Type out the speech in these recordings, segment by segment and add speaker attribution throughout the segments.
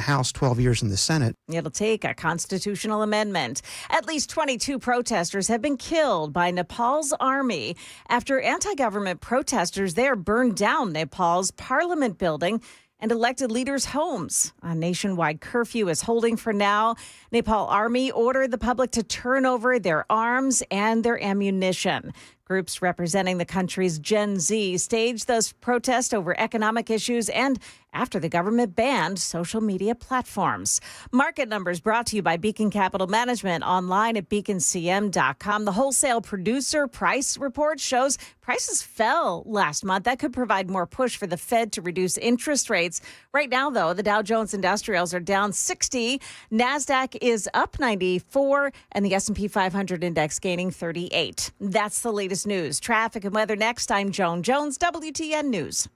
Speaker 1: House, 12 years in the Senate.
Speaker 2: It'll take a constitutional amendment. At least 22 protesters have been killed by Nepal's army after anti-government protesters there burned down Nepal's parliament building and elected leaders' homes. A nationwide curfew is holding for now. Nepal army ordered the public to turn over their arms and their ammunition. Groups representing the country's Gen Z staged those protests over economic issues and after the government banned social media platforms. Market numbers brought to you by Beacon Capital Management, online at beaconcm.com. The wholesale producer price report shows prices fell last month. That could provide more push for the Fed to reduce interest rates. Right now, though, the Dow Jones Industrials are down 60. NASDAQ is up 94, and the S&P 500 index gaining 38. That's the latest news. Traffic and weather next. I'm Joan Jones, WTN News.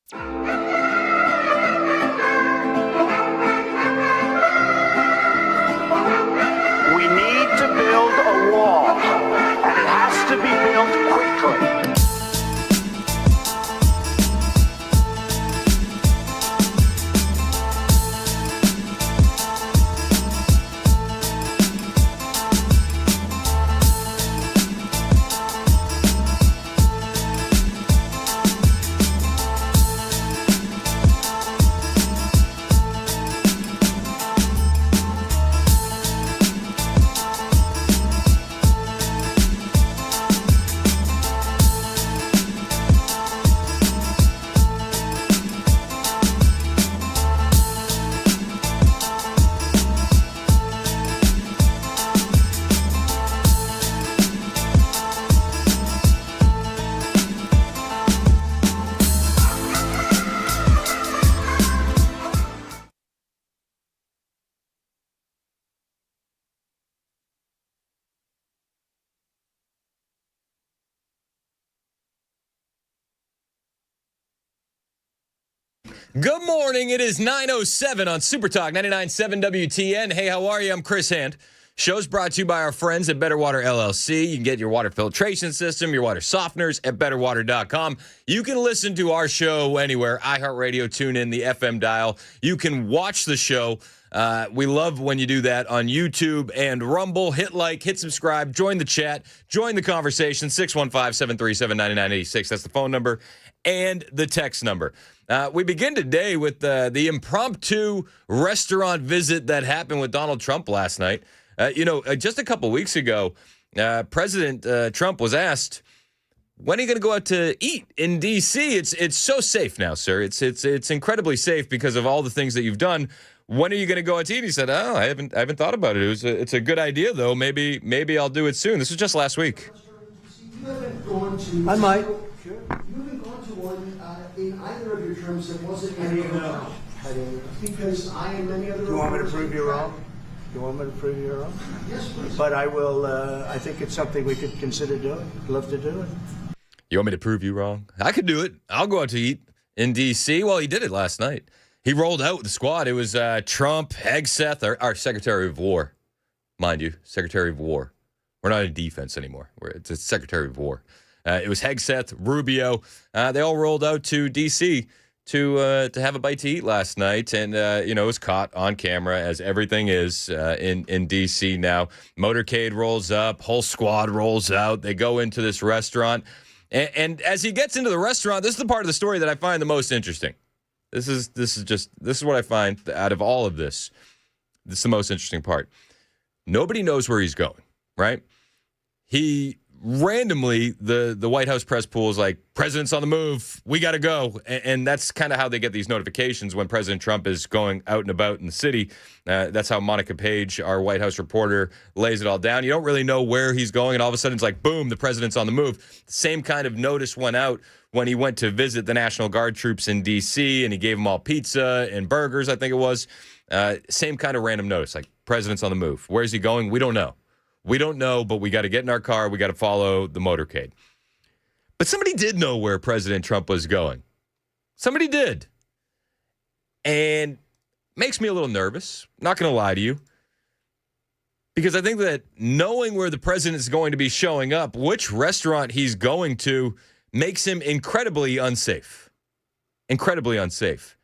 Speaker 3: We need to build a wall, and it has to be built quickly.
Speaker 4: Good morning. It is 9:07 on Super Talk 99.7 WTN. Hey, how are you? I'm Chris Hand. Show's brought to you by our friends at Better Water LLC. You can get your water filtration system, your water softeners at betterwater.com. You can listen to our show anywhere. iHeartRadio, tune in, the FM dial. You can watch the show. We love when you do that on YouTube and Rumble. Hit like, hit subscribe, join the chat, join the conversation. 615-737-9986. That's the phone number and the text number. We begin today with the impromptu restaurant visit that happened with Donald Trump last night. Just a couple weeks ago, President Trump was asked, when are you going to go out to eat in D.C.? It's so safe now, sir. It's incredibly safe because of all the things that you've done. When are you going to go out to eat? He said, "Oh, I haven't thought about it. It's a good idea though. Maybe I'll do it soon." This was just last week.
Speaker 1: I might.
Speaker 5: Sure. You haven't gone to one in either of your terms that wasn't any of them. Because I and many other.
Speaker 1: Do you want me to prove you wrong? You want me to prove you wrong?
Speaker 5: Yes, please.
Speaker 1: But I will. I think it's something we could consider doing. Love to do it.
Speaker 4: You want me to prove you wrong? I could do it. I'll go out to eat in D.C. Well, he did it last night. He rolled out with the squad. It was Trump, Hegseth, our Secretary of War. Mind you, Secretary of War. We're not in defense anymore. It's a Secretary of War. It was Hegseth, Rubio. They all rolled out to D.C. to have a bite to eat last night. And, it was caught on camera, as everything is in D.C. now. Motorcade rolls up. Whole squad rolls out. They go into this restaurant. And as he gets into the restaurant, this is the part of the story that I find the most interesting. This is what I find out of all of this. This is the most interesting part. Nobody knows where he's going, right? He randomly, the White House press pool is like, "President's on the move. We got to go." And that's kind of how they get these notifications when President Trump is going out and about in the city. That's how Monica Page, our White House reporter, lays it all down. You don't really know where he's going, and all of a sudden it's like, boom, the president's on the move. Same kind of notice went out when he went to visit the National Guard troops in D.C., and he gave them all pizza and burgers, I think it was. Same kind of random notice, like, president's on the move. Where's he going? We don't know. We don't know, but we got to get in our car. We got to follow the motorcade. But somebody did know where President Trump was going. Somebody did. And makes me a little nervous. Not going to lie to you. Because I think that knowing where the president is going to be showing up, which restaurant he's going to, makes him incredibly unsafe. Incredibly unsafe.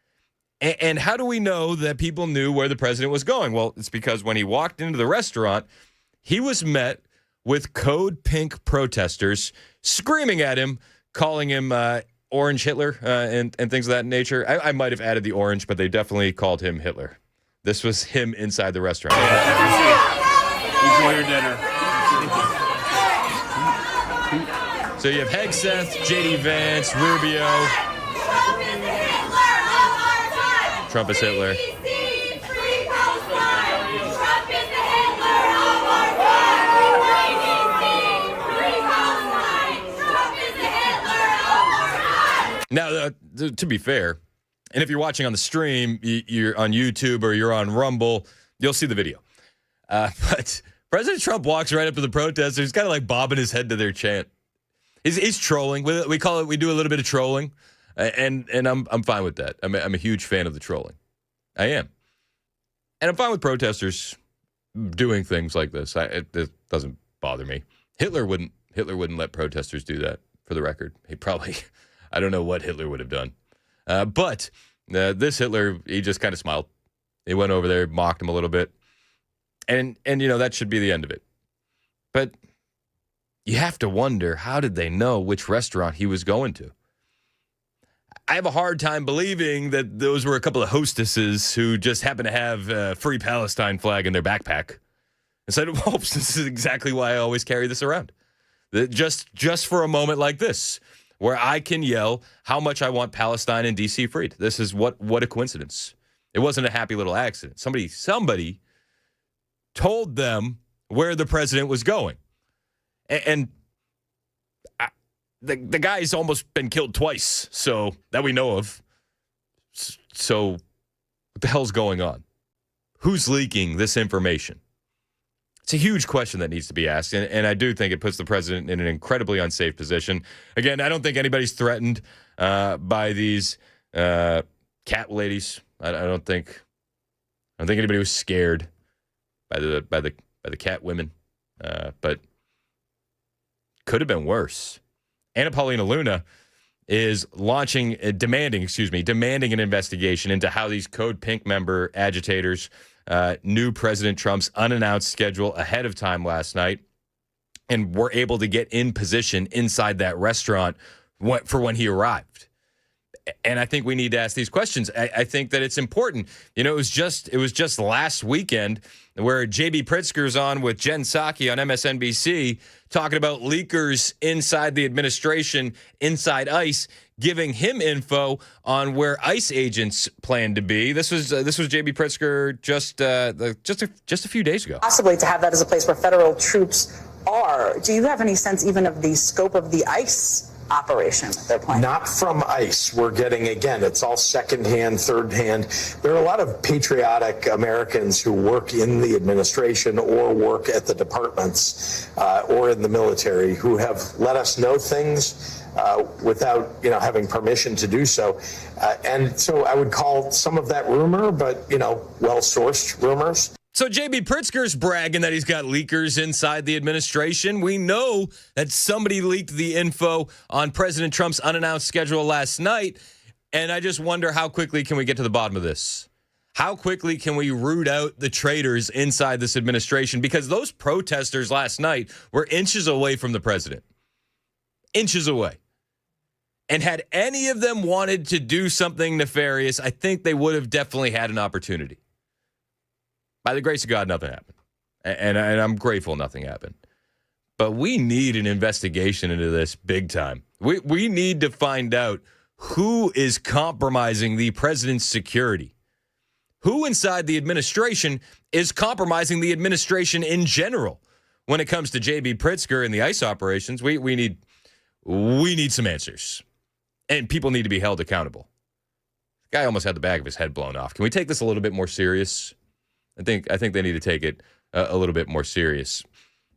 Speaker 4: And how do we know that people knew where the president was going? Well, it's because when he walked into the restaurant, he was met with Code Pink protesters screaming at him, calling him Orange Hitler and things of that nature. I might have added the orange, but they definitely called him Hitler. This was him inside the restaurant.
Speaker 6: Enjoy your dinner.
Speaker 4: So you have Hegseth, J.D. Vance, Rubio. Trump is Hitler. Now, to be fair, and if you're watching on the stream, you're on YouTube or you're on Rumble, you'll see the video. But President Trump walks right up to the protesters. He's kind of like bobbing his head to their chant. He's trolling. We call it. We do a little bit of trolling, and I'm fine with that. I'm a huge fan of the trolling. I am, and I'm fine with protesters doing things like this. It doesn't bother me. Hitler wouldn't let protesters do that. For the record, he probably. I don't know what Hitler would have done. But this Hitler, he just kind of smiled. He went over there, mocked him a little bit. And that should be the end of it. But you have to wonder, how did they know which restaurant he was going to? I have a hard time believing that those were a couple of hostesses who just happened to have a Free Palestine flag in their backpack and said, "Well, this is exactly why I always carry this around. Just for a moment like this, where I can yell how much I want Palestine and D.C. freed." This is what a coincidence. It wasn't a happy little accident. Somebody told them where the president was going. And the guy's almost been killed twice, so that we know of. So what the hell's going on? Who's leaking this information? It's a huge question that needs to be asked, and I do think it puts the president in an incredibly unsafe position. Again, I don't think anybody's threatened by these cat ladies. I don't think anybody was scared by the cat women, but could have been worse. Anna Paulina Luna is demanding an investigation into how these Code Pink member agitators knew President Trump's unannounced schedule ahead of time last night and were able to get in position inside that restaurant for when he arrived. And I think we need to ask these questions. I think that it's important. It was just last weekend where J.B. Pritzker's on with Jen Psaki on MSNBC talking about leakers inside the administration, inside ICE, giving him info on where ICE agents plan to be. This was J.B. Pritzker just a few days ago.
Speaker 7: Possibly to have that as a place where federal troops are. Do you have any sense even of the scope of the ICE operation that they're planning?
Speaker 8: Not from ICE. We're getting, again, it's all secondhand, third-hand. There are a lot of patriotic Americans who work in the administration or work at the departments or in the military who have let us know things without, having permission to do so. And so I would call some of that rumor, but, well-sourced rumors.
Speaker 4: So J.B. Pritzker's bragging that he's got leakers inside the administration. We know that somebody leaked the info on President Trump's unannounced schedule last night, and I just wonder how quickly can we get to the bottom of this? How quickly can we root out the traitors inside this administration? Because those protesters last night were inches away from the president. Inches away. And had any of them wanted to do something nefarious, I think they would have definitely had an opportunity. By the grace of God, nothing happened. And I'm grateful nothing happened. But we need an investigation into this big time. We need to find out who is compromising the president's security. Who inside the administration is compromising the administration in general? When it comes to J.B. Pritzker and the ICE operations, we need some answers. And people need to be held accountable. The guy almost had the back of his head blown off. Can we take this a little bit more serious? I think they need to take it a little bit more serious.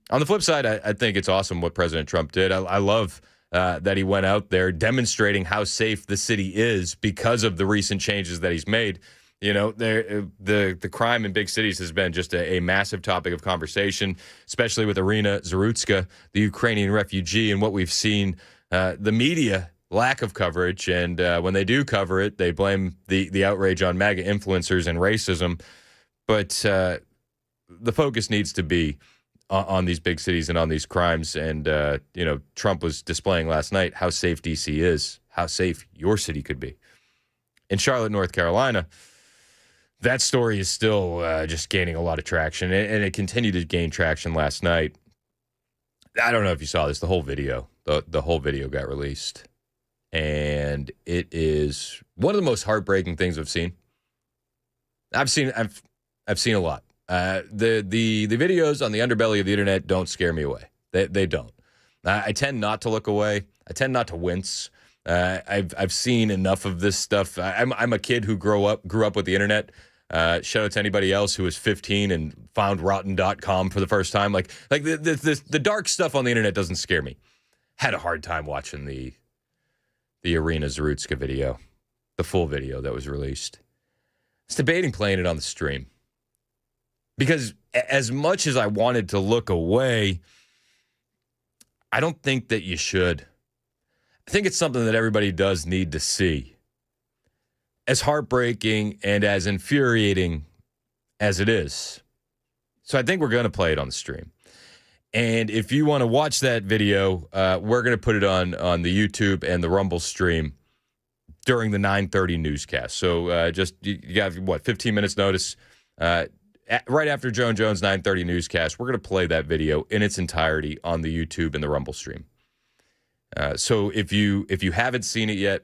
Speaker 4: On the flip side, I think it's awesome what President Trump did. I love that he went out there demonstrating how safe the city is because of the recent changes that he's made. The crime in big cities has been just a massive topic of conversation, especially with Iryna, the Ukrainian refugee, and what we've seen, the media lack of coverage. And when they do cover it, they blame the outrage on MAGA influencers and racism. But the focus needs to be on these big cities and on these crimes. And, Trump was displaying last night how safe D.C. is, how safe your city could be. In Charlotte, North Carolina, that story is still just gaining a lot of traction. And it continued to gain traction last night. I don't know if you saw this, the whole video. The whole video got released. And it is one of the most heartbreaking things I've seen. I've seen a lot. The videos on the underbelly of the internet don't scare me away. They don't. I tend not to look away. I tend not to wince. I've seen enough of this stuff. I'm a kid who grew up with the internet. Shout out to anybody else who was 15 and found rotten.com for the first time. Like the dark stuff on the internet doesn't scare me. Had a hard time watching the Iryna video, the full video that was released. I was debating playing it on the stream because as much as I wanted to look away, I don't think that you should. I think it's something that everybody does need to see. As heartbreaking and as infuriating as it is. So I think we're going to play it on the stream. And if you want to watch that video, we're going to put it on the YouTube and the Rumble stream during the 9:30 newscast. So you got, 15 minutes notice. Right after Joan Jones' 9:30 newscast, we're going to play that video in its entirety on the YouTube and the Rumble stream. So if you haven't seen it yet,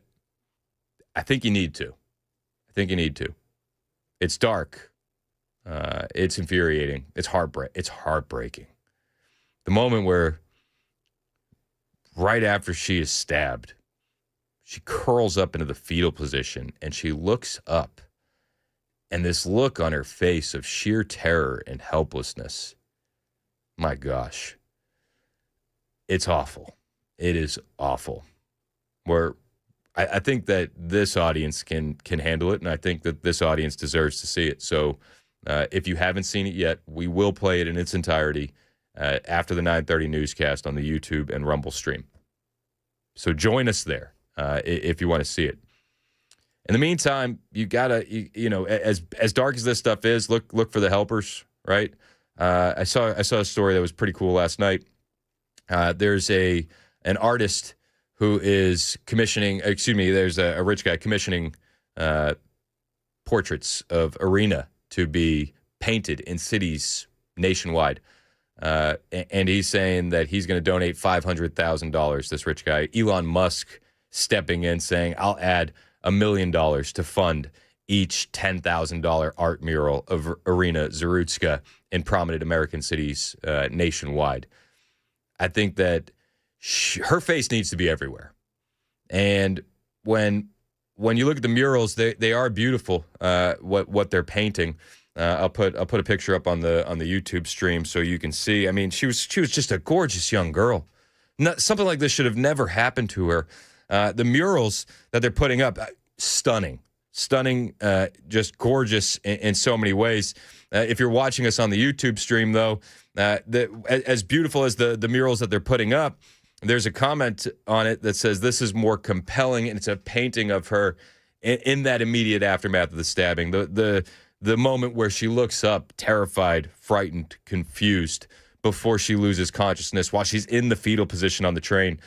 Speaker 4: I think you need to. It's dark. It's infuriating. It's heartbreaking. The moment where right after she is stabbed, she curls up into the fetal position and she looks up, and this look on her face of sheer terror and helplessness. My gosh. It's awful. It is awful. Where I think that this audience can handle it, and I think that this audience deserves to see it. So if you haven't seen it yet, we will play it in its entirety after the 9:30 newscast on the YouTube and Rumble stream. So join us there if you want to see it. In the meantime, you gotta, as dark as this stuff is, look for the helpers, right? I saw a story that was pretty cool last night. There's an artist who is commissioning, there's a rich guy commissioning portraits of Iryna to be painted in cities nationwide. And he's saying that he's going to donate $500,000, this rich guy. Elon Musk stepping in saying, I'll add $1 million to fund each $10,000 art mural of Iryna Zarutska in prominent American cities nationwide. I think that her face needs to be everywhere. And when you look at the murals, they are beautiful, what they're painting. I'll put a picture up on the YouTube stream so you can see. I mean, she was just a gorgeous young girl. Something like this should have never happened to her. The murals that they're putting up, stunning, just gorgeous in so many ways. If you're watching us on the YouTube stream, though, as beautiful as the murals that they're putting up, there's a comment on it that says this is more compelling, and it's a painting of her in that immediate aftermath of the stabbing. The moment where she looks up, terrified, frightened, confused, before she loses consciousness while she's in the fetal position on the train.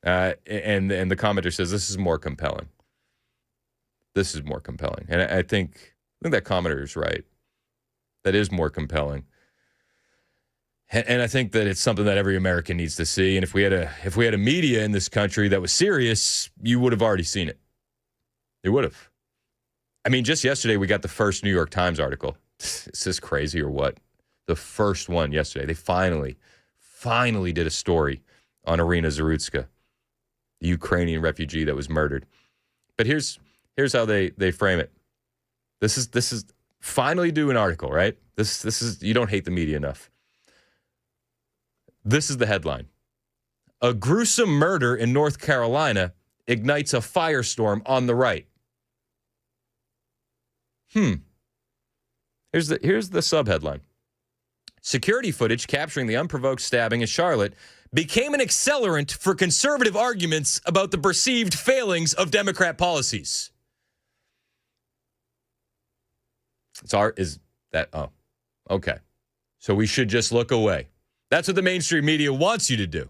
Speaker 4: And the commenter says, this is more compelling. This is more compelling. And I think that commenter is right. That is more compelling. And I think that it's something that every American needs to see. And if we had a media in this country that was serious, you would have already seen it. You would have. I mean, just yesterday, we got the first New York Times article. Is this crazy or what? The first one yesterday. They finally did a story on Iryna Zarutska, the Ukrainian refugee that was murdered. But here's how they frame it. This is finally do an article, right? This is, you don't hate the media enough. This is the headline. A gruesome murder in North Carolina ignites a firestorm on the right. Here's the subheadline. Security footage capturing the unprovoked stabbing in Charlotte became an accelerant for conservative arguments about the perceived failings of Democrat policies. Okay. So we should just look away. That's what the mainstream media wants you to do.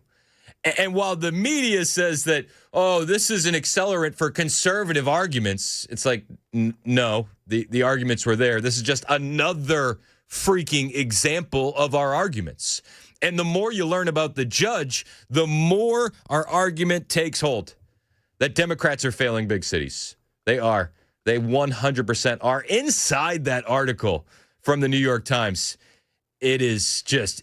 Speaker 4: And while the media says that, this is an accelerant for conservative arguments, it's like, no, the arguments were there. This is just another freaking example of our arguments. And the more you learn about the judge, the more our argument takes hold that Democrats are failing big cities. They are. They 100% are. Inside that article from the New York Times, it is just,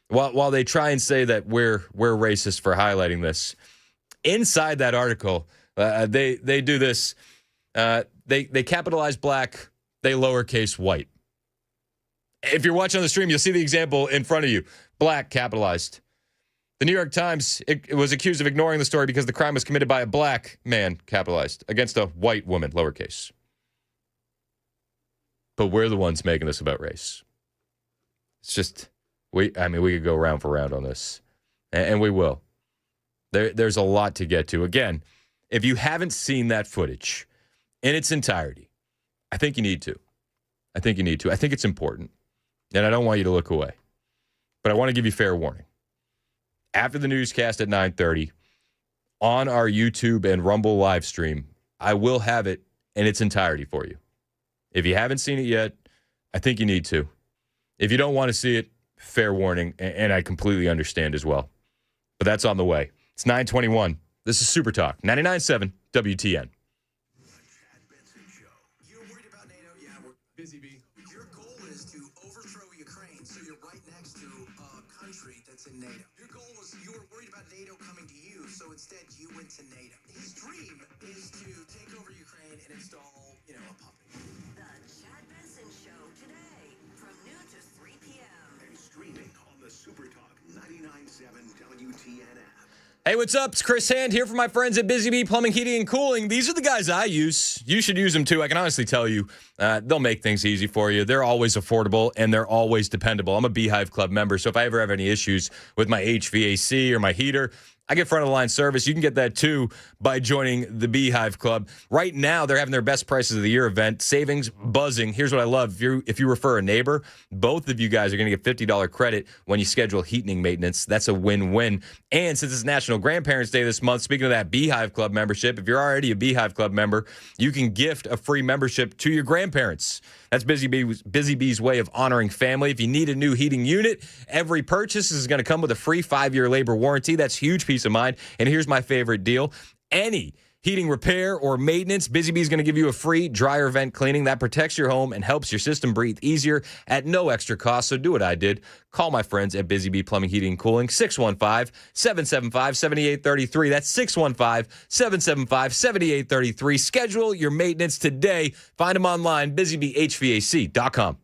Speaker 4: While they try and say that we're racist for highlighting this, inside that article, they do this. They capitalize black, they lowercase white. If you're watching on the stream, you'll see the example in front of you. Black capitalized. The New York Times it was accused of ignoring the story because the crime was committed by a black man, capitalized, against a white woman, lowercase. But we're the ones making this about race. It's just... we could go round for round on this, and we will. There's a lot to get to. Again, if you haven't seen that footage in its entirety, I think you need to. I think it's important, and I don't want you to look away. But I want to give you fair warning. After the newscast at 9:30, on our YouTube and Rumble live stream, I will have it in its entirety for you. If you haven't seen it yet, I think you need to. If you don't want to see it, fair warning, and I completely understand as well. But that's on the way. It's 9:21. This is Super Talk, 99.7 WTN.
Speaker 9: You're worried about NATO? Yeah, we're busy, B. Your goal is to overthrow Ukraine, so you're right next to a country that's in NATO. Your goal was you were worried about NATO coming to you, so instead you went to NATO. His dream is to take over Ukraine and install, a puppet.
Speaker 10: The Chad Benson Show today from noon to 3 p.m.
Speaker 9: And streaming on the Super Talk 99.7 WTN app.
Speaker 4: Hey, what's up? It's Chris Hand here for my friends at Busy Bee Plumbing, Heating, and Cooling. These are the guys I use. You should use them too. I can honestly tell you, they'll make things easy for you. They're always affordable, and they're always dependable. I'm a Beehive Club member, so if I ever have any issues with my HVAC or my heater, I get front of the line service. You can get that too by joining the Beehive Club. Right now, they're having their best prices of the year event. Savings buzzing. Here's what I love. If you refer a neighbor, both of you guys are going to get $50 credit when you schedule heating maintenance. That's a win-win. And since it's National Grandparents' Day this month, speaking of that Beehive Club membership, if you're already a Beehive Club member, you can gift a free membership to your grandparents. That's Busy Bee's way of honoring family. If you need a new heating unit, every purchase is going to come with a free 5-year labor warranty. That's huge peace of mind. And here's my favorite deal. Any heating repair or maintenance, Busy Bee is going to give you a free dryer vent cleaning that protects your home and helps your system breathe easier at no extra cost. So do what I did. Call my friends at Busy Bee Plumbing, Heating, and Cooling, 615-775-7833. That's 615-775-7833. Schedule your maintenance today. Find them online, busybeehvac.com.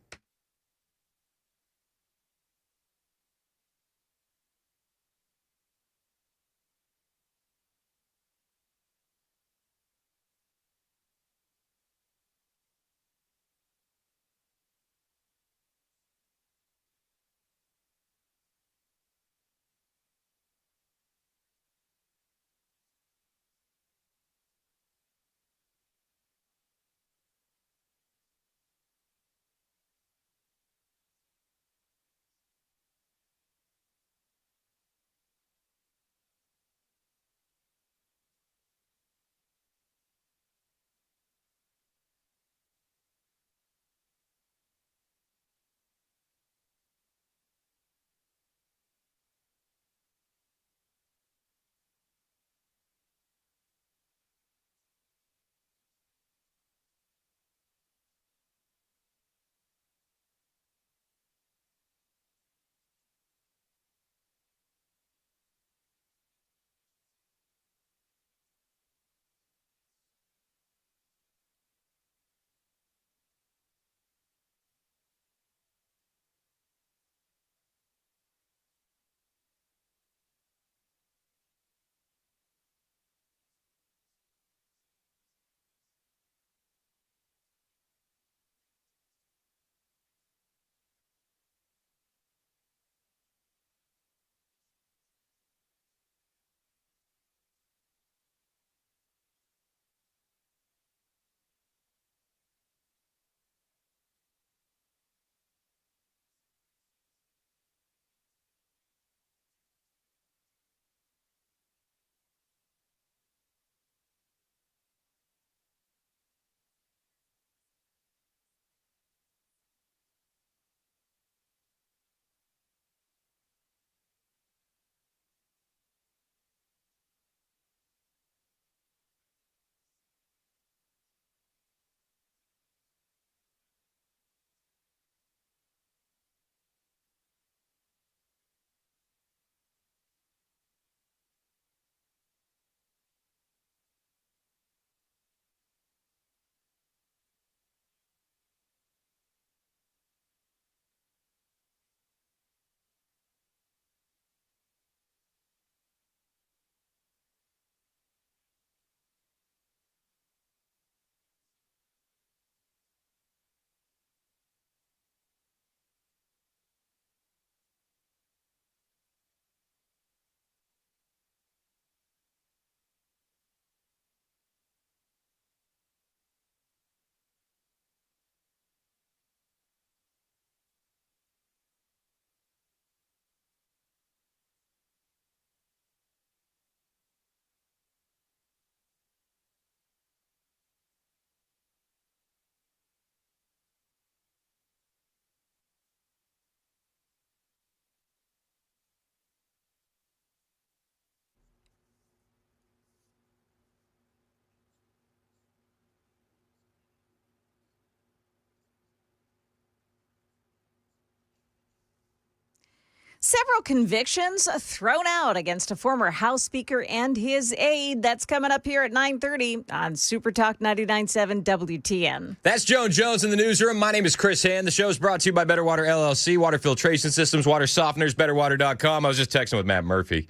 Speaker 2: Several convictions thrown out against a former House Speaker and his aide. That's coming up here at 9:30 on Super Talk 99.7 WTN.
Speaker 4: That's Joan Jones in the newsroom. My name is Chris Hand. The show is brought to you by Better Water LLC, water filtration systems, water softeners, betterwater.com. I was just texting with Matt Murphy,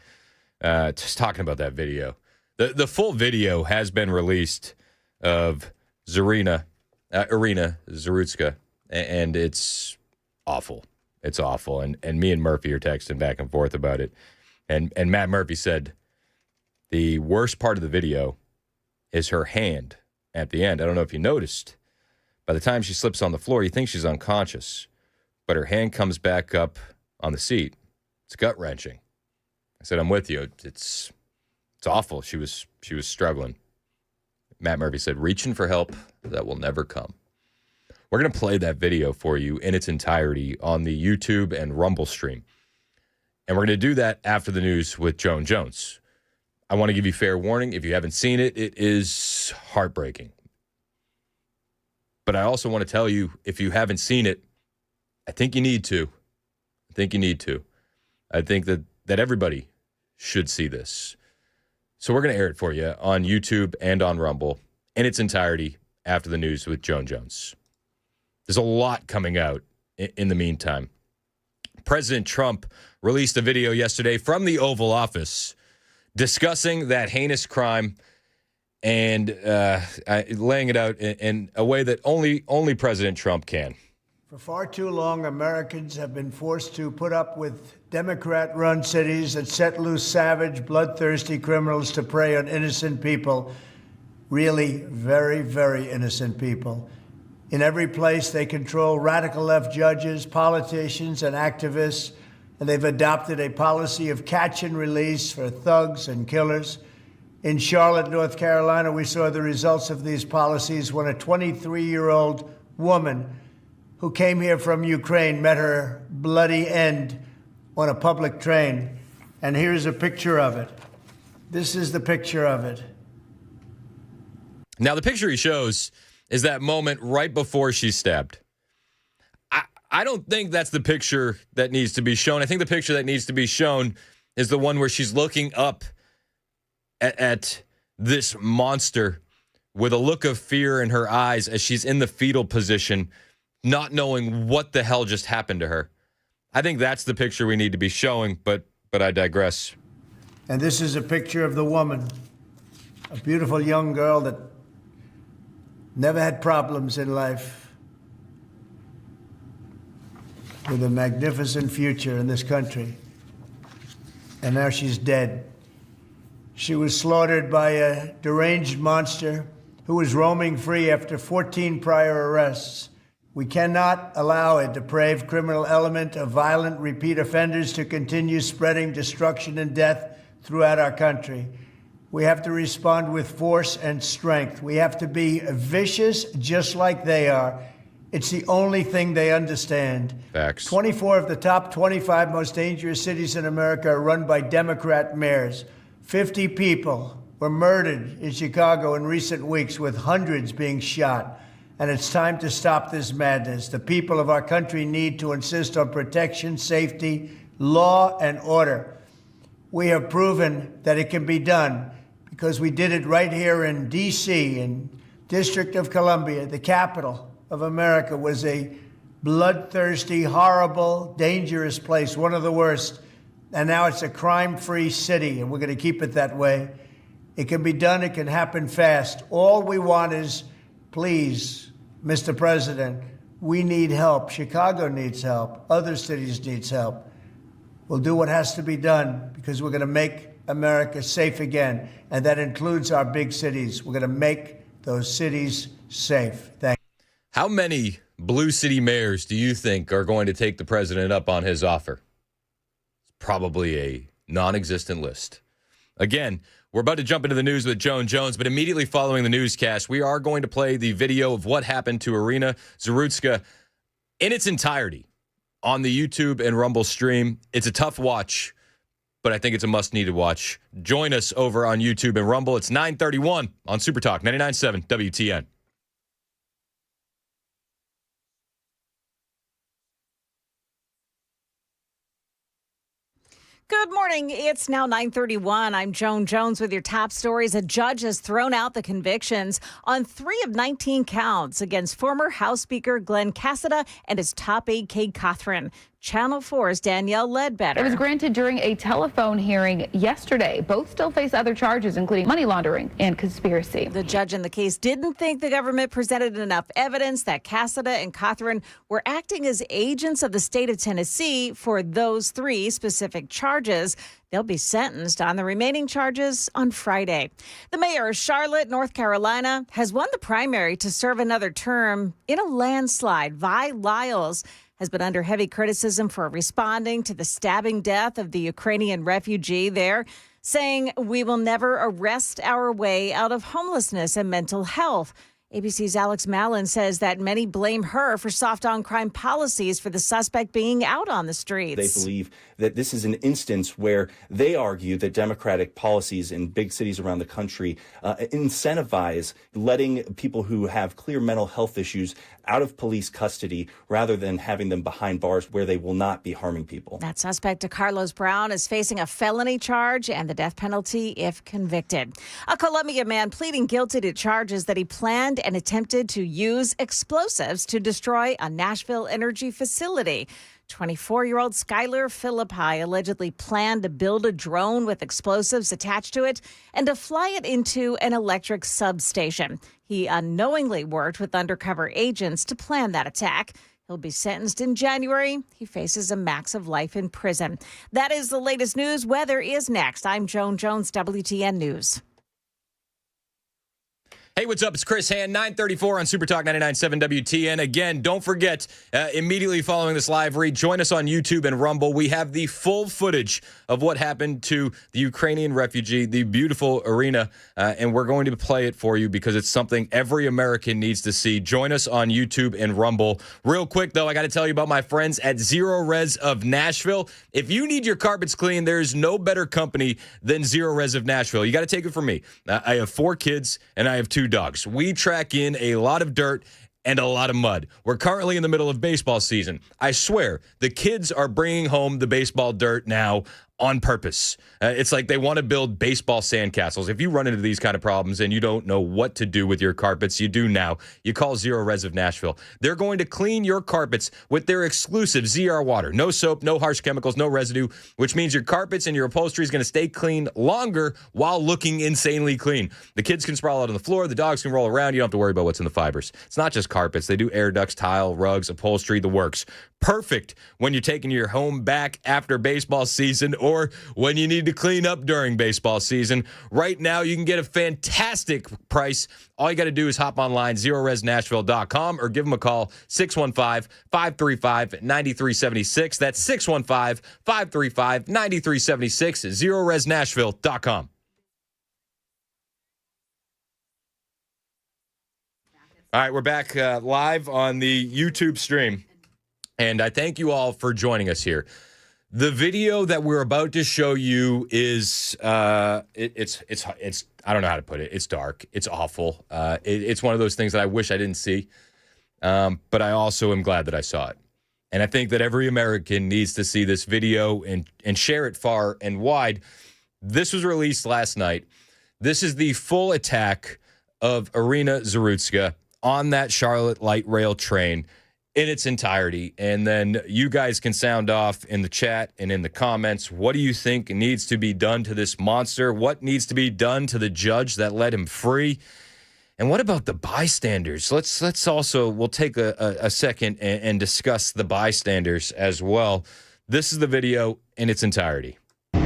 Speaker 4: just talking about that video. The full video has been released of Iryna Zarutska, and it's awful. It's awful. And me and Murphy are texting back and forth about it. And Matt Murphy said, The worst part of the video is her hand at the end. I don't know if you noticed. By the time she slips on the floor, you think she's unconscious, but her hand comes back up on the seat. It's gut-wrenching. I said, I'm with you. It's awful. She was struggling. Matt Murphy said, reaching for help that will never come. We're going to play that video for you in its entirety on the YouTube and Rumble stream. And we're going to do that after the news with Joan Jones. I want to give you fair warning. If you haven't seen it, it is heartbreaking. But I also want to tell you, if you haven't seen it, I think you need to. I think that everybody should see this. So we're going to air it for you on YouTube and on Rumble in its entirety after the news with Joan Jones. There's a lot coming out in the meantime. President Trump released a video yesterday from the Oval Office discussing that heinous crime and laying it out in a way that only President Trump can.
Speaker 1: For far too long, Americans have been forced to put up with Democrat-run cities that set loose savage, bloodthirsty criminals to prey on innocent people, really very, very innocent people. In every place, they control radical left judges, politicians, and activists, and they've adopted a policy of catch and release for thugs and killers. In Charlotte, North Carolina, we saw the results of these policies when a 23-year-old woman who came here from Ukraine met her bloody end on a public train. And here's a picture of it. This is the picture of it.
Speaker 4: Now, the picture he shows is that moment right before she's stabbed. I don't think that's the picture that needs to be shown. I think the picture that needs to be shown is the one where she's looking up at this monster with a look of fear in her eyes as she's in the fetal position, not knowing what the hell just happened to her. I think that's the picture we need to be showing, but I digress.
Speaker 1: And this is a picture of the woman, a beautiful young girl that never had problems in life, with a magnificent future in this country. And now she's dead. She was slaughtered by a deranged monster who was roaming free after 14 prior arrests. We cannot allow a depraved criminal element of violent repeat offenders to continue spreading destruction and death throughout our country. We have to respond with force and strength. We have to be vicious just like they are. It's the only thing they understand.
Speaker 4: Facts.
Speaker 1: 24 of the top 25 most dangerous cities in America are run by Democrat mayors. 50 people were murdered in Chicago in recent weeks, with hundreds being shot. And it's time to stop this madness. The people of our country need to insist on protection, safety, law, and order. We have proven that it can be done because we did it right here in D.C., in District of Columbia, the capital of America. Was a bloodthirsty, horrible, dangerous place, one of the worst. And now it's a crime-free city, and we're going to keep it that way. It can be done. It can happen fast. All we want is, please, Mr. President, we need help. Chicago needs help. Other cities need help. We'll do what has to be done because we're going to make America safe again, and that includes our big cities. We're going to make those cities safe. Thank you.
Speaker 4: How many blue city mayors do you think are going to take the president up on his offer? It's probably a non-existent list. Again, we're about to jump into the news with Joan Jones, but immediately following the newscast, we are going to play the video of what happened to Iryna Zarutska in its entirety on the YouTube and Rumble stream. It's a tough watch, but I think it's a must-needed watch. Join us over on YouTube and Rumble. It's 9:31 on Super Talk 99.7 WTN.
Speaker 2: Good morning. It's now 9:31. I'm Joan Jones with your top stories. A judge has thrown out the convictions on 3 of 19 counts against former House Speaker Glenn Cassada and his top aide, Kate Cothran. Channel 4's Danielle Ledbetter.
Speaker 11: It was granted during a telephone hearing yesterday. Both still face other charges, including money laundering and conspiracy.
Speaker 2: The judge in the case didn't think the government presented enough evidence that Cassida and Catherine were acting as agents of the state of Tennessee for those 3 specific charges. They'll be sentenced on the remaining charges on Friday. The mayor of Charlotte, North Carolina, has won the primary to serve another term in a landslide. Vi Lyles has been under heavy criticism for responding to the stabbing death of the Ukrainian refugee there, saying we will never arrest our way out of homelessness and mental health. ABC's Alex Mallon says that many blame her for soft on crime policies for the suspect being out on the streets.
Speaker 12: They believe that this is an instance where they argue that Democratic policies in big cities around the country incentivize letting people who have clear mental health issues out of police custody rather than having them behind bars where they will not be harming people.
Speaker 2: That suspect, DeCarlos Brown, is facing a felony charge and the death penalty if convicted. A Columbia man pleading guilty to charges that he planned and attempted to use explosives to destroy a Nashville energy facility. 24-year-old Skylar Philippi allegedly planned to build a drone with explosives attached to it and to fly it into an electric substation. He unknowingly worked with undercover agents to plan that attack. He'll be sentenced in January. He faces a max of life in prison. That is the latest news. Weather is next. I'm Joan Jones, WTN News.
Speaker 4: Hey, what's up? It's Chris Hand, 934 on Super Talk 99.7 WTN. Again, don't forget, immediately following this live read, join us on YouTube and Rumble. We have the full footage of what happened to the Ukrainian refugee, the beautiful Iryna, and we're going to play it for you because it's something every American needs to see. Join us on YouTube and Rumble. Real quick, though, I got to tell you about my friends at Zero Res of Nashville. If you need your carpets clean, there's no better company than Zero Res of Nashville. You got to take it from me. I have 4 kids, and I have 2 dogs. We track in a lot of dirt and a lot of mud. We're currently in the middle of baseball season. I swear, the kids are bringing home the baseball dirt now on purpose. It's like they want to build baseball sandcastles. If you run into these kind of problems and you don't know what to do with your carpets, you do now. You call Zero Res of Nashville. They're going to clean your carpets with their exclusive ZR water. No soap, no harsh chemicals, no residue, which means your carpets and your upholstery is going to stay clean longer while looking insanely clean. The kids can sprawl out on the floor. The dogs can roll around. You don't have to worry about what's in the fibers. It's not just carpets. They do air ducts, tile, rugs, upholstery, the works. Perfect when you're taking your home back after baseball season or when you need to clean up during baseball season. Right now, you can get a fantastic price. All you got to do is hop online, zeroresnashville.com, or give them a call, 615-535-9376. That's 615-535-9376, zeroresnashville.com. All right, we're back live on the YouTube stream. And I thank you all for joining us here. The video that we're about to show you is it's I don't know how to put it. It's dark. It's awful. It's one of those things that I wish I didn't see. But I also am glad that I saw it. And I think that every American needs to see this video and share it far and wide. This was released last night. This is the full attack of Iryna Zarutska on that Charlotte light rail train in its entirety. And then you guys can sound off in the chat and in the comments. What do you think needs to be done to this monster? What needs to be done to the judge that let him free? And what about the bystanders? Let's also, we'll take a second and discuss the bystanders as well. This is the video in its entirety. It's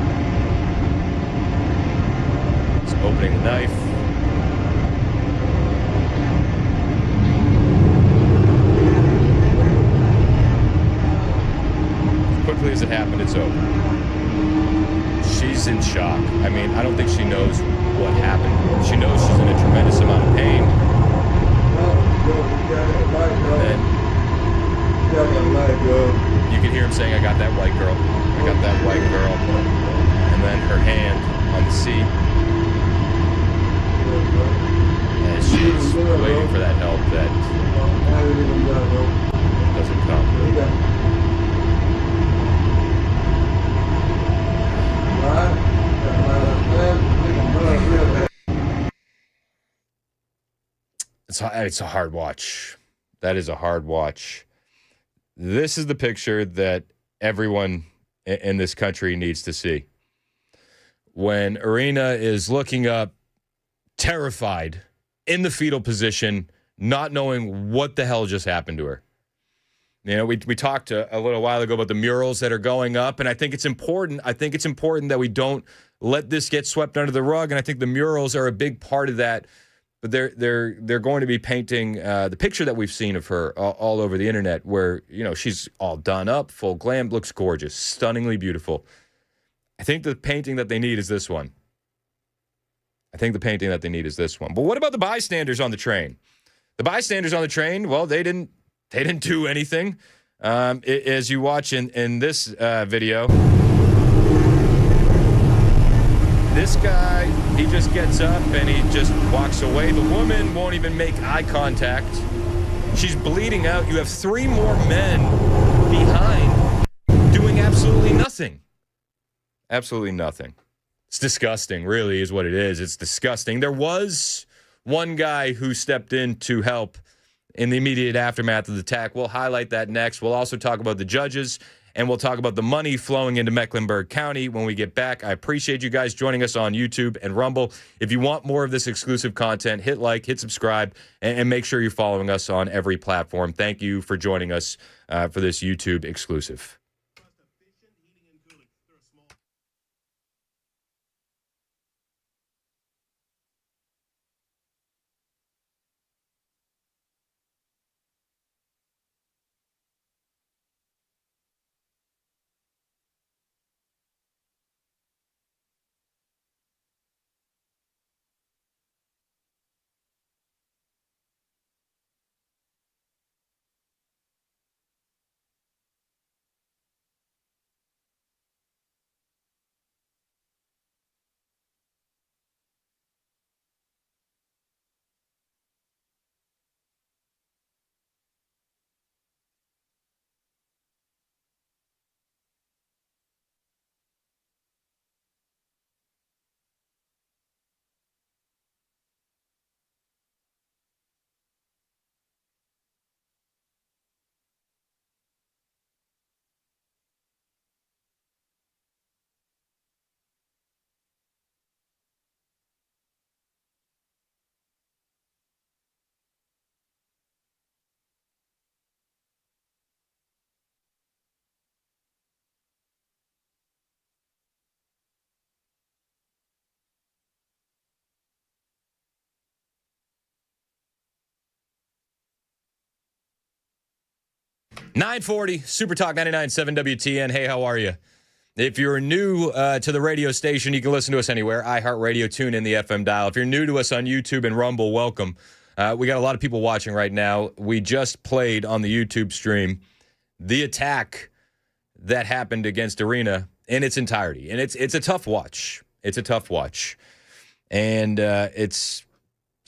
Speaker 4: opening the knife. As it happened, it's over. She's in shock. I mean, I don't think she knows what happened. She knows she's in a tremendous amount of pain. And then you can hear him saying, I got that white girl. I got that white girl. And then her hand on the seat as she's waiting for that help that doesn't come. It's a hard watch. That is a hard watch. This is the picture that everyone in this country needs to see. When Iryna is looking up, terrified, in the fetal position, not knowing what the hell just happened to her. You know, we talked a little while ago about the murals that are going up, and I think it's important. I think it's important that we don't let this get swept under the rug, and I think the murals are a big part of that. But they're going to be painting the picture that we've seen of her all over the internet, where, you know, she's all done up, full glam, looks gorgeous, stunningly beautiful. I think the painting that they need is this one. But what about the bystanders on the train? The bystanders on the train, well, they didn't do anything. As you watch in this video, this guy, he just gets up and he just walks away. The woman won't even make eye contact. She's bleeding out. You have 3 more men behind doing absolutely nothing. Absolutely nothing. It's disgusting, really, is what it is. It's disgusting. There was one guy who stepped in to help in the immediate aftermath of the attack. We'll highlight that next. We'll also talk about the judges, and we'll talk about the money flowing into Mecklenburg County when we get back. I appreciate you guys joining us on YouTube and Rumble. If you want more of this exclusive content, hit like, hit subscribe, and make sure you're following us on every platform. Thank you for joining us for this YouTube exclusive. $9:40, Super Talk 99.7 WTN. Hey, how are you? If you're new to the radio station, you can listen to us anywhere. iHeartRadio, tune in the FM dial. If you're new to us on YouTube and Rumble, welcome. We got a lot of people watching right now. We just played on the YouTube stream the attack that happened against Iryna in its entirety. And it's a tough watch. It's a tough watch. And it's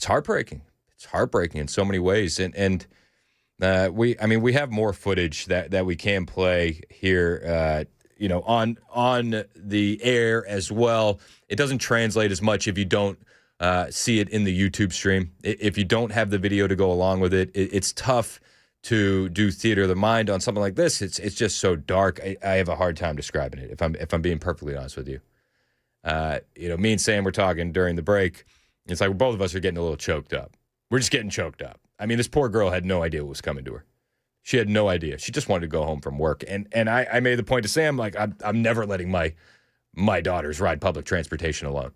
Speaker 4: heartbreaking. It's heartbreaking in so many ways. And we have more footage that we can play here, on the air as well. It doesn't translate as much if you don't see it in the YouTube stream. If you don't have the video to go along with it, it's tough to do theater of the mind on something like this. It's just so dark. I have a hard time describing it, if I'm being perfectly honest with you. Me and Sam were talking during the break. It's like both of us are getting a little choked up. We're just getting choked up. I mean, this poor girl had no idea what was coming to her. She had no idea. She just wanted to go home from work. And I made the point to Sam, like, I'm never letting my daughters ride public transportation alone.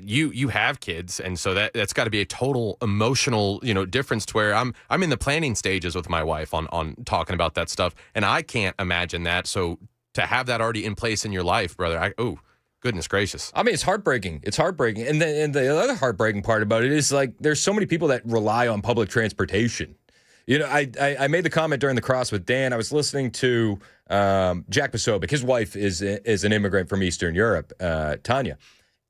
Speaker 13: You have kids, and so that's got to be a total emotional, difference to where I'm in the planning stages with my wife on talking about that stuff, and I can't imagine that. So to have that already in place in your life, brother, goodness gracious.
Speaker 4: I mean, it's heartbreaking. It's heartbreaking. And the other heartbreaking part about it is, like, there's so many people that rely on public transportation. I made the comment during the cross with Dan. I was listening to Jack Posobiec. His wife is an immigrant from Eastern Europe, Tanya.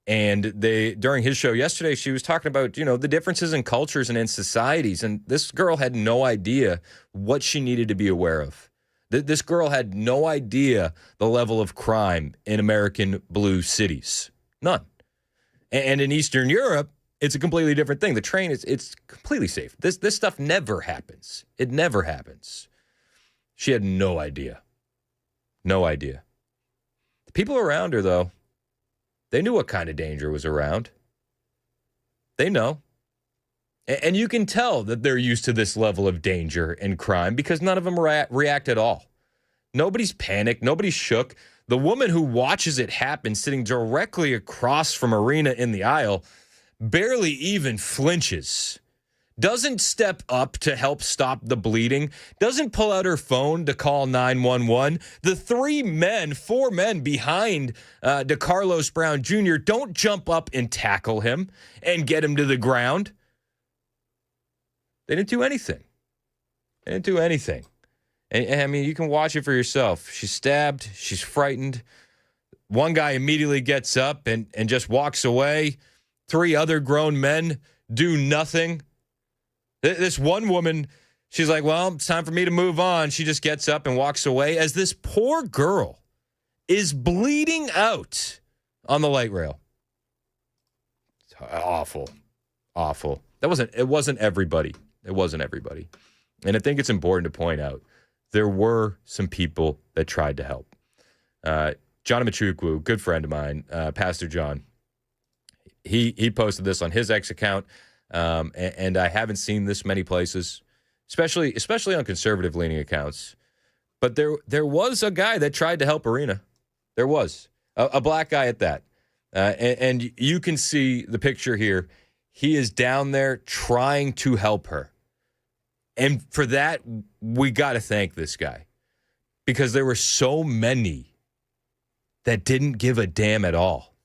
Speaker 4: And during his show yesterday, she was talking about, the differences in cultures and in societies. And this girl had no idea what she needed to be aware of. This girl had no idea the level of crime in American blue cities. None. And in Eastern Europe, it's a completely different thing. The train it's completely safe. This stuff never happens. It never happens. She had no idea. No idea. The people around her, though, they knew what kind of danger was around. They know. And you can tell that they're used to this level of danger and crime because none of them react at all. Nobody's panicked. Nobody's shook. The woman who watches it happen sitting directly across from Iryna in the aisle barely even flinches. Doesn't step up to help stop the bleeding. Doesn't pull out her phone to call 911. The four men behind DeCarlos Brown Jr. don't jump up and tackle him and get him to the ground. They didn't do anything. They didn't do anything. And I mean, you can watch it for yourself. She's stabbed. She's frightened. One guy immediately gets up and just walks away. 3 other grown men do nothing. This one woman, she's like, well, it's time for me to move on. She just gets up and walks away as this poor girl is bleeding out on the light rail. It's awful. Awful. It wasn't everybody. It wasn't everybody. And I think it's important to point out there were some people that tried to help. John Machukwu, good friend of mine, Pastor John, he posted this on his X account, and I haven't seen this many places, especially on conservative-leaning accounts. But there was a guy that tried to help Iryna. There was. A black guy at that. And you can see the picture here. He is down there trying to help her. And for that, we got to thank this guy because there were so many that didn't give a damn at all.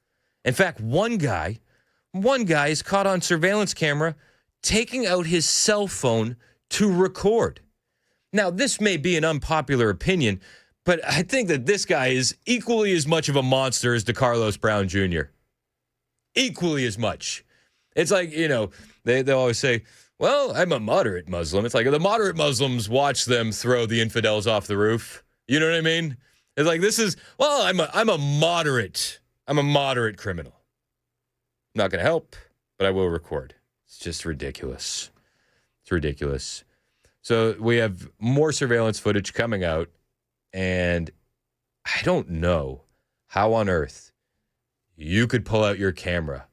Speaker 4: In fact, one guy is caught on surveillance camera taking out his cell phone to record. Now, this may be an unpopular opinion, but I think that this guy is equally as much of a monster as DeCarlos Brown Jr. Equally as much. It's like, they always say, well, I'm a moderate Muslim. It's like the moderate Muslims watch them throw the infidels off the roof. You know what I mean? It's like I'm a moderate criminal. I'm not going to help, but I will record. It's just ridiculous. It's ridiculous. So we have more surveillance footage coming out, and I don't know how on earth you could pull out your camera.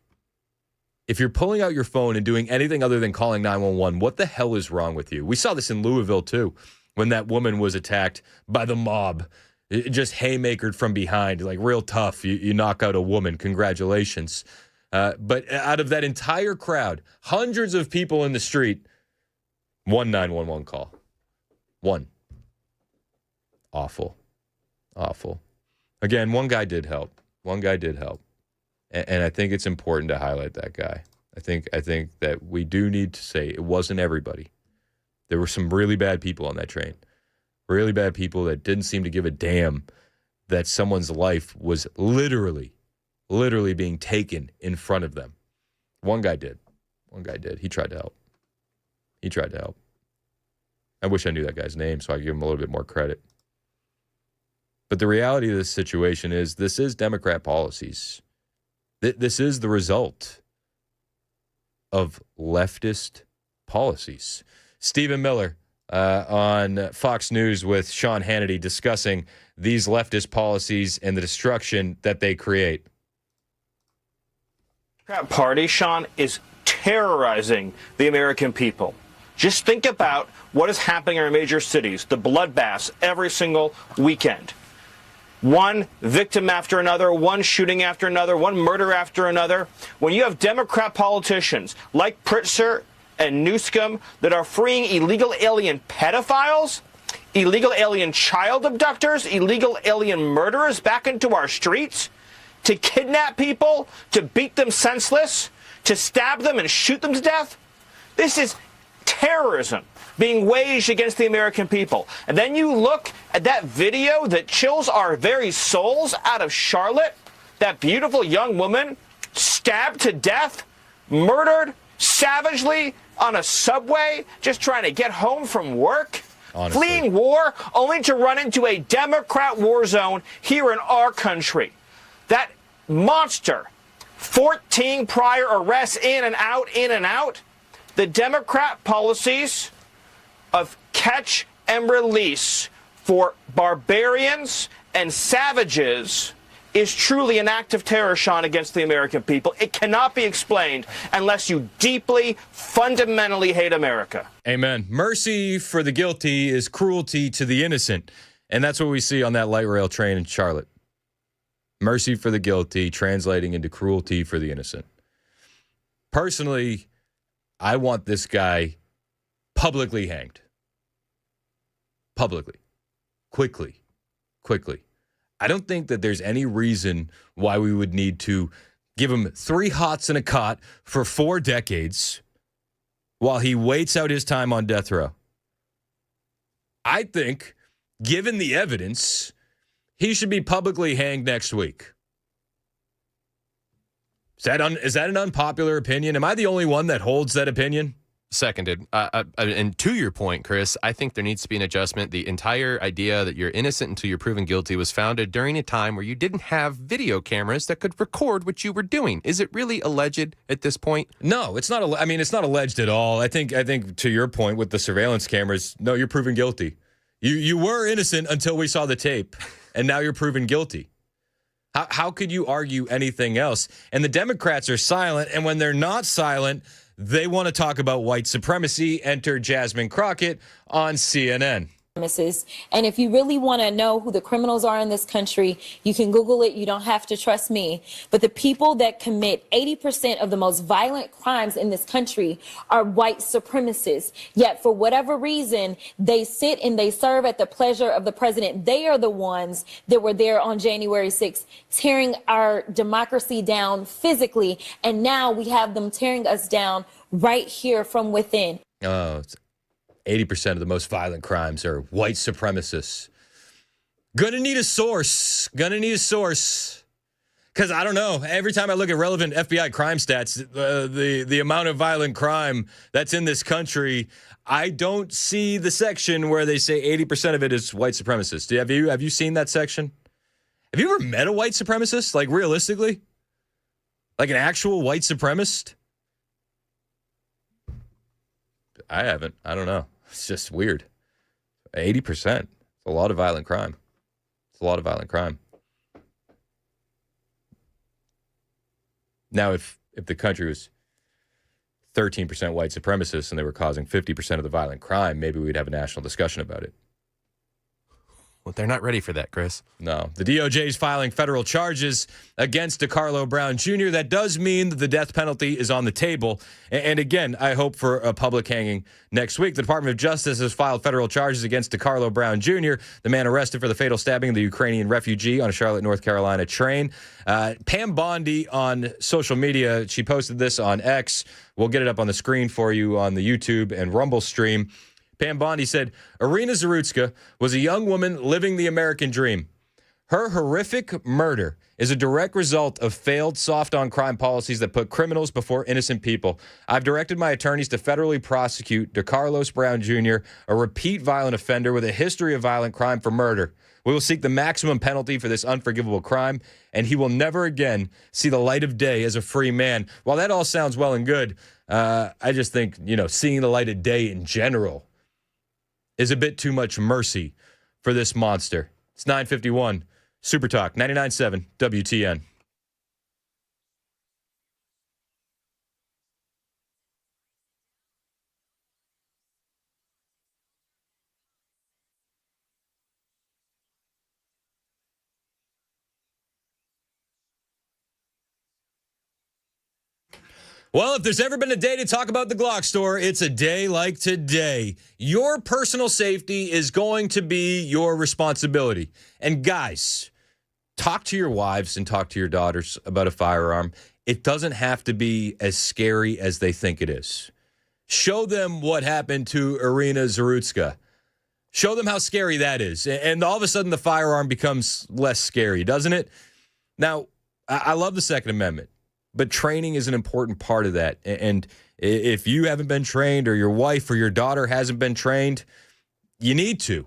Speaker 4: If you're pulling out your phone and doing anything other than calling 911, what the hell is wrong with you? We saw this in Louisville, too, when that woman was attacked by the mob, just haymakered from behind, like real tough. You knock out a woman. Congratulations. But out of that entire crowd, hundreds of people in the street, 1 911 call. 1. Awful. Awful. Again, one guy did help. And I think it's important to highlight that guy. I think that we do need to say it wasn't everybody. There were some really bad people on that train. Really bad people that didn't seem to give a damn that someone's life was literally being taken in front of them. One guy did. He tried to help. I wish I knew that guy's name so I could give him a little bit more credit. But the reality of this situation is this is Democrat policies. This is the result of leftist policies. Stephen Miller on Fox News with Sean Hannity discussing these leftist policies and the destruction that they create.
Speaker 14: The Democrat Party, Sean, is terrorizing the American people. Just think about what is happening in our major cities, the bloodbaths every single weekend. One victim after another, one shooting after another, one murder after another. When you have Democrat politicians like Pritzker and Newsom that are freeing illegal alien pedophiles, illegal alien child abductors, illegal alien murderers back into our streets to kidnap people, to beat them senseless, to stab them and shoot them to death, this is terrorism being waged against the American people. And then you look at that video that chills our very souls out of Charlotte, that beautiful young woman stabbed to death, murdered savagely on a subway, just trying to get home from work, honestly, fleeing war, only to run into a Democrat war zone here in our country. That monster, 14 prior arrests in and out. The Democrat policies of catch and release for barbarians and savages is truly an act of terror, Sean, against the American people. It cannot be explained unless you deeply, fundamentally hate America.
Speaker 4: Amen. Mercy for the guilty is cruelty to the innocent. And that's what we see on that light rail train in Charlotte. Mercy for the guilty translating into cruelty for the innocent. Personally, I want this guy publicly hanged. Publicly. Quickly. I don't think that there's any reason why we would need to give him 3 hots and a cot for 4 decades while he waits out his time on death row. I think, given the evidence, he should be publicly hanged next week. Is that an unpopular opinion? Am I the only one that holds that opinion?
Speaker 13: Seconded. And to your point, Chris, I think there needs to be an adjustment. The entire idea that you're innocent until you're proven guilty was founded during a time where you didn't have video cameras that could record what you were doing. Is it really alleged at this point?
Speaker 4: No, it's not. It's not alleged at all. I think to your point with the surveillance cameras, no, you're proven guilty. You were innocent until we saw the tape, and now you're proven guilty. How could you argue anything else? And the Democrats are silent, and when they're not silent, they want to talk about white supremacy. Enter Jasmine Crockett on CNN.
Speaker 15: And if you really want to know who the criminals are in this country, you can Google it. You don't have to trust me. But the people that commit 80% of the most violent crimes in this country are white supremacists. Yet for whatever reason, they sit and they serve at the pleasure of the president. They are the ones that were there on January 6th, tearing our democracy down physically. And now we have them tearing us down right here from within.
Speaker 4: Oh, 80% of the most violent crimes are white supremacists. Gonna need a source. Because I don't know. Every time I look at relevant FBI crime stats, the amount of violent crime that's in this country, I don't see the section where they say 80% of it is white supremacists. Have you seen that section? Have you ever met a white supremacist? Like, realistically? Like an actual white supremacist? I haven't. I don't know. It's just weird. 80%. It's a lot of violent crime. Now, if the country was 13% white supremacists and they were causing 50% of the violent crime, maybe we'd have a national discussion about it.
Speaker 13: Well, they're not ready for that, Chris.
Speaker 4: No. The DOJ is filing federal charges against DeCarlo Brown Jr. That does mean that the death penalty is on the table. And again, I hope for a public hanging next week. The Department of Justice has filed federal charges against DeCarlo Brown Jr., the man arrested for the fatal stabbing of the Ukrainian refugee on a Charlotte, North Carolina train. Pam Bondi on social media, she posted this on X. We'll get it up on the screen for you on the YouTube and Rumble stream. Pam Bondi said, Iryna Zarutska was a young woman living the American dream. Her horrific murder is a direct result of failed soft-on-crime policies that put criminals before innocent people. I've directed my attorneys to federally prosecute DeCarlos Brown Jr., a repeat violent offender with a history of violent crime for murder. We will seek the maximum penalty for this unforgivable crime, and he will never again see the light of day as a free man. While that all sounds well and good, I just think, seeing the light of day in general is a bit too much mercy for this monster. It's 9:51. Super Talk, 99.7 WTN. Well, if there's ever been a day to talk about the Glock store, it's a day like today. Your personal safety is going to be your responsibility. And guys, talk to your wives and talk to your daughters about a firearm. It doesn't have to be as scary as they think it is. Show them what happened to Iryna Zarutska. Show them how scary that is. And all of a sudden, the firearm becomes less scary, doesn't it? Now, I love the Second Amendment. But training is an important part of that. And if you haven't been trained or your wife or your daughter hasn't been trained, you need to.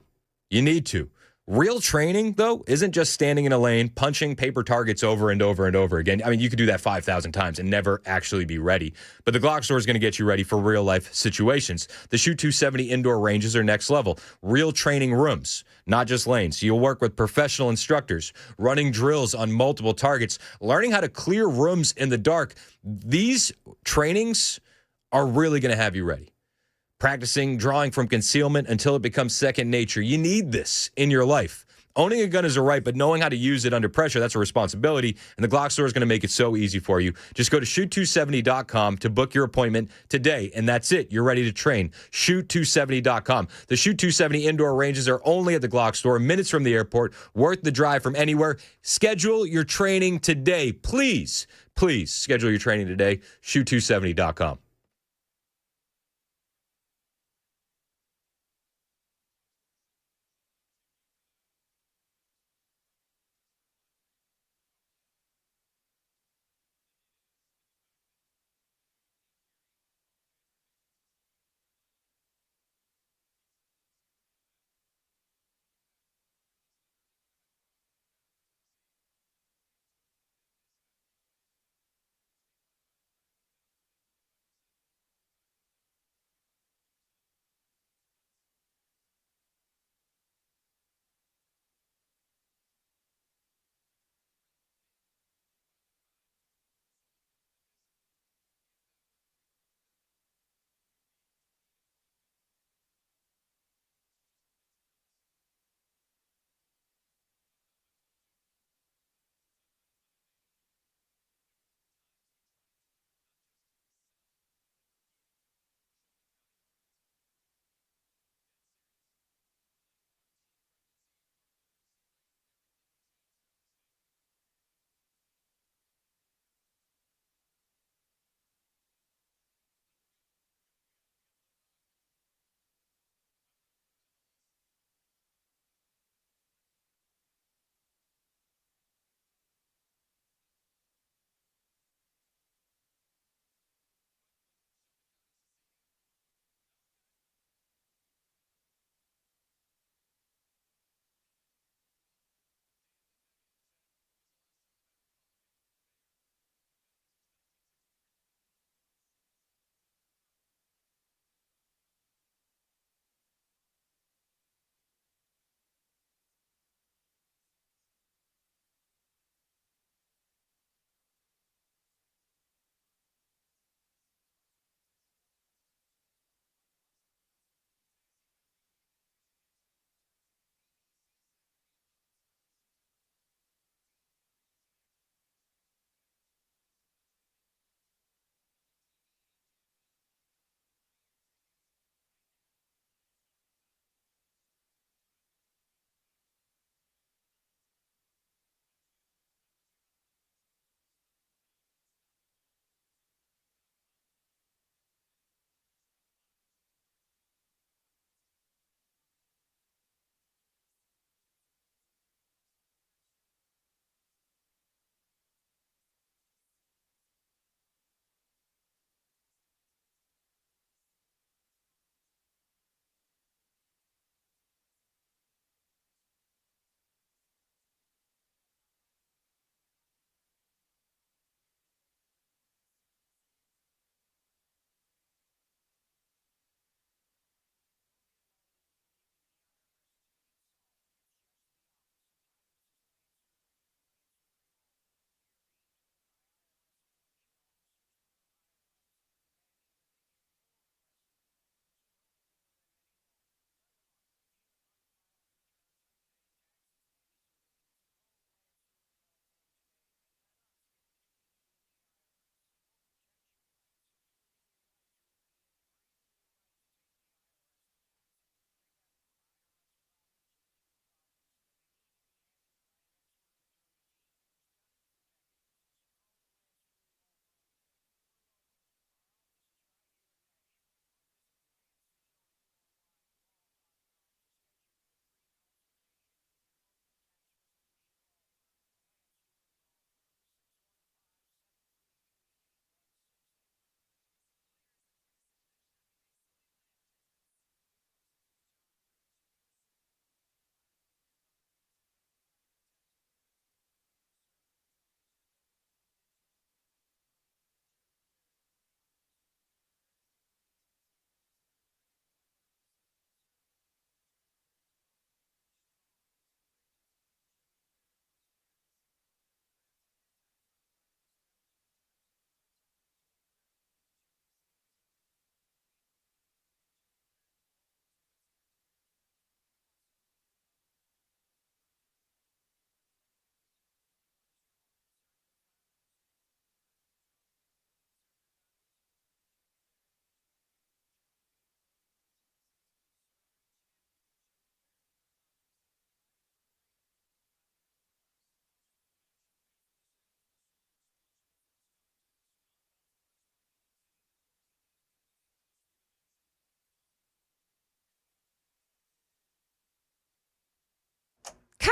Speaker 4: Real training, though, isn't just standing in a lane, punching paper targets over and over and over again. I mean, you could do that 5,000 times and never actually be ready. But the Glock store is going to get you ready for real life situations. The Shoot 270 indoor ranges are next level. Real training rooms, not just lanes. You'll work with professional instructors, running drills on multiple targets, learning how to clear rooms in the dark. These trainings are really going to have you ready. Practicing drawing from concealment until it becomes second nature. You need this in your life. Owning a gun is a right, but knowing how to use it under pressure, that's a responsibility. And the Glock store is going to make it so easy for you. Just go to shoot270.com to book your appointment today. And that's it. You're ready to train. Shoot270.com. The Shoot 270 indoor ranges are only at the Glock store, minutes from the airport, worth the drive from anywhere. Schedule your training today. Please schedule your training today. Shoot270.com.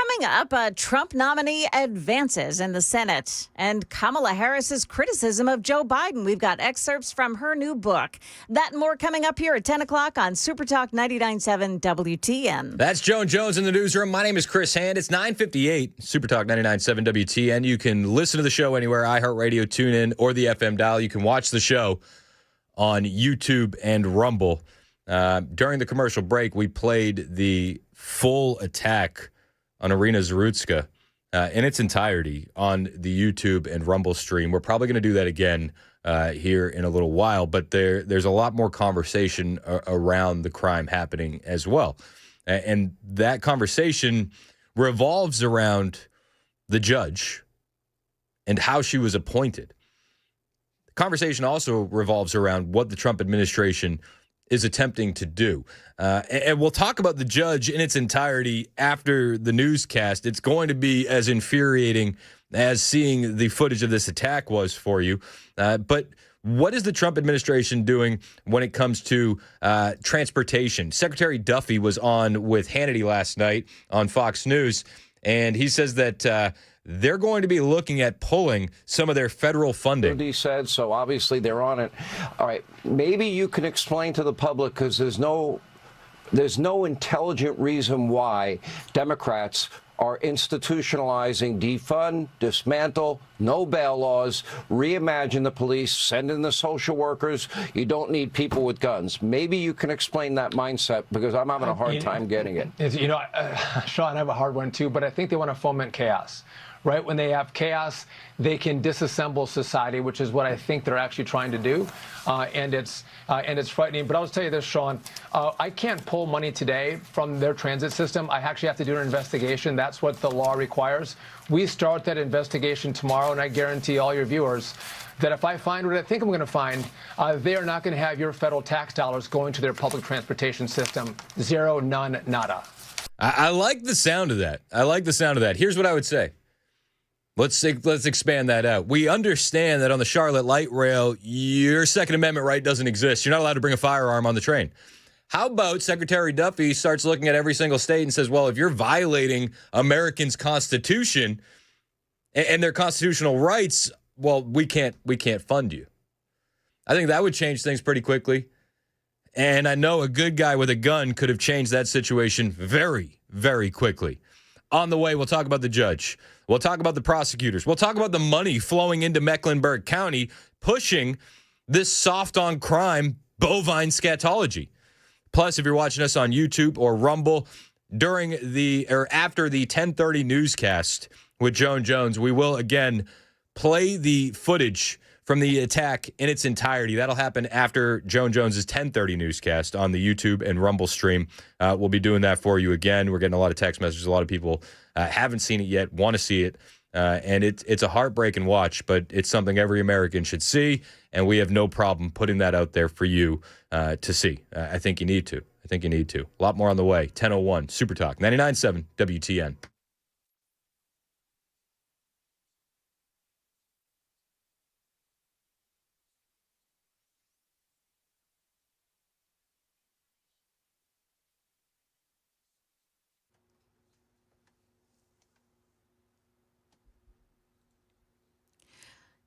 Speaker 2: Coming up, a Trump nominee advances in the Senate and Kamala Harris's criticism of Joe Biden. We've got excerpts from her new book. That and more coming up here at 10 o'clock on Super Talk 99.7 WTN.
Speaker 4: That's Joan Jones in the newsroom. My name is Chris Hand. It's 9:58, Super Talk 99.7 WTN. You can listen to the show anywhere, iHeartRadio, TuneIn, or the FM dial. You can watch the show on YouTube and Rumble. During the commercial break, we played the full attack on Iryna Zarutska in its entirety on the YouTube and Rumble stream. We're probably going to do that again here in a little while, but there's a lot more conversation around the crime happening as well. And that conversation revolves around the judge and how she was appointed. The conversation also revolves around what the Trump administration is attempting to do. And we'll talk about the judge in its entirety after the newscast. It's going to be as infuriating as seeing the footage of this attack was for you. But what is the Trump administration doing when it comes to transportation? Secretary Duffy was on with Hannity last night on Fox News, and he says that they're going to be looking at pulling some of their federal funding.
Speaker 16: He said, so obviously they're on it. All right, maybe you can explain to the public, because there's no intelligent reason why Democrats are institutionalizing defund, dismantle, no bail laws, reimagine the police, send in the social workers. You don't need people with guns. Maybe you can explain that mindset, because I'm having a hard time getting it.
Speaker 17: Sean, I have a hard one too, but I think they want to foment chaos. Right? When they have chaos, they can disassemble society, which is what I think they're actually trying to do. And it's frightening. But I'll tell you this, Sean, I can't pull money today from their transit system. I actually have to do an investigation. That's what the law requires. We start that investigation tomorrow, and I guarantee all your viewers that if I find what I think I'm going to find, they are not going to have your federal tax dollars going to their public transportation system. Zero, none, nada.
Speaker 4: I like the sound of that. Here's what I would say. Let's expand that out. We understand that on the Charlotte light rail, your Second Amendment right doesn't exist. You're not allowed to bring a firearm on the train. How about Secretary Duffy starts looking at every single state and says, well, if you're violating Americans' Constitution and their constitutional rights, well, we can't fund you. I think that would change things pretty quickly. And I know a good guy with a gun could have changed that situation very, very quickly. On the way, we'll talk about the judge. We'll talk about the prosecutors. We'll talk about the money flowing into Mecklenburg County, pushing this soft-on-crime bovine scatology. Plus, if you're watching us on YouTube or Rumble after the 10:30 newscast with Joan Jones, we will again play the footage from the attack in its entirety. That'll happen after Joan Jones's 10:30 newscast on the YouTube and Rumble stream. We'll be doing that for you again. We're getting a lot of text messages. A lot of people haven't seen it yet, want to see it. And it's a heartbreaking watch, but it's something every American should see. And we have no problem putting that out there for you to see. I think you need to. A lot more on the way. 10:01 Super Talk 99.7 WTN.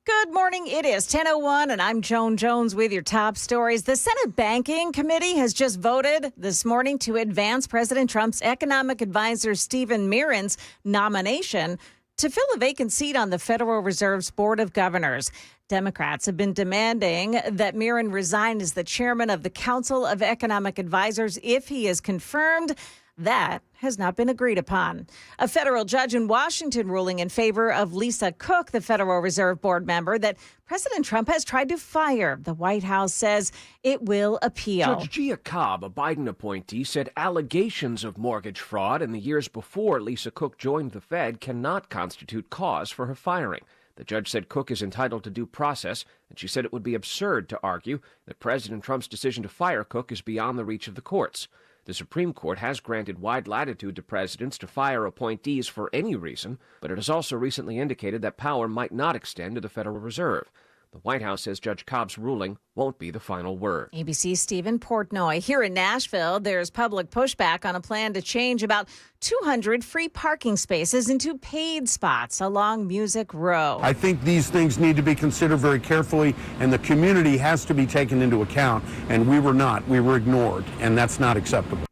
Speaker 2: Good morning. It is 10:01, and I'm Joan Jones with your top stories. The Senate Banking Committee has just voted this morning to advance President Trump's economic advisor Stephen Miron's nomination to fill a vacant seat on the Federal Reserve's Board of Governors. Democrats have been demanding that Miron resign as the chairman of the Council of Economic Advisors if he is confirmed. That has not been agreed upon. A federal judge in Washington ruling in favor of Lisa Cook, the Federal Reserve Board member that President Trump has tried to fire. The White House says it will appeal.
Speaker 18: Judge Gia Cobb, a Biden appointee, said allegations of mortgage fraud in the years before Lisa Cook joined the Fed cannot constitute cause for her firing. The judge said Cook is entitled to due process, and she said it would be absurd to argue that President Trump's decision to fire Cook is beyond the reach of the courts. The Supreme Court has granted wide latitude to presidents to fire appointees for any reason, but it has also recently indicated that power might not extend to the Federal Reserve. The White House says Judge Cobb's ruling won't be the final word.
Speaker 2: ABC's Stephen Portnoy. Here in Nashville, there's public pushback on a plan to change about 200 free parking spaces into paid spots along Music Row.
Speaker 19: I think these things need to be considered very carefully, and the community has to be taken into account, and we were not. We were ignored, and that's not acceptable.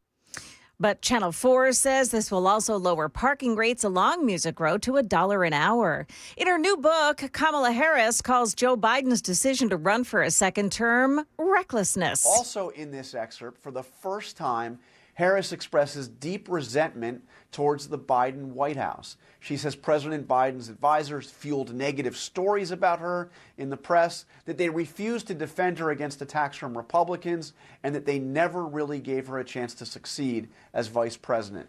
Speaker 2: But Channel 4 says this will also lower parking rates along Music Row to $1 an hour. In her new book, Kamala Harris calls Joe Biden's decision to run for a second term recklessness.
Speaker 20: Also in this excerpt, for the first time, Harris expresses deep resentment towards the Biden White House. She says President Biden's advisors fueled negative stories about her in the press, that they refused to defend her against attacks from Republicans, and that they never really gave her a chance to succeed as vice president.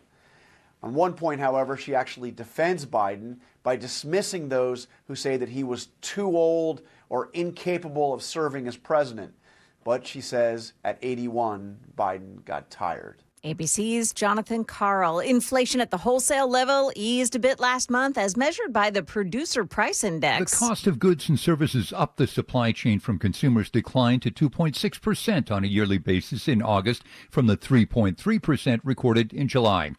Speaker 20: On one point, however, she actually defends Biden by dismissing those who say that he was too old or incapable of serving as president. But she says at 81, Biden got tired.
Speaker 2: ABC's Jonathan Karl. Inflation at the wholesale level eased a bit last month as measured by the Producer Price Index.
Speaker 21: The cost of goods and services up the supply chain from consumers declined to 2.6% on a yearly basis in August from the 3.3% recorded in July.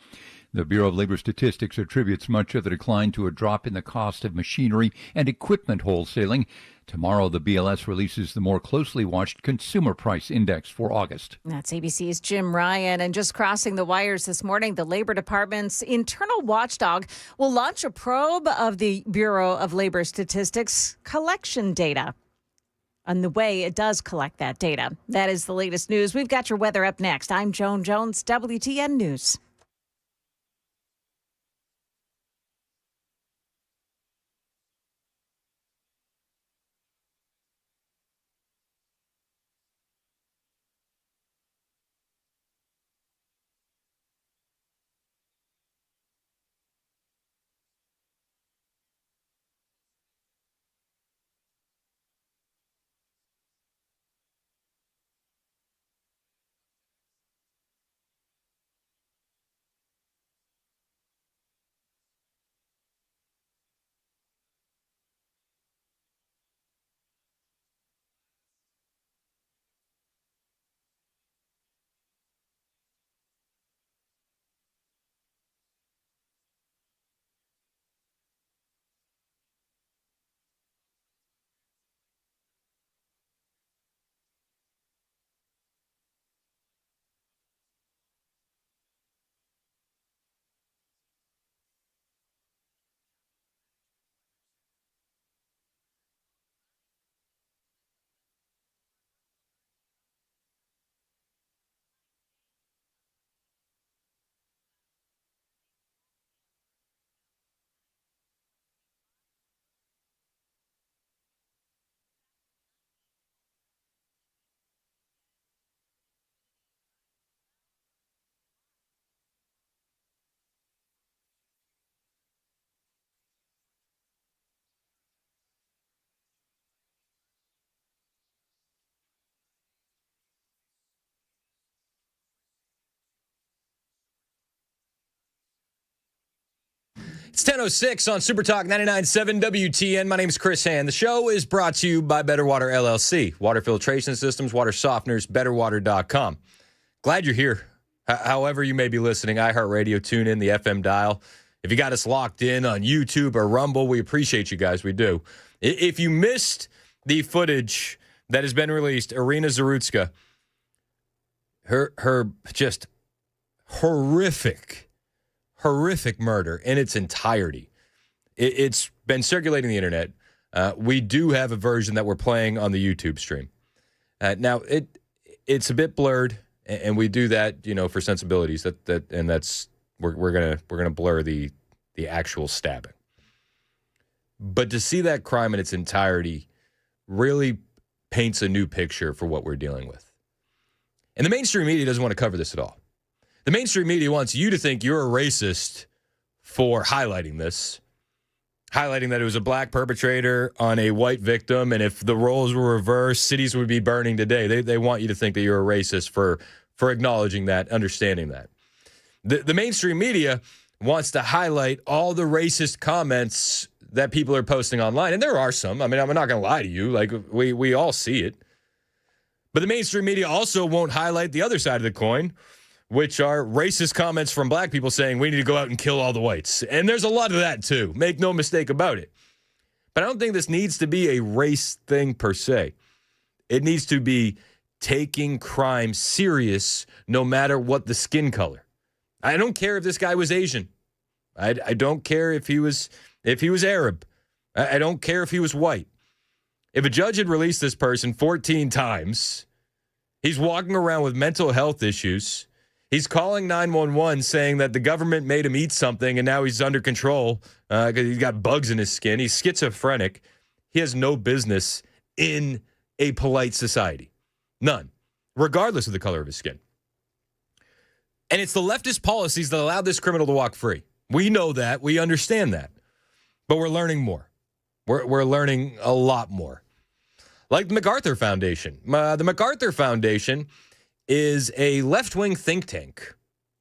Speaker 21: The Bureau of Labor Statistics attributes much of the decline to a drop in the cost of machinery and equipment wholesaling. Tomorrow, the BLS releases the more closely watched Consumer Price Index for August.
Speaker 2: That's ABC's Jim Ryan. And just crossing the wires this morning, the Labor Department's internal watchdog will launch a probe of the Bureau of Labor Statistics collection data on the way it does collect that data. That is the latest news. We've got your weather up next. I'm Joan Jones, WTN News.
Speaker 4: It's 10:06 on Super Talk 99.7 WTN. My name is Chris Hand. The show is brought to you by Better Water LLC. Water filtration systems, water softeners, betterwater.com. Glad you're here. However you may be listening, iHeartRadio, tune in, the FM dial. If you got us locked in on YouTube or Rumble, we appreciate you guys. We do. If you missed the footage that has been released, Iryna Zarutska, her just horrific murder in its entirety. It's been circulating the internet. We do have a version that we're playing on the YouTube stream. Now it's a bit blurred, and we do that, for sensibilities. We're gonna blur the actual stabbing. But to see that crime in its entirety really paints a new picture for what we're dealing with. And the mainstream media doesn't want to cover this at all. The mainstream media wants you to think you're a racist for highlighting this, highlighting that it was a black perpetrator on a white victim, and if the roles were reversed, cities would be burning today. They want you to think that you're a racist for acknowledging that, understanding that. The mainstream media wants to highlight all the racist comments that people are posting online, and there are some. I mean, I'm not going to lie to you. Like, we all see it. But the mainstream media also won't highlight the other side of the coin, which are racist comments from black people saying we need to go out and kill all the whites. And there's a lot of that, too. Make no mistake about it. But I don't think this needs to be a race thing per se. It needs to be taking crime serious no matter what the skin color. I don't care if this guy was Asian. I don't care if he was Arab. I don't care if he was white. If a judge had released this person 14 times, he's walking around with mental health issues. He's calling 911 saying that the government made him eat something and now he's under control because he's got bugs in his skin. He's schizophrenic. He has no business in a polite society. None, regardless of the color of his skin. And it's the leftist policies that allowed this criminal to walk free. We know that. We understand that. But we're learning more. We're learning a lot more. Like the MacArthur Foundation. The MacArthur Foundation is a left-wing think tank.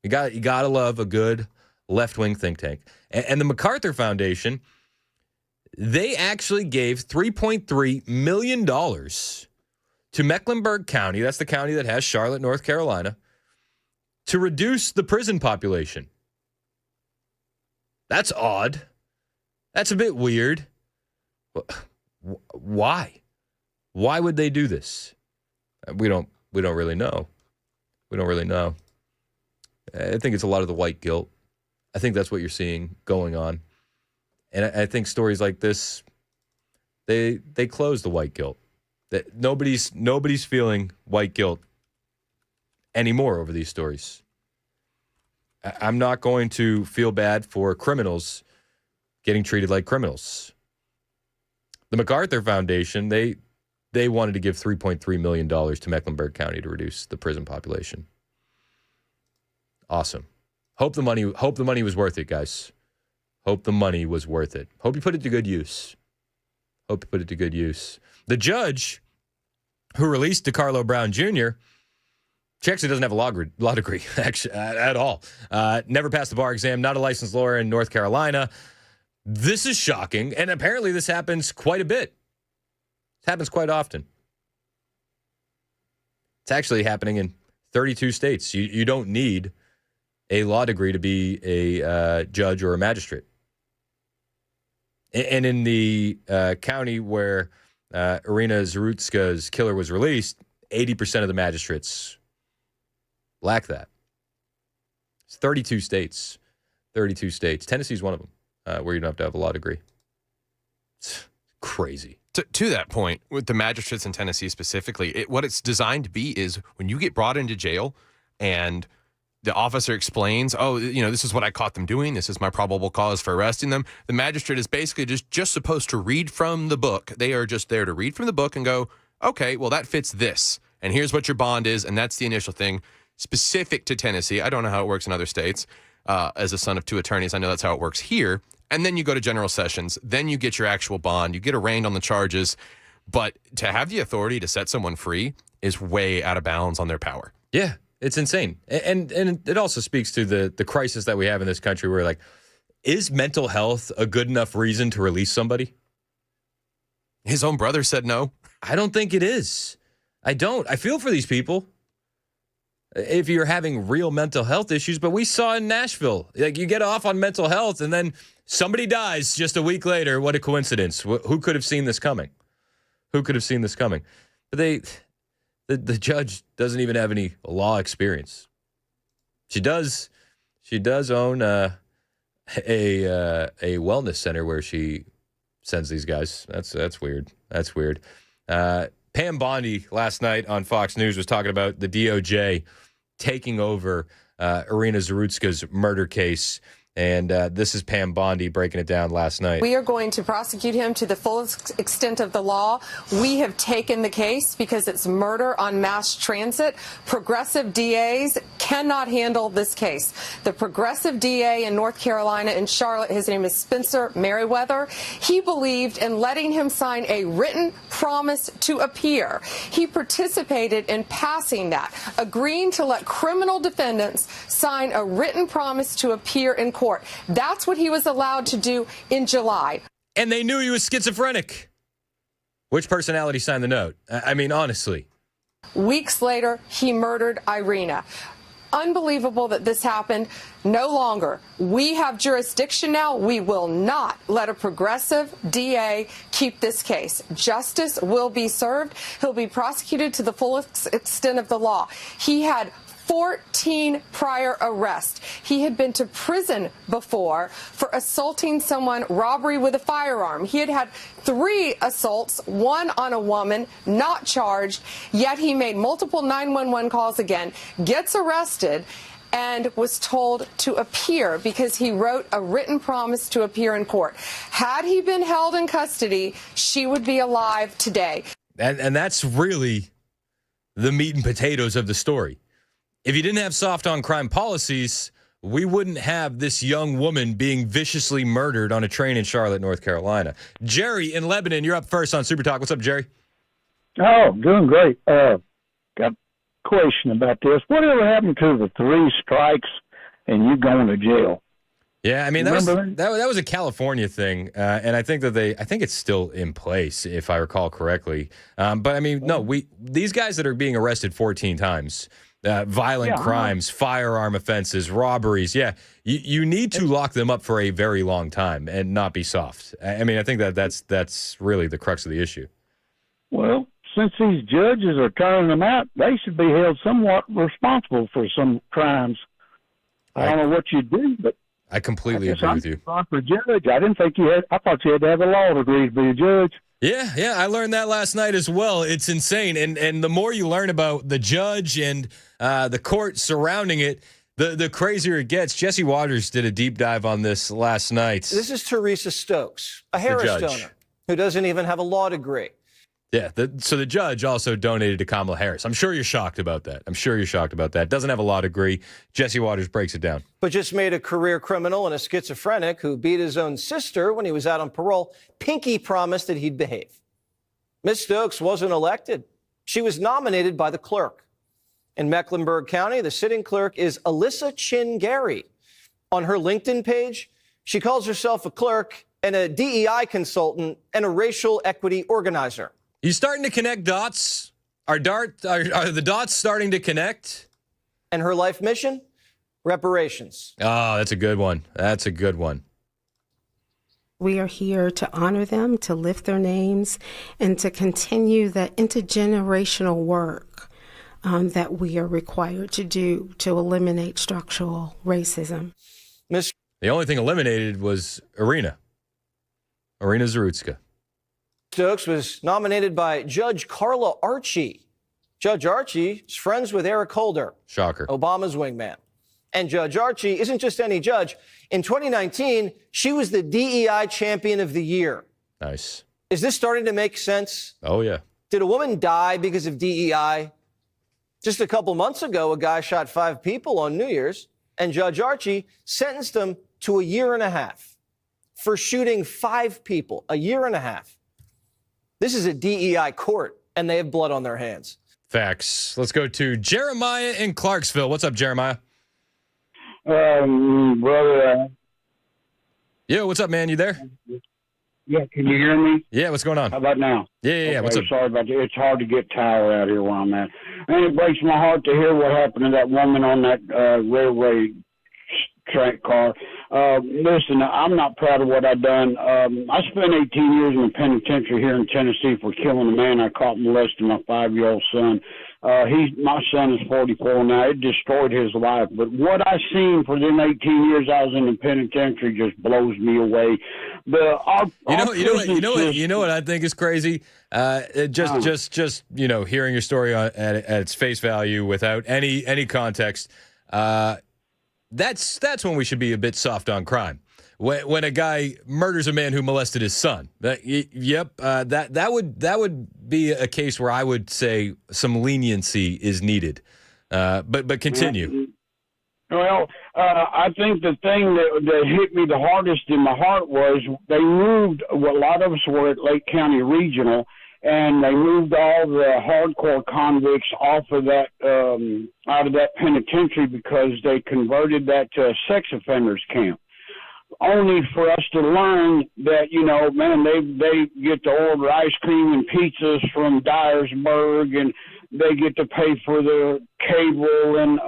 Speaker 4: You got to love a good left-wing think tank. And the MacArthur Foundation, they actually gave $3.3 million to Mecklenburg County, that's the county that has Charlotte, North Carolina, to reduce the prison population. That's odd. That's a bit weird. Why? Why would they do this? We don't really know. We don't really know. I think it's a lot of the white guilt. I think that's what you're seeing going on. And I think stories like this, they close the white guilt. That nobody's feeling white guilt anymore over these stories. I'm not going to feel bad for criminals getting treated like criminals. The MacArthur Foundation, they wanted to give $3.3 million to Mecklenburg County to reduce the prison population. Awesome. Hope the money was worth it, guys. Hope the money was worth it. Hope you put it to good use. Hope you put it to good use. The judge who released DeCarlo Brown Jr., she actually doesn't have a law degree actually, at all. Never passed the bar exam, not a licensed lawyer in North Carolina. This is shocking, and apparently this happens quite a bit. It happens quite often. It's actually happening in 32 states. You don't need a law degree to be a judge or a magistrate. And in the county where Iryna Zarutska's killer was released, 80% of the magistrates lack that. It's 32 states. 32 states. Tennessee's one of them where you don't have to have a law degree. It's crazy.
Speaker 13: To that point, with the magistrates in Tennessee specifically, what it's designed to be is when you get brought into jail and the officer explains, this is what I caught them doing. This is my probable cause for arresting them. The magistrate is basically just supposed to read from the book. They are just there to read from the book and go, okay, well, that fits this. And here's what your bond is. And that's the initial thing specific to Tennessee. I don't know how it works in other states. As a son of two attorneys, I know that's how it works here. And then you go to general sessions. Then you get your actual bond. You get arraigned on the charges. But to have the authority to set someone free is way out of bounds on their power.
Speaker 4: Yeah. It's insane. And it also speaks to the crisis that we have in this country where, like, is mental health a good enough reason to release somebody?
Speaker 13: His own brother said no.
Speaker 4: I don't think it is. I don't. I feel for these people if you're having real mental health issues. But we saw in Nashville, like, you get off on mental health and then somebody dies just a week later. What a coincidence. Who could have seen this coming? Who could have seen this coming? But the judge doesn't even have any law experience. She does own a wellness center where she sends these guys. That's weird. That's weird. Pam Bondi last night on Fox News was talking about the DOJ taking over Iryna Zarutska's murder case. And this is Pam Bondi breaking it down last night.
Speaker 3: We are going to prosecute him to the fullest extent of the law. We have taken the case because it's murder on mass transit. Progressive DAs cannot handle this case. The progressive DA in North Carolina in Charlotte, his name is Spencer Merriweather. He believed in letting him sign a written promise to appear. He participated in passing that, agreeing to let criminal defendants sign a written promise to appear in court. That's what he was allowed to do in July.
Speaker 4: And they knew he was schizophrenic. Which personality signed the note? I mean, honestly.
Speaker 3: Weeks later, he murdered Iryna. Unbelievable that this happened. No longer. We have jurisdiction now. We will not let a progressive DA keep this case. Justice will be served. He'll be prosecuted to the fullest extent of the law. He had 14 prior arrests. He had been to prison before for assaulting someone, robbery with a firearm. He had had 3 assaults, 1 on a woman, not charged, yet he made multiple 911 calls again, gets arrested, and was told to appear because he wrote a written promise to appear in court. Had he been held in custody, she would be alive today.
Speaker 4: And that's really the meat and potatoes of the story. If you didn't have soft on crime policies, we wouldn't have this young woman being viciously murdered on a train in Charlotte, North Carolina. Jerry in Lebanon, you're up first on Super Talk. What's up, Jerry?
Speaker 5: Oh, doing great. Got a question about this. Whatever happened to the 3 strikes and you going to jail?
Speaker 4: Yeah, I mean, that was a California thing, and I think that I think it's still in place, if I recall correctly. But I mean, no, these guys that are being arrested 14 times, violent crimes, firearm offenses, robberies. Yeah, you need to lock them up for a very long time and not be soft. I mean, I think that's really the crux of the issue.
Speaker 5: Well, since these judges are turning them out, they should be held somewhat responsible for some crimes. I don't know what you do, but
Speaker 4: I completely agree with you.
Speaker 5: For judge, I didn't think I thought you had to have a law degree to be a judge.
Speaker 4: Yeah, I learned that last night as well. It's insane. And the more you learn about the judge and the court surrounding it, the crazier it gets. Jesse Waters did a deep dive on this last night.
Speaker 22: This is Teresa Stokes, a Harris donor who doesn't even have a law degree.
Speaker 4: Yeah, so the judge also donated to Kamala Harris. I'm sure you're shocked about that. Doesn't have a law degree. Jesse Waters breaks it down.
Speaker 22: But just made a career criminal and a schizophrenic who beat his own sister when he was out on parole. Pinky promised that he'd behave. Miss Stokes wasn't elected. She was nominated by the clerk. In Mecklenburg County, the sitting clerk is Alyssa Chin Gary. On her LinkedIn page, she calls herself a clerk and a DEI consultant and a racial equity organizer.
Speaker 4: You starting to connect dots? Are the dots starting to connect?
Speaker 22: And her life mission? Reparations.
Speaker 4: Oh, that's a good one.
Speaker 23: We are here to honor them, to lift their names, and to continue the intergenerational work that we are required to do to eliminate structural racism.
Speaker 4: The only thing eliminated was Iryna Zarutska.
Speaker 22: Stokes was nominated by Judge Carla Archie. Judge Archie is friends with Eric Holder.
Speaker 4: Shocker.
Speaker 22: Obama's wingman. And Judge Archie isn't just any judge. In 2019, she was the DEI Champion of the Year.
Speaker 4: Nice.
Speaker 22: Is this starting to make sense?
Speaker 4: Oh, yeah.
Speaker 22: Did a woman die because of DEI? Just a couple months ago, a guy shot 5 people on New Year's, and Judge Archie sentenced him to 1.5 years for shooting 5 people. 1.5 years. This is a DEI court, and they have blood on their hands.
Speaker 4: Facts. Let's go to Jeremiah in Clarksville. What's up, Jeremiah?
Speaker 5: Brother.
Speaker 4: Yeah, what's up, man? You there?
Speaker 5: Yeah, can you hear me?
Speaker 4: Yeah, what's going on?
Speaker 5: How about now?
Speaker 4: Yeah.
Speaker 5: Okay,
Speaker 4: What's up?
Speaker 5: Sorry about that. It's hard to get tower out here where I'm at. And it breaks my heart to hear what happened to that woman on that railway track car. Listen, I'm not proud of what I've done. I spent 18 years in the penitentiary here in Tennessee for killing a man I caught molesting my 5-year-old son. My son is 44 now. It destroyed his life. But what I seen for them 18 years I was in the penitentiary just blows me away.
Speaker 4: You know what I think is crazy? Just hearing your story at its face value without any context. That's when we should be a bit soft on crime. When a guy murders a man who molested his son, that would be a case where I would say some leniency is needed. But continue.
Speaker 5: Well, I think the thing that hit me the hardest in my heart was they moved. Well, a lot of us were at Lake County Regional, and they moved all the hardcore convicts off of that out of that penitentiary because they converted that to a sex offenders camp. only for us to learn that, man, they get to order ice cream and pizzas from Dyersburg, and they get to pay for their cable and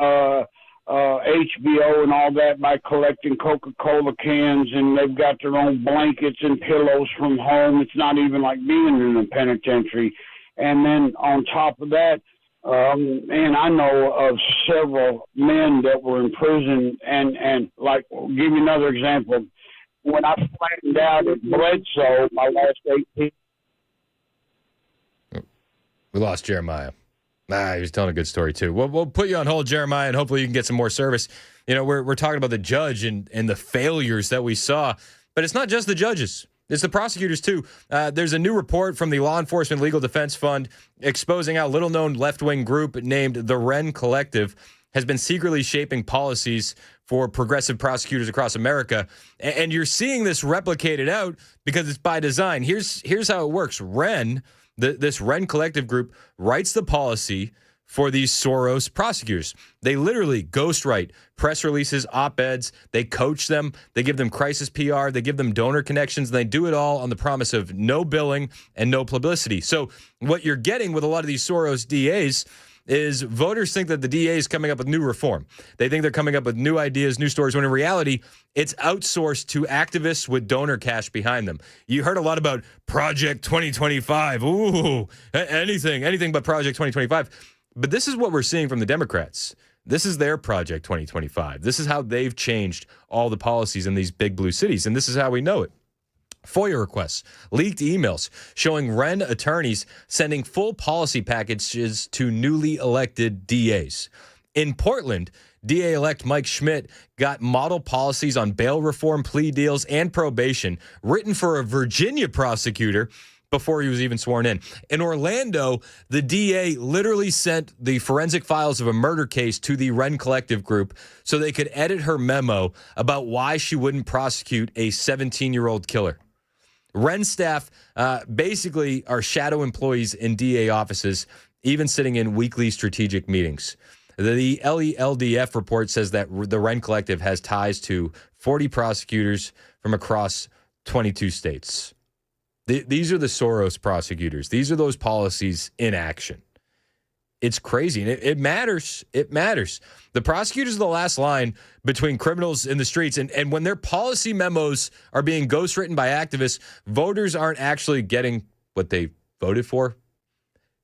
Speaker 5: HBO and all that by collecting Coca-Cola cans, and they've got their own blankets and pillows from home. It's not even like being in a penitentiary. And then on top of that, and I know of several men that were in prison, and like, I'll give you another example. When I flattened out at Bledsoe, my last 18.
Speaker 4: We lost Jeremiah. He was telling a good story, too. We'll put you on hold, Jeremiah, and hopefully you can get some more service. We're talking about the judge and the failures that we saw, but it's not just the judges. It's the prosecutors, too. There's a new report from the Law Enforcement Legal Defense Fund exposing how little-known left-wing group named the Wren Collective has been secretly shaping policies for progressive prosecutors across America. And you're seeing this replicated out because it's by design. Here's how it works. This Wren Collective group writes the policy for these Soros prosecutors. They literally ghostwrite press releases, op-eds. They coach them. They give them crisis PR. They give them donor connections. And they do it all on the promise of no billing and no publicity. So what you're getting with a lot of these Soros DAs is voters think that the DA is coming up with new reform. They think they're coming up with new ideas, new stories, when in reality, it's outsourced to activists with donor cash behind them. You heard a lot about Project 2025. Ooh, anything but Project 2025. But this is what we're seeing from the Democrats. This is their Project 2025. This is how they've changed all the policies in these big blue cities, and this is how we know it. FOIA requests, leaked emails showing Wren attorneys sending full policy packages to newly elected DAs. In Portland, DA-elect Mike Schmidt got model policies on bail reform, plea deals, and probation written for a Virginia prosecutor before he was even sworn in. In Orlando, the DA literally sent the forensic files of a murder case to the Wren Collective group so they could edit her memo about why she wouldn't prosecute a 17-year-old killer. Wren staff basically are shadow employees in DA offices, even sitting in weekly strategic meetings. The LELDF report says that the Wren Collective has ties to 40 prosecutors from across 22 states. These are the Soros prosecutors. These are those policies in action. It's crazy, and it matters. It matters. The prosecutors are the last line between criminals in the streets, and when their policy memos are being ghostwritten by activists, voters aren't actually getting what they voted for,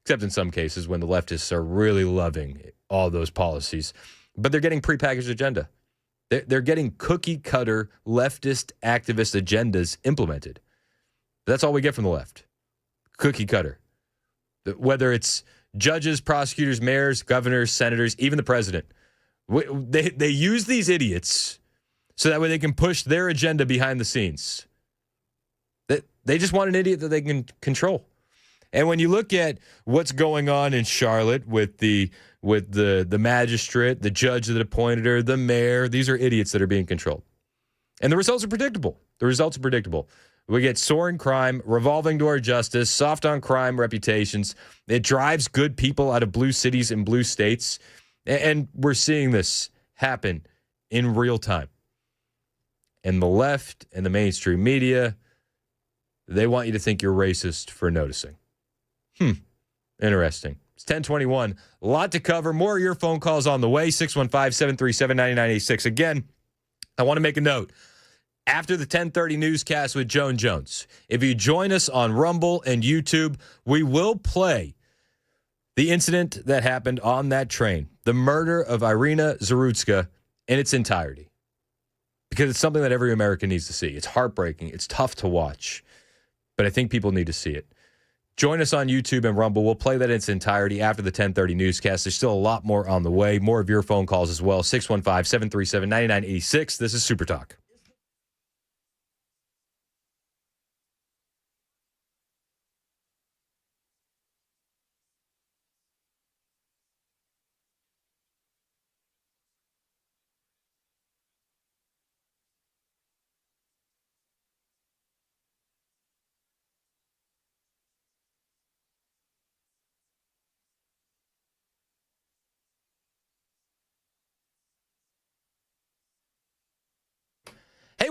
Speaker 4: except in some cases when the leftists are really loving all those policies. But they're getting prepackaged agenda. They're getting cookie-cutter leftist activist agendas implemented. That's all we get from the left. Cookie cutter. Whether it's judges, prosecutors, mayors, governors, senators, even the president. They use these idiots so that way they can push their agenda behind the scenes. They just want an idiot that they can control. And when you look at what's going on in Charlotte with the magistrate, the judge that appointed her, the mayor, these are idiots that are being controlled. And the results are predictable. We get soaring crime, revolving door justice, soft on crime reputations. It drives good people out of blue cities and blue states. And we're seeing this happen in real time. And the left and the mainstream media, they want you to think you're racist for noticing. Interesting. It's 10:21. A lot to cover. More of your phone calls on the way. 615-737-9986. Again, I want to make a note. After the 10:30 newscast with Joan Jones, if you join us on Rumble and YouTube, we will play the incident that happened on that train, the murder of Iryna Zarutska in its entirety, because it's something that every American needs to see. It's heartbreaking. It's tough to watch, but I think people need to see it. Join us on YouTube and Rumble. We'll play that in its entirety after the 10:30 newscast. There's still a lot more on the way. More of your phone calls as well. 615-737-9986. This is Super Talk.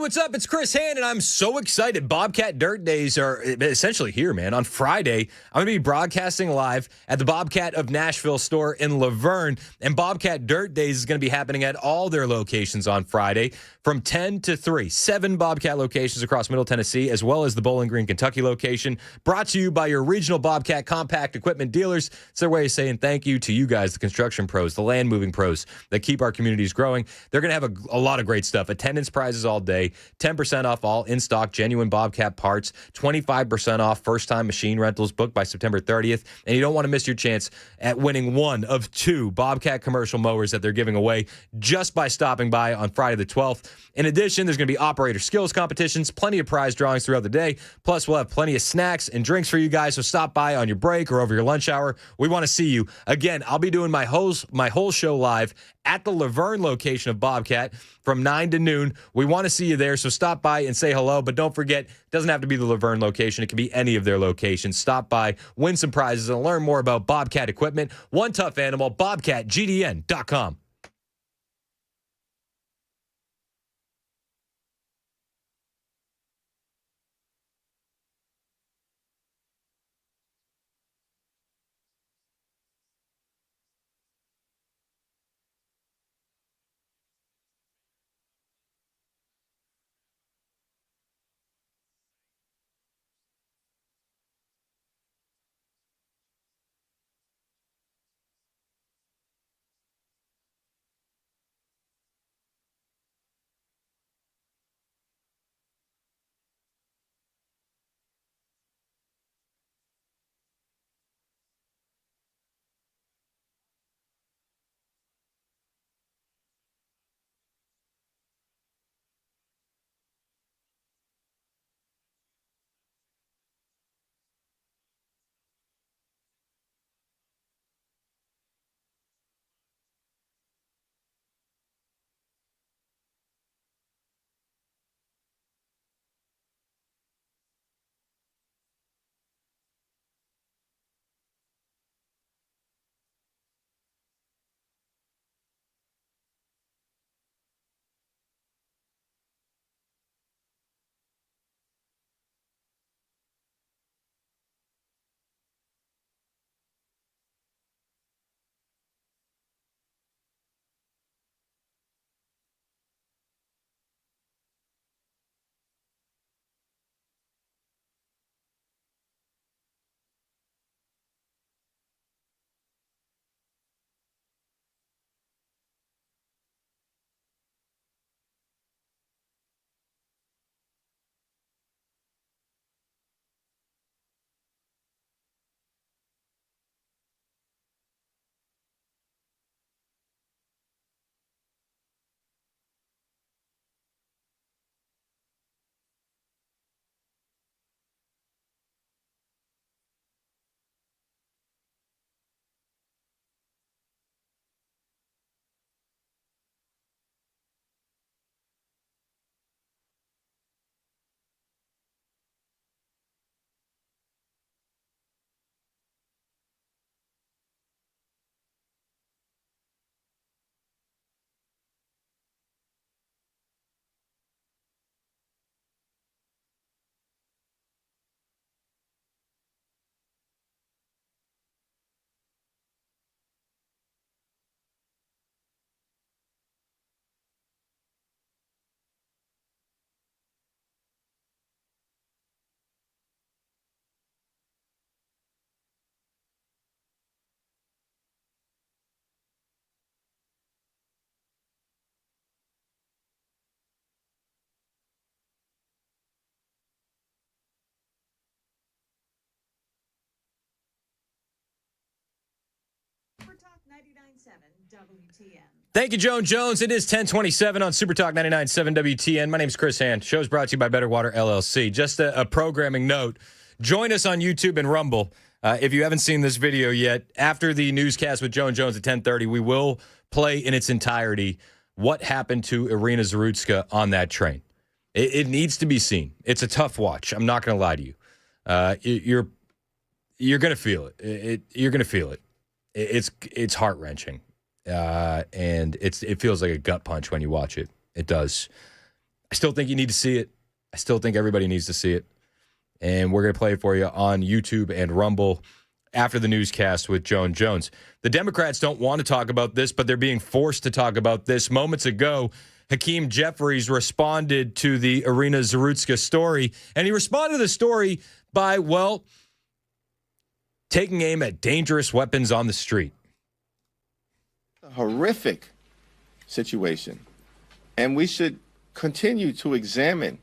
Speaker 4: what's up? It's Chris Hand, and I'm so excited. Bobcat Dirt Days are essentially here, man. On Friday, I'm going to be broadcasting live at the Bobcat of Nashville store in Laverne, and Bobcat Dirt Days is going to be happening at all their locations on Friday from 10 to 3. 7 Bobcat locations across Middle Tennessee, as well as the Bowling Green, Kentucky location. Brought to you by your regional Bobcat compact equipment dealers. It's their way of saying thank you to you guys, the construction pros, the land moving pros that keep our communities growing. They're going to have a lot of great stuff. Attendance prizes all day, 10% off all in-stock genuine Bobcat parts, 25% off first-time machine rentals booked by September 30th. And you don't want to miss your chance at winning one of 2 Bobcat commercial mowers that they're giving away just by stopping by on Friday the 12th. In addition, there's going to be operator skills competitions, plenty of prize drawings throughout the day. Plus, we'll have plenty of snacks and drinks for you guys, so stop by on your break or over your lunch hour. We want to see you. Again, I'll be doing my whole show live at the Laverne location of Bobcat from 9 to noon. We want to see you there, so stop by and say hello. But don't forget, it doesn't have to be the Laverne location. It can be any of their locations. Stop by, win some prizes, and learn more about Bobcat equipment. One tough animal, BobcatGDN.com. Thank you, Joan Jones. It is 1027 on Super Talk 99.7 WTN. My name is Chris Hand. Show's brought to you by Better Water LLC. Just a programming note. Join us on YouTube and Rumble. If you haven't seen this video yet, after the newscast with Joan Jones at 10:30, we will play in its entirety what happened to Iryna Zarutska on that train. It needs to be seen. It's a tough watch. I'm not going to lie to you. You're going to feel it. You're going to feel it. It's heart-wrenching. And it feels like a gut punch when you watch it. It does. I still think you need to see it. I still think everybody needs to see it. And we're going to play it for you on YouTube and Rumble after the newscast with Joan Jones. The Democrats don't want to talk about this, but they're being forced to talk about this. Moments ago, Hakeem Jeffries responded to the Iryna Zarutska story, and he responded to the story by, well, taking aim at dangerous weapons on the street.
Speaker 6: A horrific situation, and we should continue to examine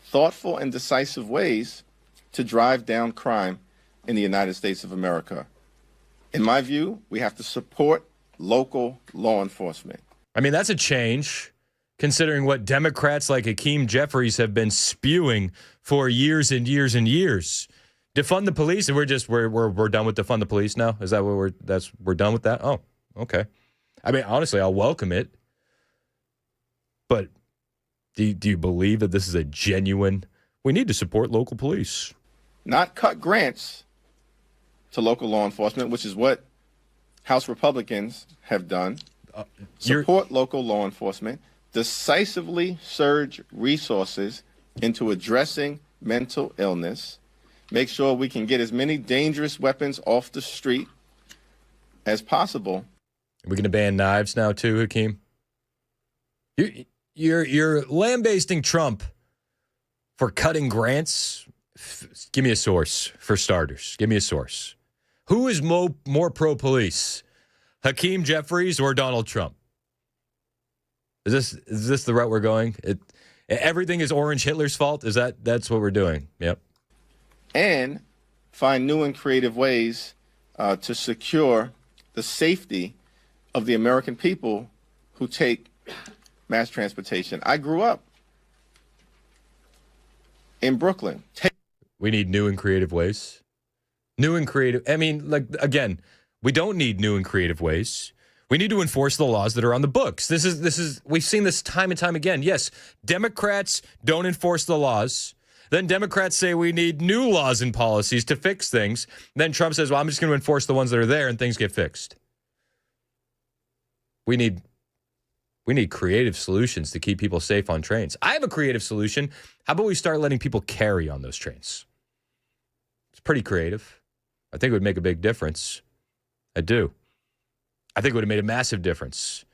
Speaker 6: thoughtful and decisive ways to drive down crime in the United States of America. In my view, we have to support local law enforcement.
Speaker 4: I mean, that's a change, considering what Democrats like Hakeem Jeffries have been spewing for years and years and years. Defund the police, and we're done with defund the police now? Is that what we're done with that? Oh, okay. I mean, honestly, I'll welcome it. But do you believe that this is a genuine, we need to support local police?
Speaker 6: Not cut grants to local law enforcement, which is what House Republicans have done. Support local law enforcement, decisively surge resources into addressing mental illness, make sure we can get as many dangerous weapons off the street as possible.
Speaker 4: Are we going to ban knives now too, Hakeem? You're lambasting Trump for cutting grants. Give me a source, for starters. Give me a source. Who is more pro-police, Hakeem Jeffries or Donald Trump? Is this the route we're going? Everything is Orange Hitler's fault? That's what we're doing? Yep.
Speaker 6: And find new and creative ways to secure the safety of the American people who take mass transportation. I grew up in Brooklyn.
Speaker 4: We need new and creative ways. New and creative. I mean, again, we don't need new and creative ways. We need to enforce the laws that are on the books. This is we've seen this time and time again. Yes, Democrats don't enforce the laws. Then Democrats say we need new laws and policies to fix things. Then Trump says, well, I'm just going to enforce the ones that are there and things get fixed. We need creative solutions to keep people safe on trains. I have a creative solution. How about we start letting people carry on those trains? It's pretty creative. I think it would make a big difference. I do. I think it would have made a massive difference.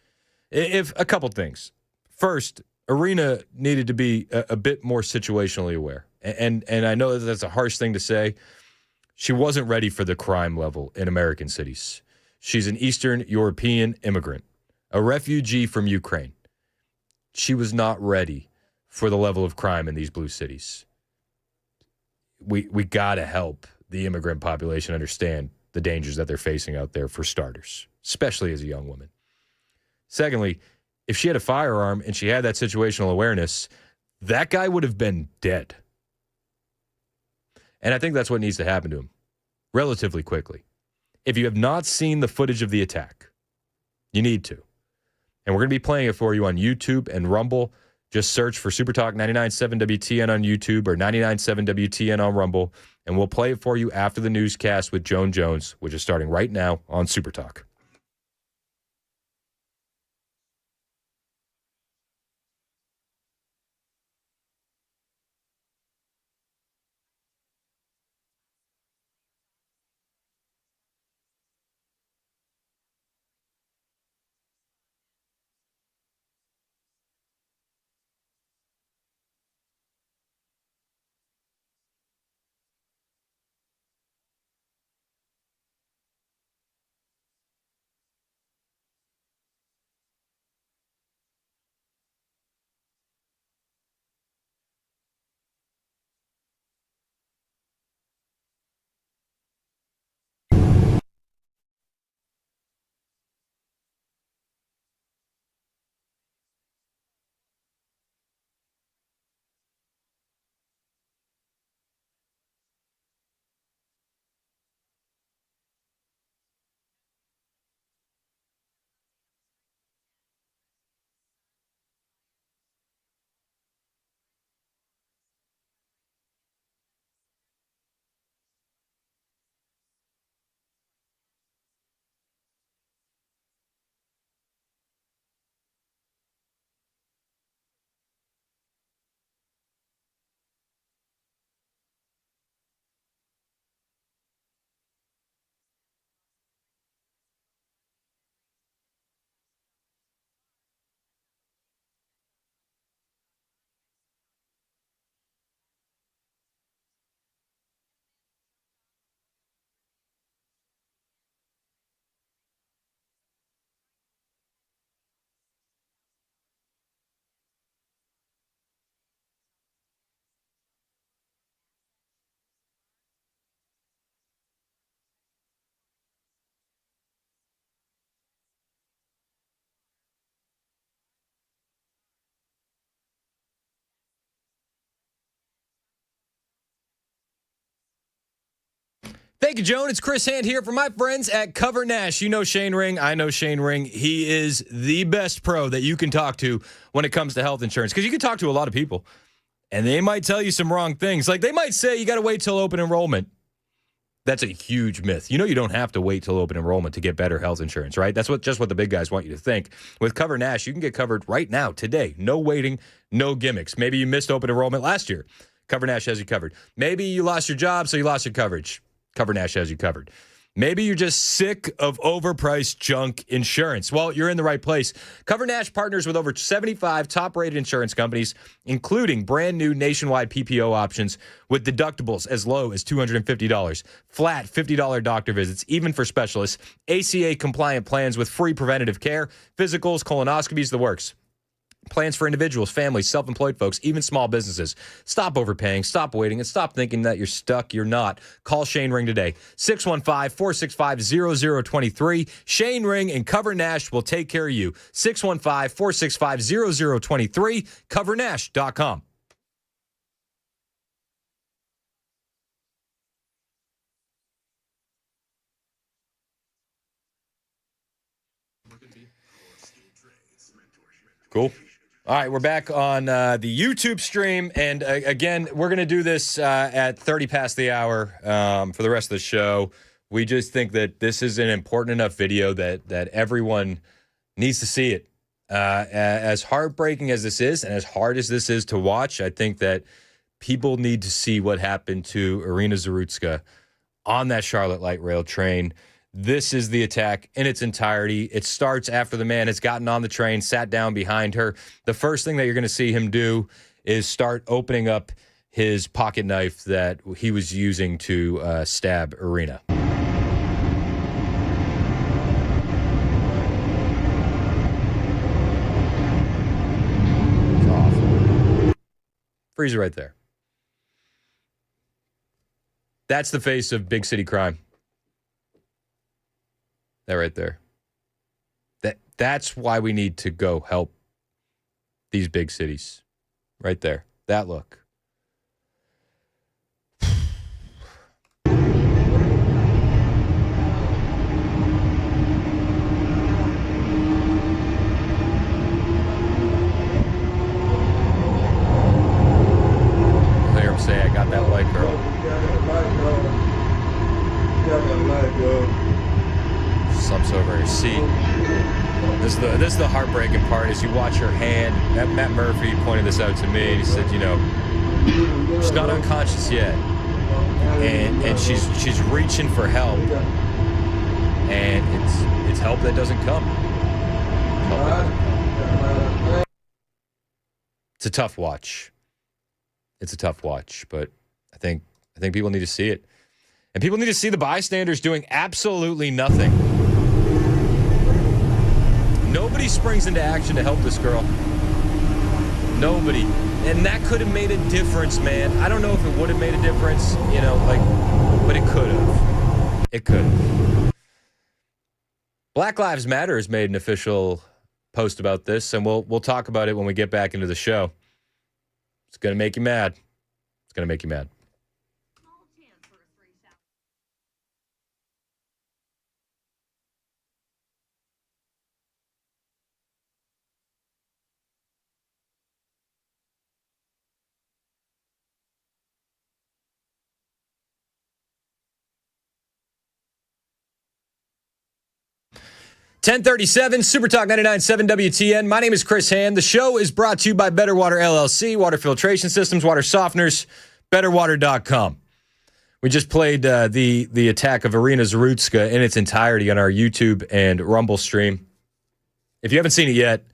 Speaker 4: If a couple things. First, Iryna needed to be a bit more situationally aware. And I know that that's a harsh thing to say. She wasn't ready for the crime level in American cities. She's an Eastern European immigrant, a refugee from Ukraine. She was not ready for the level of crime in these blue cities. We got to help the immigrant population understand the dangers that they're facing out there, for starters, especially as a young woman. Secondly, if she had a firearm and she had that situational awareness, that guy would have been dead. And I think that's what needs to happen to him relatively quickly. If you have not seen the footage of the attack, you need to. And we're going to be playing it for you on YouTube and Rumble. Just search for Supertalk 99.7 WTN on YouTube or 99.7 WTN on Rumble, and we'll play it for you after the newscast with Joan Jones, which is starting right now on Supertalk. Thank you, Joan. It's Chris Hand here for my friends at Cover Nash. You know Shane Ring. I know Shane Ring. He is the best pro that you can talk to when it comes to health insurance, because you can talk to a lot of people, and they might tell you some wrong things. Like they might say you got to wait till open enrollment. That's a huge myth. You know you don't have to wait till open enrollment to get better health insurance, right? That's just what the big guys want you to think. With Cover Nash, you can get covered right now, today. No waiting, no gimmicks. Maybe you missed open enrollment last year. Cover Nash has you covered. Maybe you lost your job, so you lost your coverage. Cover Nash has you covered. Maybe you're just sick of overpriced junk insurance. Well, you're in the right place. Cover Nash partners with over 75 top-rated insurance companies, including brand new nationwide PPO options with deductibles as low as $250, flat $50 doctor visits, even for specialists, ACA-compliant plans with free preventative care, physicals, colonoscopies, the works. Plans for individuals, families, self-employed folks, even small businesses. Stop overpaying, stop waiting, and stop thinking that you're stuck. You're not. Call Shane Ring today. 615-465-0023. Shane Ring and Cover Nash will take care of you. 615-465-0023. CoverNash.com. Cool. All right, we're back on the YouTube stream, and again, we're going to do this at 30 past the hour for the rest of the show. We just think that this is an important enough video that everyone needs to see it. As heartbreaking as this is, and as hard as this is to watch, I think that people need to see what happened to Iryna Zarutska on that Charlotte light rail train. This is the attack in its entirety. It starts after the man has gotten on the train, sat down behind her. The first thing that you're going to see him do is start opening up his pocket knife that he was using to stab Iryna. It's awful. Freeze it right there. That's the face of big city crime. That right there. That's why we need to go help these big cities. Right there. That look. I hear him say, I got that white girl. Slumps over her seat. This is the heartbreaking part. As you watch her hand, Matt Murphy pointed this out to me. He said, she's not unconscious yet, and she's reaching for help, and it's help that doesn't come. It's a tough watch. It's a tough watch, but I think people need to see it, and people need to see the bystanders doing absolutely nothing. Nobody springs into action to help this girl. Nobody. And that could have made a difference, man. I don't know if it would have made a difference, but it could have. It could have. Black Lives Matter has made an official post about this, and we'll talk about it when we get back into the show. It's going to make you mad. It's going to make you mad. 1037, Super Talk 99.7 WTN. My name is Chris Hand. The show is brought to you by Better Water LLC, water filtration systems, water softeners, betterwater.com. We just played the attack of Iryna Zarutska in its entirety on our YouTube and Rumble stream. If you haven't seen it yet,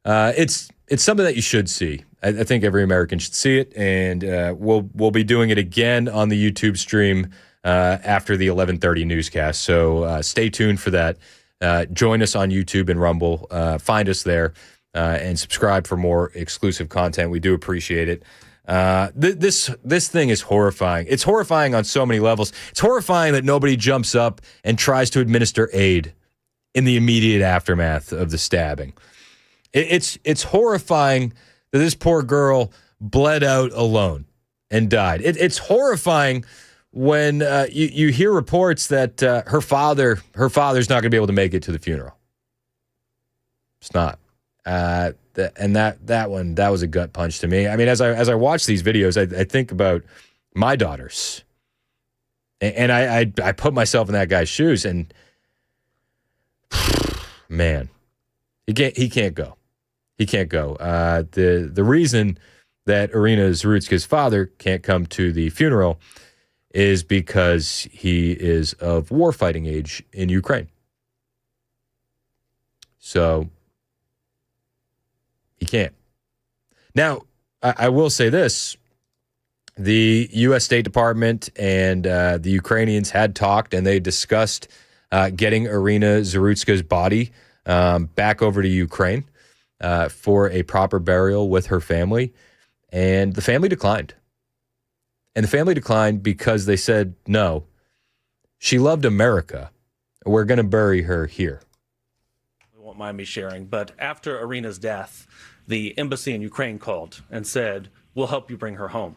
Speaker 4: it's something that you should see. I think every American should see it, and we'll be doing it again on the YouTube stream after the 11:30 newscast. So stay tuned for that. Join us on YouTube and Rumble. Find us there and subscribe for more exclusive content. We do appreciate it. This thing is horrifying. It's horrifying on so many levels. It's horrifying that nobody jumps up and tries to administer aid in the immediate aftermath of the stabbing. It's horrifying that this poor girl bled out alone and died. It's horrifying when you hear reports that her father's not going to be able to make it to the funeral. It's not. And that was a gut punch to me. I mean, as I watch these videos, I think about my daughters, and I put myself in that guy's shoes, and man, he can't go. He can't go. The reason that Iryna Zarutska's father can't come to the funeral is because he is of war-fighting age in Ukraine. So he can't. Now, I will say this. The U.S. State Department and the Ukrainians had talked, and they discussed getting Iryna Zarutska's body back over to Ukraine for a proper burial with her family. And the family declined. And the family declined because they said, no, she loved America. We're going to bury her here.
Speaker 7: We won't mind me sharing, but after Iryna's death, the embassy in Ukraine called and said, we'll help you bring her home.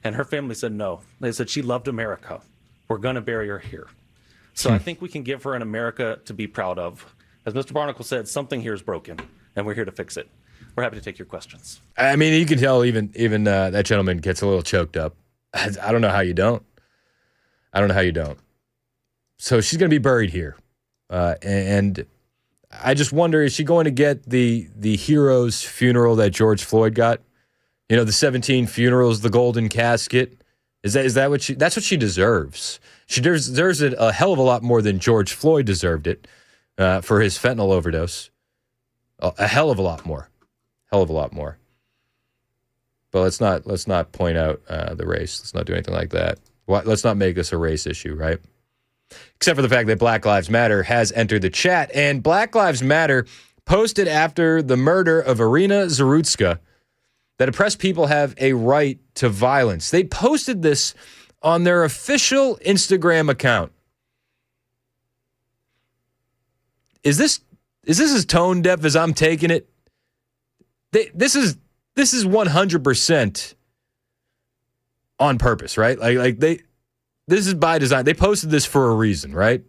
Speaker 7: And her family said no. They said she loved America. We're going to bury her here. So I think we can give her an America to be proud of. As Mr. Barnacle said, something here is broken, and we're here to fix it. We're happy to take your questions.
Speaker 4: I mean, you can tell even that gentleman gets a little choked up. I don't know how you don't. So she's going to be buried here. And I just wonder, is she going to get the hero's funeral that George Floyd got? You know, the 17 funerals, the golden casket. That's what she deserves. She deserves it a hell of a lot more than George Floyd deserved it for his fentanyl overdose. A hell of a lot more. But let's not point out the race. Let's not do anything like that. Let's not make this a race issue, right? Except for the fact that Black Lives Matter has entered the chat. And Black Lives Matter posted after the murder of Iryna Zarutska that oppressed people have a right to violence. They posted this on their official Instagram account. Is this as tone deaf as I'm taking it? This is 100% on purpose, right? This is by design. They posted this for a reason, right?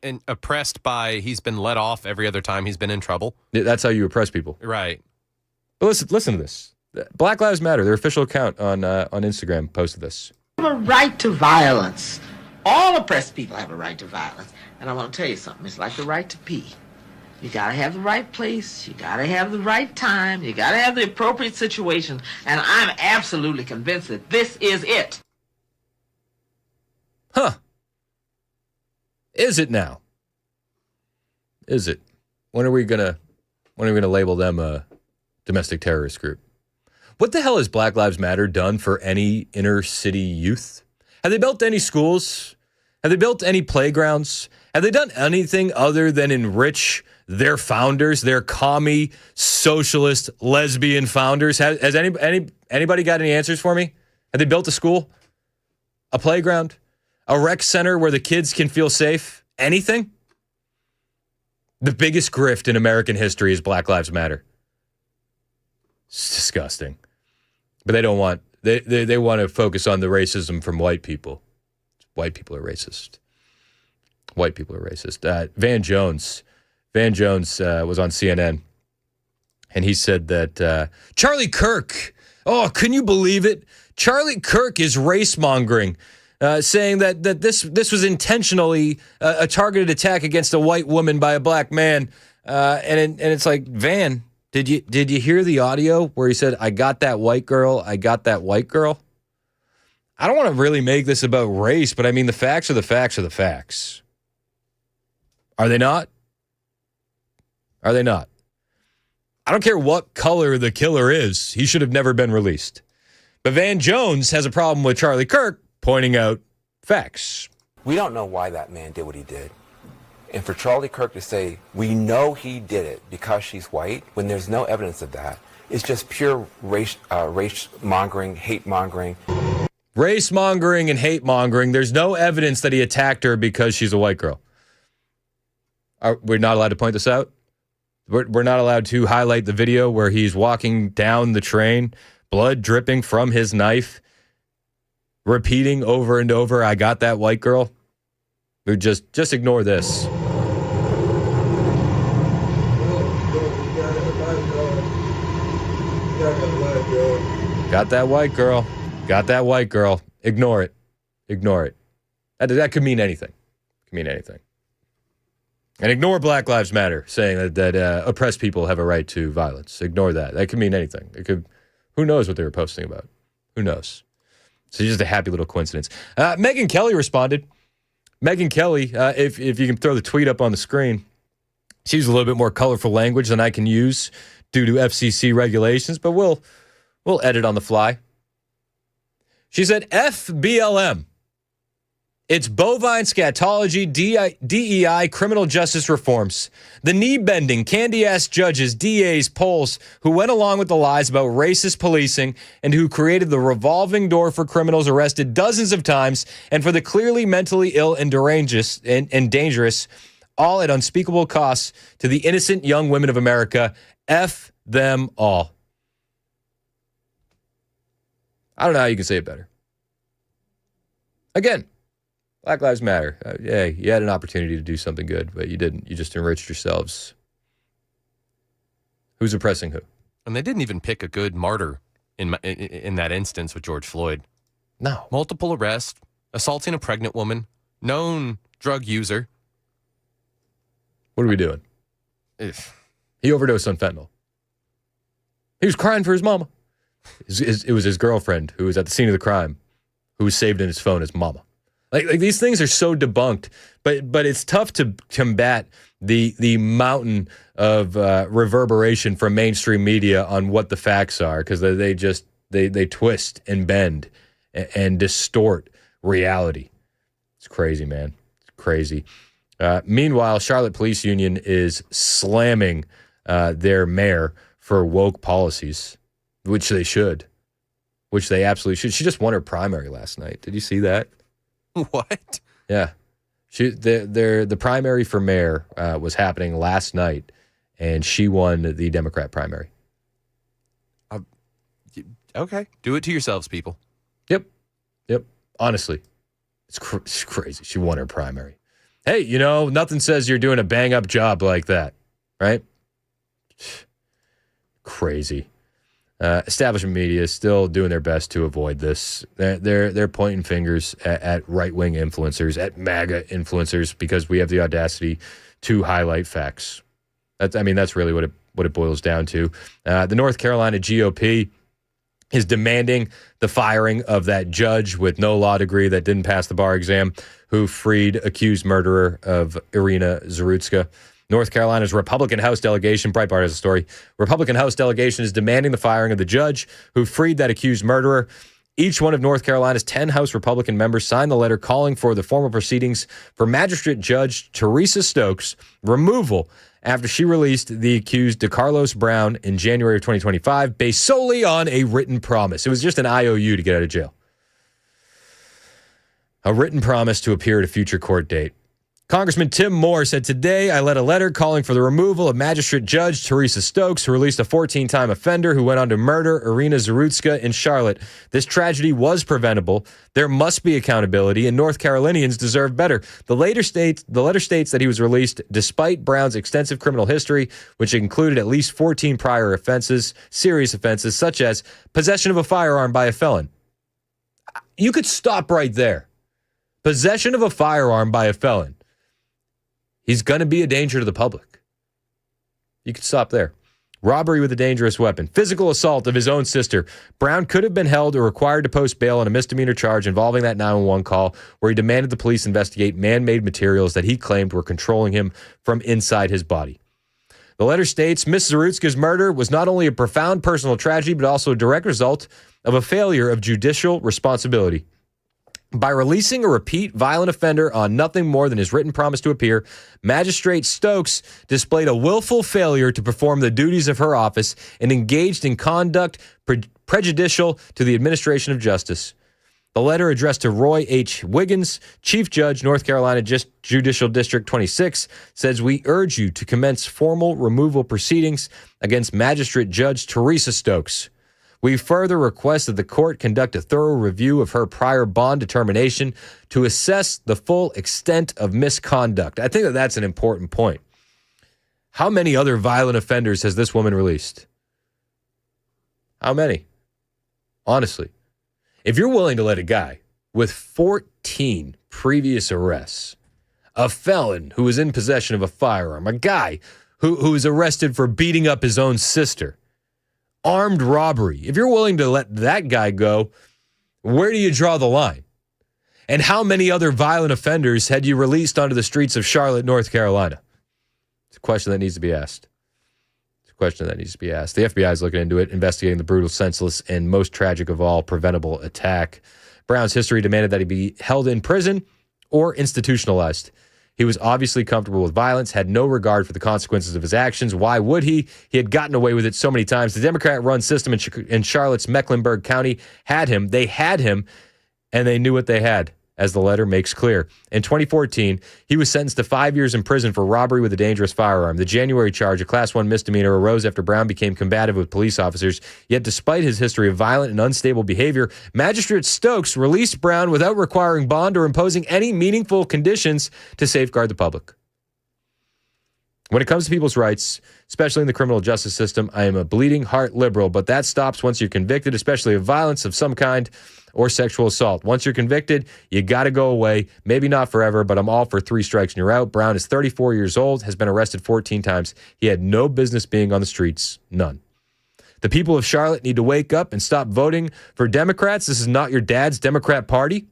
Speaker 13: And oppressed by, he's been let off every other time he's been in trouble.
Speaker 4: That's how you oppress people.
Speaker 13: Right.
Speaker 4: But listen to this. Black Lives Matter, their official account on Instagram, posted this.
Speaker 8: We have a right to violence. All oppressed people have a right to violence. And I want to tell you something. It's like the right to pee. You got to have the right place. You got to have the right time. You got to have the appropriate situation. And I'm absolutely convinced that this is it.
Speaker 4: Huh. Is it now? Is it? When are we gonna label them a domestic terrorist group? What the hell has Black Lives Matter done for any inner city youth? Have they built any schools? Have they built any playgrounds? Have they done anything other than enrich their founders, their commie, socialist, lesbian founders? Has anybody got any answers for me? Have they built a school? A playground? A rec center where the kids can feel safe? Anything? The biggest grift in American history is Black Lives Matter. It's disgusting. But they don't want, they want to focus on the racism from white people. White people are racist. White people are racist. Van Jones was on CNN, and he said that Charlie Kirk, can you believe it? Charlie Kirk is race-mongering, saying that this was intentionally a targeted attack against a white woman by a black man. And it's like, Van, did you hear the audio where he said, I got that white girl, I got that white girl? I don't want to really make this about race, but I mean, the facts are the facts are the facts. Are they not? Are they not? I don't care what color the killer is. He should have never been released. But Van Jones has a problem with Charlie Kirk pointing out facts.
Speaker 10: We don't know why that man did what he did. And for Charlie Kirk to say, we know he did it because she's white, when there's no evidence of that, it's just pure race-mongering, hate-mongering.
Speaker 4: Race-mongering and hate-mongering. There's no evidence that he attacked her because she's a white girl. We're not allowed to point this out? We're not allowed to highlight the video where he's walking down the train, blood dripping from his knife, repeating over and over, I got that white girl. Just ignore this. Got that white girl. Got that white girl. Ignore it. Ignore it. That could mean anything. Could mean anything. And ignore Black Lives Matter, saying that oppressed people have a right to violence. Ignore that. That could mean anything. It could. Who knows what they were posting about? Who knows? So just a happy little coincidence. Megyn Kelly responded. Megyn Kelly, if you can throw the tweet up on the screen, she used a little bit more colorful language than I can use due to FCC regulations, but we'll edit on the fly. She said, F BLM. It's bovine scatology, DEI, criminal justice reforms. The knee-bending, candy-ass judges, DAs, polls who went along with the lies about racist policing and who created the revolving door for criminals arrested dozens of times and for the clearly mentally ill and dangerous, all at unspeakable costs to the innocent young women of America. F them all. I don't know how you can say it better. Again, Black Lives Matter. Hey, you had an opportunity to do something good, but you didn't. You just enriched yourselves. Who's oppressing who?
Speaker 13: And they didn't even pick a good martyr in that instance with George Floyd.
Speaker 4: No.
Speaker 13: Multiple arrests, assaulting a pregnant woman, known drug user.
Speaker 4: What are we doing? He overdosed on fentanyl. He was crying for his mama. It was his girlfriend who was at the scene of the crime, who was saved in his phone as mama. Like these things are so debunked, but it's tough to combat the mountain of reverberation from mainstream media on what the facts are, because they twist and bend and distort reality. It's crazy, man. It's crazy. Meanwhile, Charlotte Police Union is slamming their mayor for woke policies, which they should, which they absolutely should. She just won her primary last night. Did you see that?
Speaker 13: What?
Speaker 4: Yeah. The primary for mayor was happening last night, and she won the Democrat primary.
Speaker 13: Okay. Do it to yourselves, people.
Speaker 4: Yep. Honestly, it's crazy. She won her primary. Hey, nothing says you're doing a bang-up job like that, right? Crazy. Establishment media is still doing their best to avoid this. They're pointing fingers at right-wing influencers, at MAGA influencers, because we have the audacity to highlight facts. That's really what it boils down to. The North Carolina GOP is demanding the firing of that judge with no law degree that didn't pass the bar exam, who freed accused murderer of Iryna Zarutska. North Carolina's Republican House delegation, Breitbart has a story, Republican House delegation is demanding the firing of the judge who freed that accused murderer. Each one of North Carolina's 10 House Republican members signed the letter calling for the formal proceedings for Magistrate Judge Teresa Stokes' removal after she released the accused DeCarlos Brown in January of 2025 based solely on a written promise. It was just an IOU to get out of jail. A written promise to appear at a future court date. Congressman Tim Moore said, today I led a letter calling for the removal of Magistrate Judge Teresa Stokes, who released a 14-time offender who went on to murder Iryna Zarutska in Charlotte. This tragedy was preventable. There must be accountability, and North Carolinians deserve better. The letter states that he was released despite Brown's extensive criminal history, which included at least 14 prior offenses, serious offenses, such as possession of a firearm by a felon. You could stop right there. Possession of a firearm by a felon. He's going to be a danger to the public. You could stop there. Robbery with a dangerous weapon. Physical assault of his own sister. Brown could have been held or required to post bail on a misdemeanor charge involving that 911 call where he demanded the police investigate man-made materials that he claimed were controlling him from inside his body. The letter states, Ms. Zarutska's murder was not only a profound personal tragedy, but also a direct result of a failure of judicial responsibility. By releasing a repeat violent offender on nothing more than his written promise to appear, Magistrate Stokes displayed a willful failure to perform the duties of her office and engaged in conduct prejudicial to the administration of justice. The letter addressed to Roy H. Wiggins, Chief Judge, North Carolina Judicial District 26, says, we urge you to commence formal removal proceedings against Magistrate Judge Teresa Stokes. We further request that the court conduct a thorough review of her prior bond determination to assess the full extent of misconduct. I think that that's an important point. How many other violent offenders has this woman released? How many? Honestly, if you're willing to let a guy with 14 previous arrests, a felon who was in possession of a firearm, a guy who was arrested for beating up his own sister, armed robbery, if you're willing to let that guy go, where do you draw the line? And how many other violent offenders had you released onto the streets of Charlotte, North Carolina? It's a question that needs to be asked. The FBI is looking into it, investigating the brutal, senseless, and most tragic of all, preventable attack. Brown's history demanded that he be held in prison or institutionalized. He was obviously comfortable with violence, had no regard for the consequences of his actions. Why would he? He had gotten away with it so many times. The Democrat-run system in Charlotte's Mecklenburg County had him. They had him, and they knew what they had, as the letter makes clear. In 2014, he was sentenced to 5 years in prison for robbery with a dangerous firearm. The January charge, a Class 1 misdemeanor, arose after Brown became combative with police officers. Yet despite his history of violent and unstable behavior, Magistrate Stokes released Brown without requiring bond or imposing any meaningful conditions to safeguard the public. When it comes to people's rights, especially in the criminal justice system, I am a bleeding heart liberal, but that stops once you're convicted, especially of violence of some kind or sexual assault. Once you're convicted, you got to go away. Maybe not forever, but I'm all for 3 strikes and you're out. Brown is 34 years old, has been arrested 14 times. He had no business being on the streets. None. The people of Charlotte need to wake up and stop voting for Democrats. This is not your dad's Democrat Party.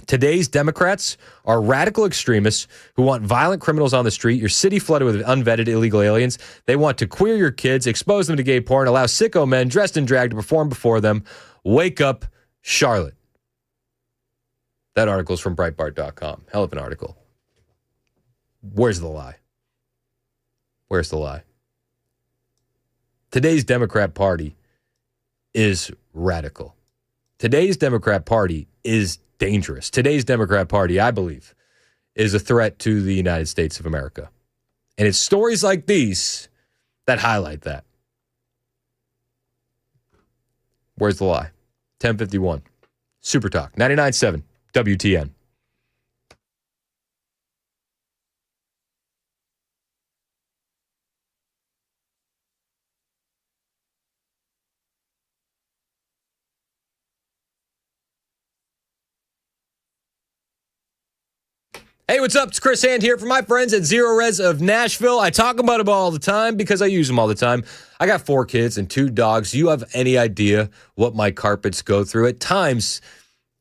Speaker 4: Today's Democrats are radical extremists who want violent criminals on the street, your city flooded with unvetted illegal aliens. They want to queer your kids, expose them to gay porn, allow sicko men dressed in drag to perform before them. Wake up, Charlotte. That article is from Breitbart.com. Hell of an article. Where's the lie? Where's the lie? Today's Democrat Party is radical. Today's Democrat Party is dangerous. Today's Democrat Party, I believe, is a threat to the United States of America. And it's stories like these that highlight that. Where's the lie? 1051. Super Talk, 99.7 WTN. Hey, what's up? It's Chris Hand here from my friends at Zero Res of Nashville. I talk about them all the time because I use them all the time. I got 4 kids and 2 dogs. Do you have any idea what my carpets go through? At times,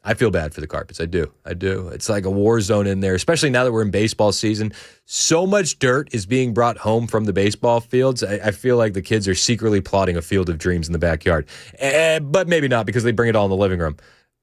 Speaker 4: I feel bad for the carpets. I do. It's like a war zone in there, especially now that we're in baseball season. So much dirt is being brought home from the baseball fields. I feel like the kids are secretly plotting a field of dreams in the backyard. But maybe not, because they bring it all in the living room.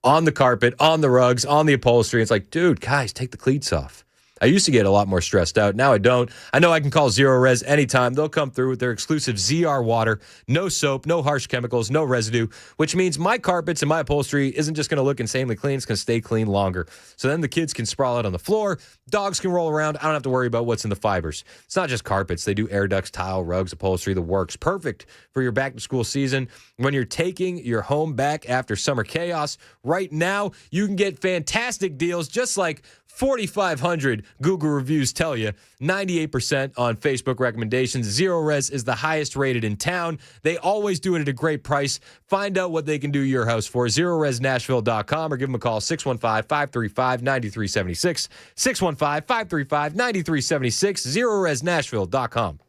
Speaker 4: On the carpet, on the rugs, on the upholstery. It's like, dude, guys, take the cleats off. I used to get a lot more stressed out. Now I don't. I know I can call Zero Res anytime. They'll come through with their exclusive ZR water. No soap, no harsh chemicals, no residue, which means my carpets and my upholstery isn't just going to look insanely clean. It's going to stay clean longer. So then the kids can sprawl out on the floor. Dogs can roll around. I don't have to worry about what's in the fibers. It's not just carpets. They do air ducts, tile, rugs, upholstery, the works. Perfect for your back-to-school season. When you're taking your home back after summer chaos, right now you can get fantastic deals, just like 4,500 Google reviews tell you. 98% on Facebook recommendations. Zero Res is the highest rated in town. They always do it at a great price. Find out what they can do your house for. ZeroResNashville.com or give them a call, 615-535-9376. 615-535-9376. ZeroResNashville.com.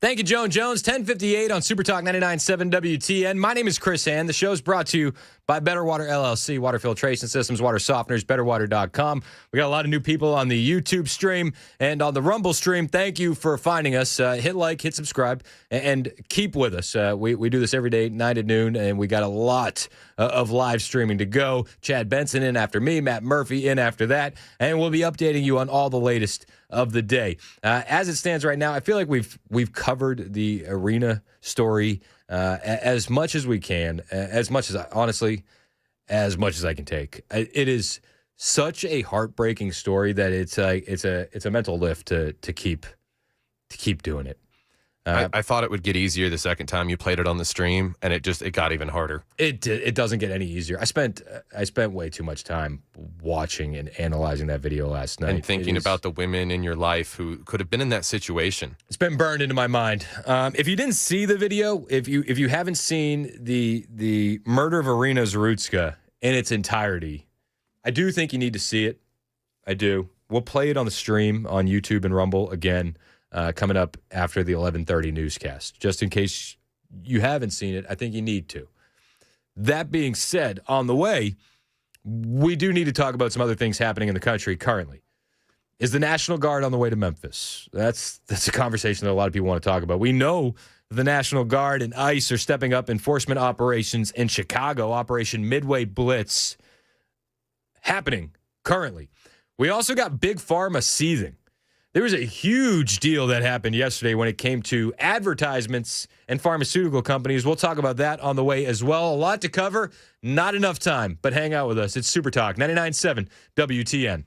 Speaker 4: Thank you, Joan Jones. 10:58 on Super Talk 99.7 WTN. My name is Chris Hand. The show is brought to you by Better Water LLC, water filtration systems, water softeners, betterwater.com. We got a lot of new people on the YouTube stream and on the Rumble stream. Thank you for finding us. Hit like, hit subscribe, and keep with us. We do this every day, 9 to noon, and we got a lot of live streaming to go. Chad Benson in after me, Matt Murphy in after that, and we'll be updating you on all the latest of the day. As it stands right now, I feel like we've covered the Iryna story as much as we can, as much as I can take. It is such a heartbreaking story that it's a mental lift to keep doing it.
Speaker 13: I thought it would get easier the second time you played it on the stream, and it got even harder.
Speaker 4: It doesn't get any easier. I spent way too much time watching and analyzing that video last night
Speaker 13: and thinking about the women in your life who could have been in that situation.
Speaker 4: It's been burned into my mind. If you didn't see the video, if you haven't seen the murder of Iryna Zarutska in its entirety, I do think you need to see it. I do. We'll play it on the stream on YouTube and Rumble again. Coming up after the 11:30 newscast. Just in case you haven't seen it, I think you need to. That being said, on the way, we do need to talk about some other things happening in the country currently. Is the National Guard on the way to Memphis? That's a conversation that a lot of people want to talk about. We know the National Guard and ICE are stepping up enforcement operations in Chicago, Operation Midway Blitz, happening currently. We also got Big Pharma seething. There was a huge deal that happened yesterday when it came to advertisements and pharmaceutical companies. We'll talk about that on the way as well. A lot to cover, not enough time, but hang out with us. It's Super Talk 99.7 WTN.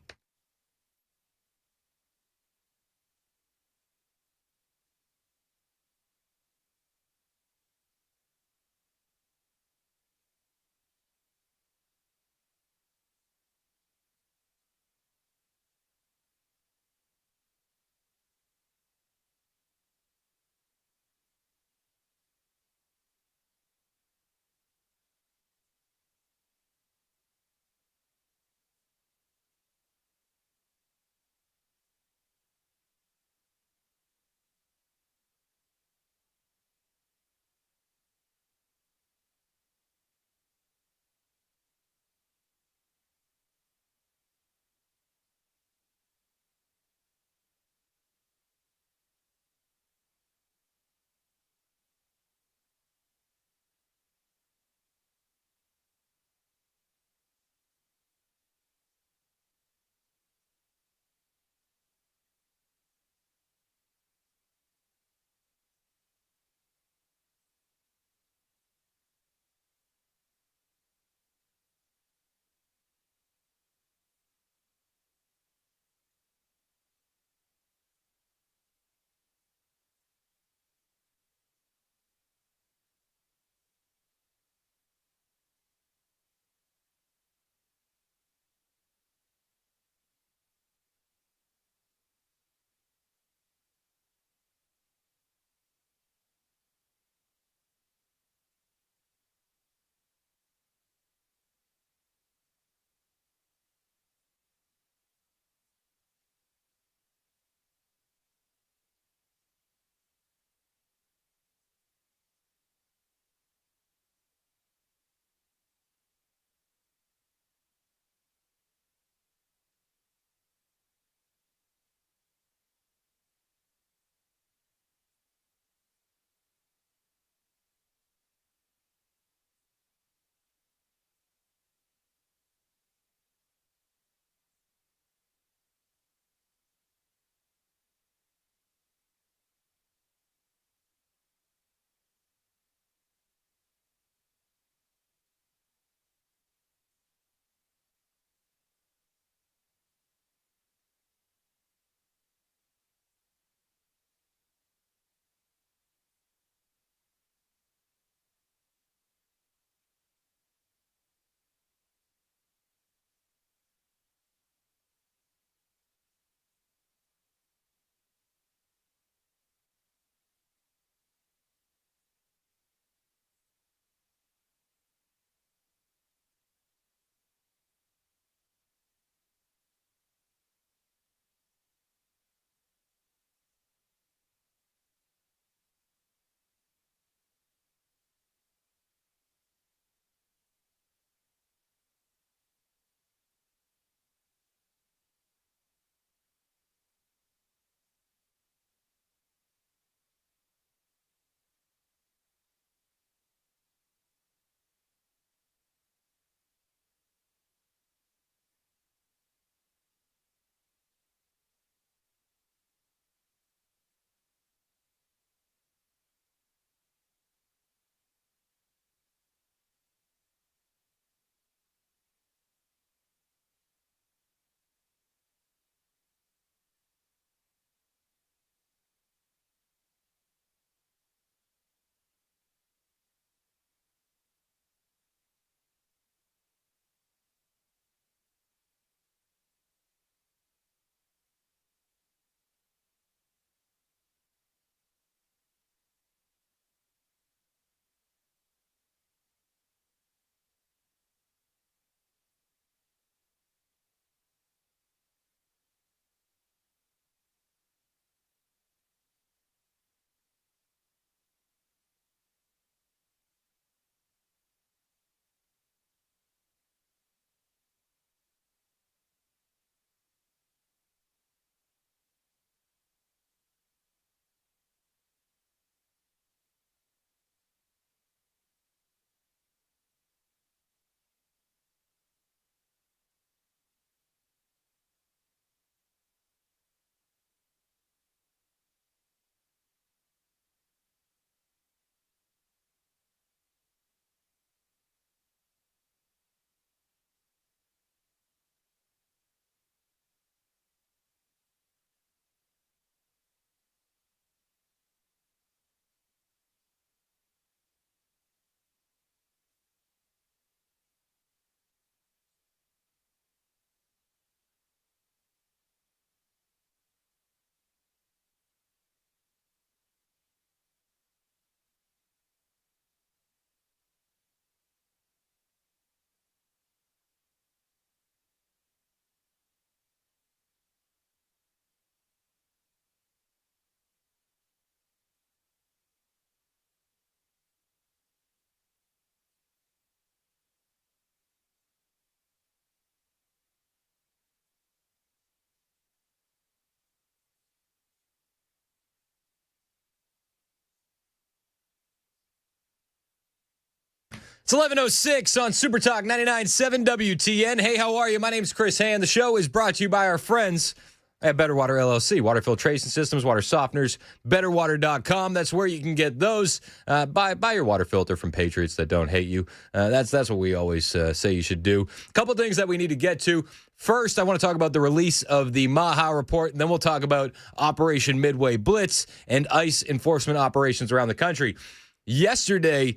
Speaker 4: It's 11:06 on Super Talk 99.7 WTN. Hey, how are you? My name's Chris Hand. The show is brought to you by our friends at Better Water LLC. Water filtration systems, water softeners, betterwater.com. That's where you can get those. Buy your water filter from Patriots that don't hate you. That's what we always say you should do. A couple things that we need to get to. First, I want to talk about the release of the Maha report, and then we'll talk about Operation Midway Blitz and ICE enforcement operations around the country. Yesterday,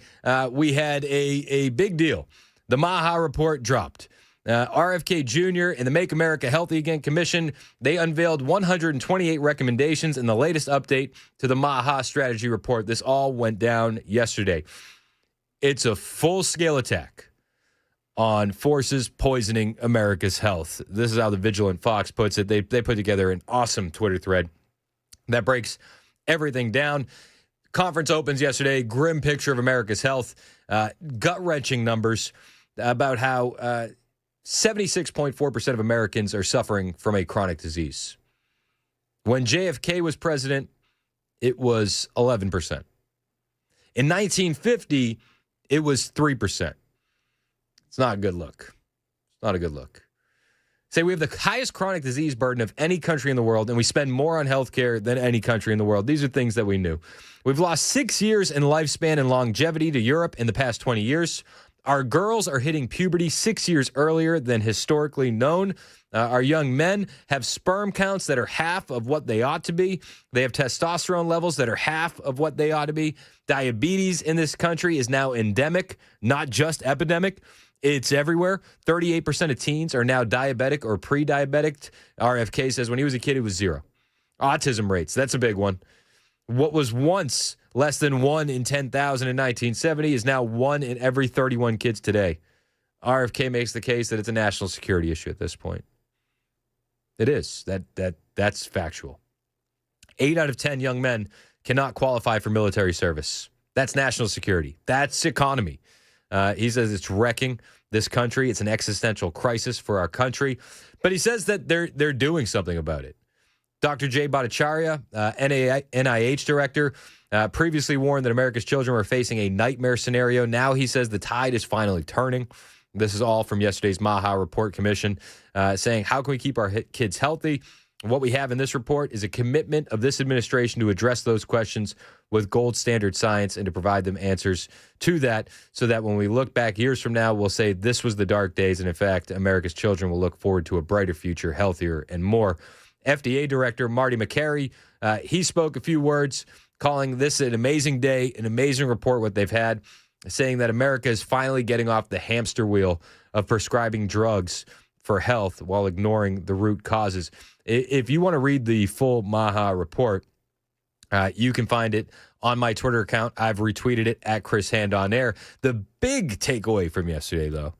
Speaker 4: we had a big deal. The Maha report dropped. RFK Jr. and the Make America Healthy Again Commission, they unveiled 128 recommendations in the latest update to the Maha strategy report. This all went down yesterday. It's a full-scale attack on forces poisoning America's health. This is how the Vigilant Fox puts it. They put together an awesome Twitter thread that breaks everything down. Conference opens yesterday, grim picture of America's health, gut-wrenching numbers about how 76.4% of Americans are suffering from a chronic disease. When JFK was president, it was 11%. In 1950, it was 3%. It's not a good look. It's not a good look. Say we have the highest chronic disease burden of any country in the world, and we spend more on healthcare than any country in the world. These are things that we knew. We've lost 6 years in lifespan and longevity to Europe in the past 20 years. Our girls are hitting puberty 6 years earlier than historically known. Our young men have sperm counts that are half of what they ought to be. They have testosterone levels that are half of what they ought to be. Diabetes in this country is now endemic, not just epidemic. It's everywhere. 38% of teens are now diabetic or pre-diabetic. RFK says when he was a kid, it was 0. Autism rates, that's a big one. What was once less than 1 in 10,000 in 1970 is now 1 in every 31 kids today. RFK makes the case that it's a national security issue at this point. It is. That's factual. 8 out of 10 young men cannot qualify for military service. That's national security. That's economy. He says it's wrecking this country. It's an existential crisis for our country. But he says that they're doing something about it. Dr. Jay Bhattacharya, NIH director, previously warned that America's children were facing a nightmare scenario. Now he says the tide is finally turning. This is all from yesterday's Maha Report Commission, saying, how can we keep our kids healthy? What we have in this report is a commitment of this administration to address those questions with gold standard science and to provide them answers to that so that when we look back years from now, we'll say this was the dark days. And in fact, America's children will look forward to a brighter future, healthier and more. FDA Director Marty McCary, he spoke a few words, calling this an amazing day, an amazing report, what they've had, saying that America is finally getting off the hamster wheel of prescribing drugs for health while ignoring the root causes. If you want to read the full Maha report, you can find it on my Twitter account. I've retweeted it at Chris Hand on Air. The big takeaway from yesterday, though,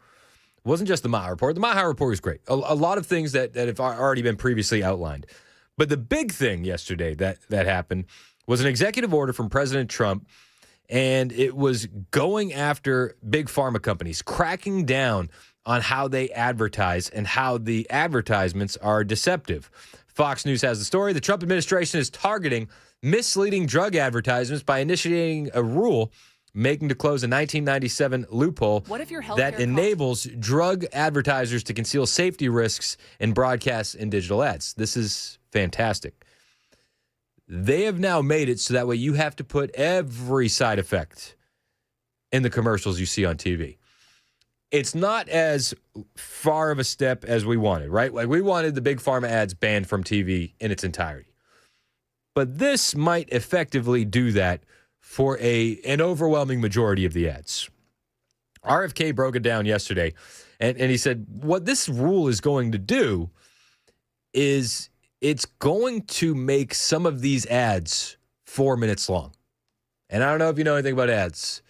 Speaker 4: wasn't just the Maha report. The Maha report was great. A lot of things that have already been previously outlined. But the big thing yesterday that happened was an executive order from President Trump, and it was going after big pharma companies, cracking down on how they advertise and how the advertisements are deceptive. Fox News has the story. The Trump administration is targeting misleading drug advertisements by initiating a rule making to close a 1997 loophole that enables drug advertisers to conceal safety risks in broadcast and digital ads. This is fantastic. They have now made it so that way you have to put every side effect in the commercials you see on TV. It's not as far of a step as we wanted, right? Like we wanted the big pharma ads banned from TV in its entirety. But this might effectively do that for an overwhelming majority of the ads. RFK broke it down yesterday, and he said what this rule is going to do is it's going to make some of these ads 4 minutes long. And I don't know if you know anything about ads,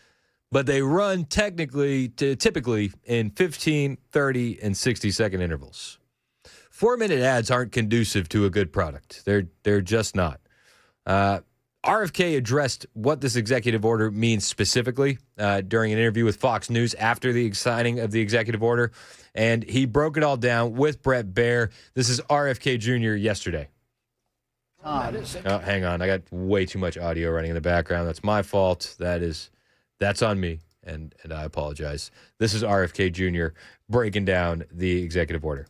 Speaker 4: but they run typically in 15, 30, and 60-second intervals. 4-minute ads aren't conducive to a good product. They're just not. RFK addressed what this executive order means specifically during an interview with Fox News after the signing of the executive order, and he broke it all down with Brett Baer. This is RFK Jr. yesterday. Oh, hang on. I got way too much audio running in the background. That's my fault. That's on me. and I apologize. This is RFK Jr. breaking down the executive order.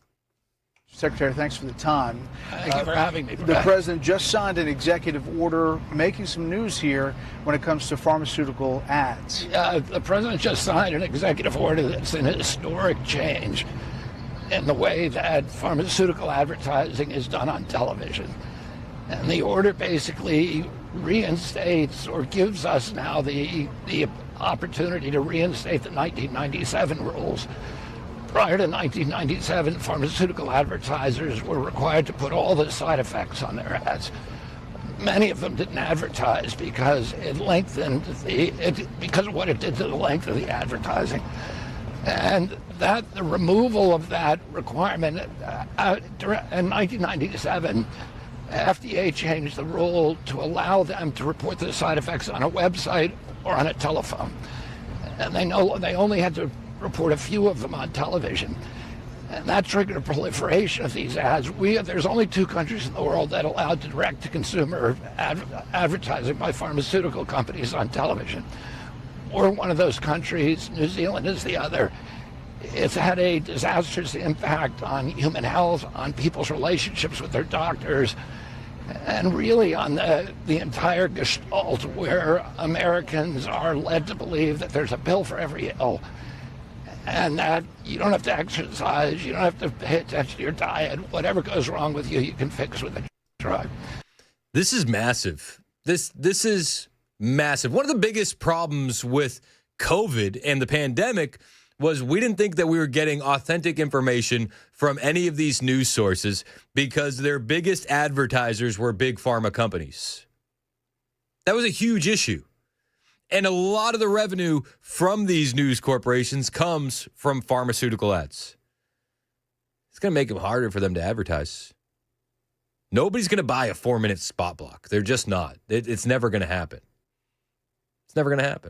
Speaker 1: Secretary, thanks for the time.
Speaker 9: Thank you for having me.
Speaker 1: The president just signed an executive order making some news here when it comes to pharmaceutical ads.
Speaker 9: The president just signed an executive order that's an historic change in the way that pharmaceutical advertising is done on television. And the order basically reinstates or gives us now the opportunity to reinstate the 1997 rules. Prior to 1997, pharmaceutical advertisers were required to put all the side effects on their ads. Many of them didn't advertise because it lengthened because of what it did to the length of the advertising. And the removal of that requirement in 1997, FDA changed the rule to allow them to report the side effects on a website or on a telephone. And they only had to report a few of them on television. And that triggered a proliferation of these ads. There's only 2 countries in the world that allowed direct-to-consumer advertising by pharmaceutical companies on television. We're one of those countries. New Zealand is the other. It's had a disastrous impact on human health, on people's relationships with their doctors, and really on the entire gestalt where Americans are led to believe that there's a pill for every ill, and that you don't have to exercise, you don't have to pay attention to your diet. Whatever goes wrong with you, you can fix with a drug.
Speaker 4: This is massive. This is massive. One of the biggest problems with COVID and the pandemic was we didn't think that we were getting authentic information from any of these news sources because their biggest advertisers were big pharma companies. That was a huge issue. And a lot of the revenue from these news corporations comes from pharmaceutical ads. It's going to make it harder for them to advertise. Nobody's going to buy a 4-minute spot block. They're just not. It's never going to happen. It's never going to happen.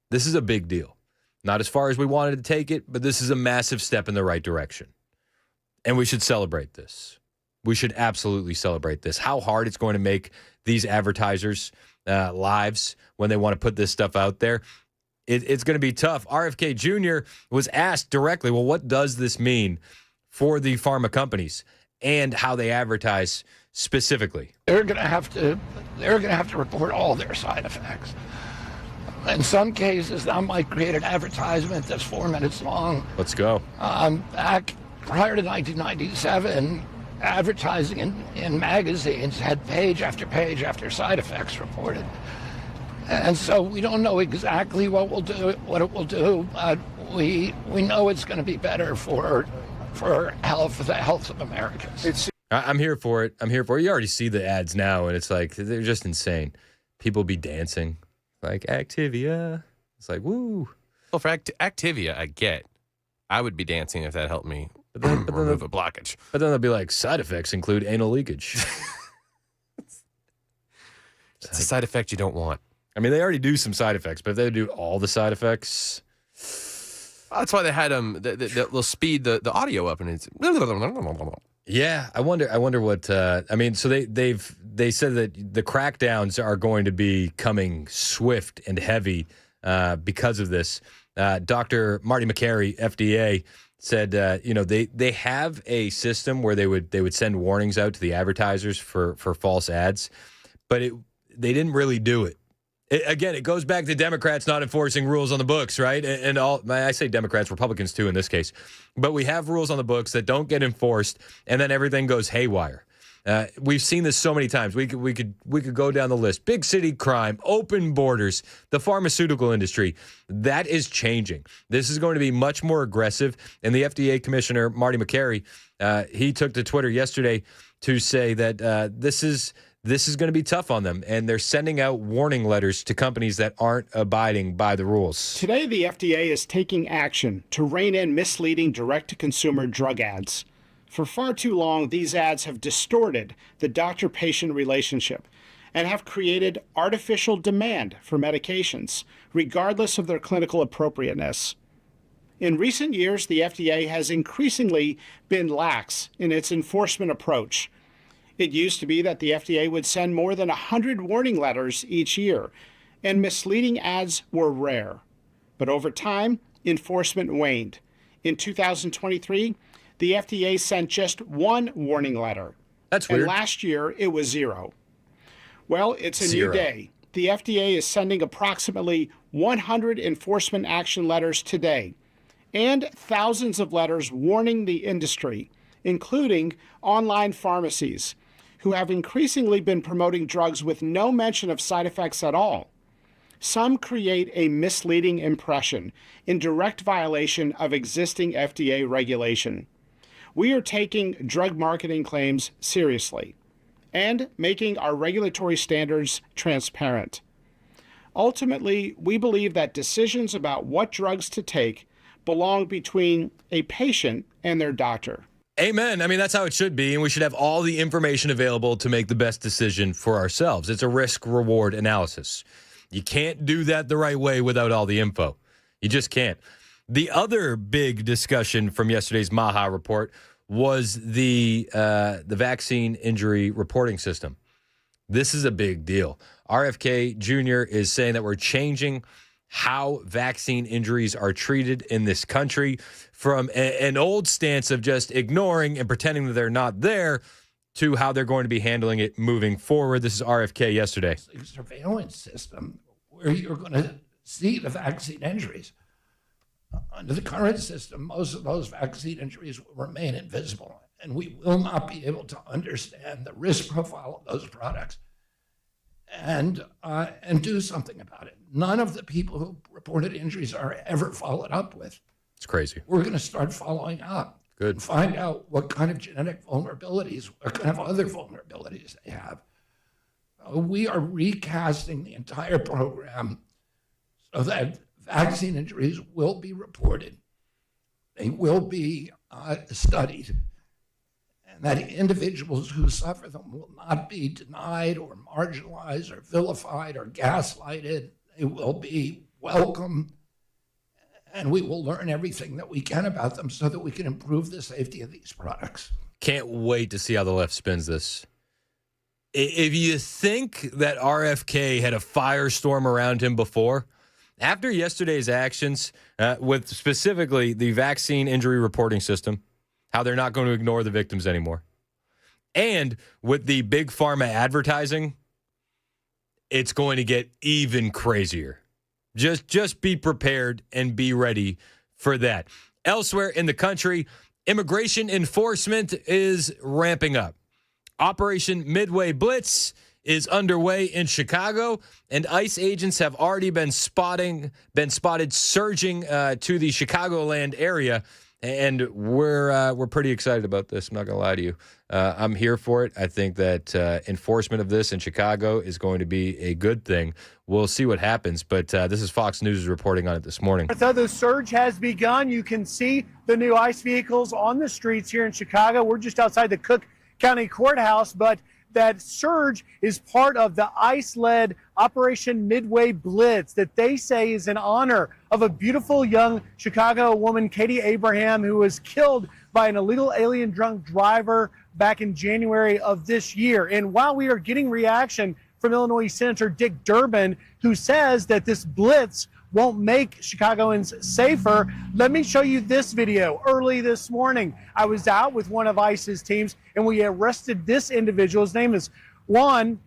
Speaker 4: This is a big deal. Not as far as we wanted to take it, but this is a massive step in the right direction. And we should celebrate this. We should absolutely celebrate this. How hard it's going to make these advertisers' lives when they want to put this stuff out there. It's going to be tough. RFK Jr. was asked directly, well, what does this mean for the pharma companies and how they advertise specifically?
Speaker 9: They're going to have to report all their side effects. In some cases, that might create an advertisement that's 4 minutes long.
Speaker 4: Let's go.
Speaker 9: Back prior to 1997, advertising in magazines had page after page after side effects reported. And so we don't know exactly what it will do, but we know it's going to be better for the health of Americans.
Speaker 4: I'm here for it. I'm here for it. You already see the ads now, and it's like, they're just insane. People be dancing. Like Activia. It's like, woo.
Speaker 13: Well, for Activia, I get. I would be dancing if that helped me remove a blockage.
Speaker 4: But then they'll be like, side effects include anal leakage.
Speaker 13: It's a side effect you don't want.
Speaker 4: I mean, they already do some side effects, but if they do all the side effects.
Speaker 13: That's why they had they'll speed the audio up, and it's.
Speaker 4: Yeah, I wonder what. So they said that the crackdowns are going to be coming swift and heavy because of this. Dr. Marty Makary, FDA, said they have a system where they would send warnings out to the advertisers for false ads, but they didn't really do it. Again, it goes back to Democrats not enforcing rules on the books, right? And I say Democrats, Republicans too in this case. But we have rules on the books that don't get enforced, and then everything goes haywire. We've seen this so many times. We could go down the list. Big city crime, open borders, the pharmaceutical industry. That is changing. This is going to be much more aggressive. And the FDA Commissioner, Marty Makary, he took to Twitter yesterday to say that this is going to be tough on them, and they're sending out warning letters to companies that aren't abiding by the rules.
Speaker 11: Today, the FDA is taking action to rein in misleading direct-to-consumer drug ads. For far too long, these ads have distorted the doctor-patient relationship and have created artificial demand for medications, regardless of their clinical appropriateness. In recent years, the FDA has increasingly been lax in its enforcement approach. It used to be that the FDA would send more than 100 warning letters each year, and misleading ads were rare. But over time, enforcement waned. In 2023, the FDA sent just one warning letter.
Speaker 4: That's weird.
Speaker 11: And last year, it was 0. Well, it's a
Speaker 4: Zero.
Speaker 11: new day. The FDA is sending approximately 100 enforcement action letters today, and thousands of letters warning the industry, including online pharmacies, who have increasingly been promoting drugs with no mention of side effects at all. Some create a misleading impression in direct violation of existing FDA regulation. We are taking drug marketing claims seriously and making our regulatory standards transparent. Ultimately, we believe that decisions about what drugs to take belong between a patient and their doctor.
Speaker 4: Amen. I mean, that's how it should be, and we should have all the information available to make the best decision for ourselves. It's a risk-reward analysis. You can't do that the right way without all the info. You just can't. The other big discussion from yesterday's MAHA report was the vaccine injury reporting system. This is a big deal. RFK Jr. is saying that we're changing how vaccine injuries are treated in this country from an old stance of just ignoring and pretending that they're not there to how they're going to be handling it moving forward. This is RFK yesterday.
Speaker 9: A surveillance system where you're going to see the vaccine injuries. Under the current system, most of those vaccine injuries will remain invisible, and we will not be able to understand the risk profile of those products and do something about it. None of the people who reported injuries are ever followed up with.
Speaker 4: It's crazy.
Speaker 9: We're going to start following up.
Speaker 4: Good.
Speaker 9: And find out what kind of genetic vulnerabilities, what kind of other vulnerabilities they have. We are recasting the entire program so that vaccine injuries will be reported. They will be studied. And that individuals who suffer them will not be denied or marginalized or vilified or gaslighted. They will be welcome. And we will learn everything that we can about them so that we can improve the safety of these products.
Speaker 4: Can't wait to see how the left spins this. If you think that RFK had a firestorm around him before, after yesterday's actions with specifically the vaccine injury reporting system, how they're not going to ignore the victims anymore, and with the big pharma advertising, it's going to get even crazier. Just be prepared and be ready for that. Elsewhere in the country, immigration enforcement is ramping up. Operation Midway Blitz is underway in Chicago, and ICE agents have already been spotted surging to the Chicagoland area, and we're pretty excited about this. I'm not going to lie to you. I'm here for it. I think that enforcement of this in Chicago is going to be a good thing. We'll see what happens, but this is Fox News reporting on it this morning.
Speaker 12: The surge has begun. You can see the new ICE vehicles on the streets here in Chicago. We're just outside the Cook County Courthouse, but that surge is part of the ICE-led Operation Midway Blitz that they say is in honor of a beautiful young Chicago woman, Katie Abraham, who was killed by an illegal alien drunk driver back in January of this year. And while we are getting reaction from Illinois Senator Dick Durbin, who says that this blitz won't make Chicagoans safer, let me show you this video. Early this morning, I was out with one of ICE's teams, and we arrested this individual. His name is Juan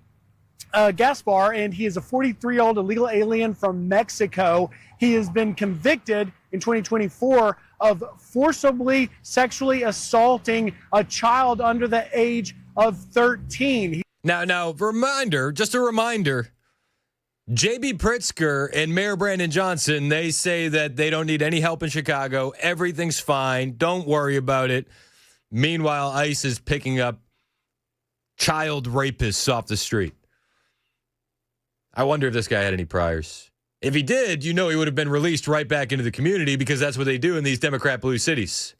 Speaker 12: Gaspar, and he is a 43-year-old illegal alien from Mexico. He has been convicted in 2024 of forcibly sexually assaulting a child under the age of 13.
Speaker 4: Now, just a reminder, J.B. Pritzker and Mayor Brandon Johnson, they say that they don't need any help in Chicago. Everything's fine. Don't worry about it. Meanwhile, ICE is picking up child rapists off the street. I wonder if this guy had any priors. If he did, he would have been released right back into the community, because that's what they do in these Democrat blue cities.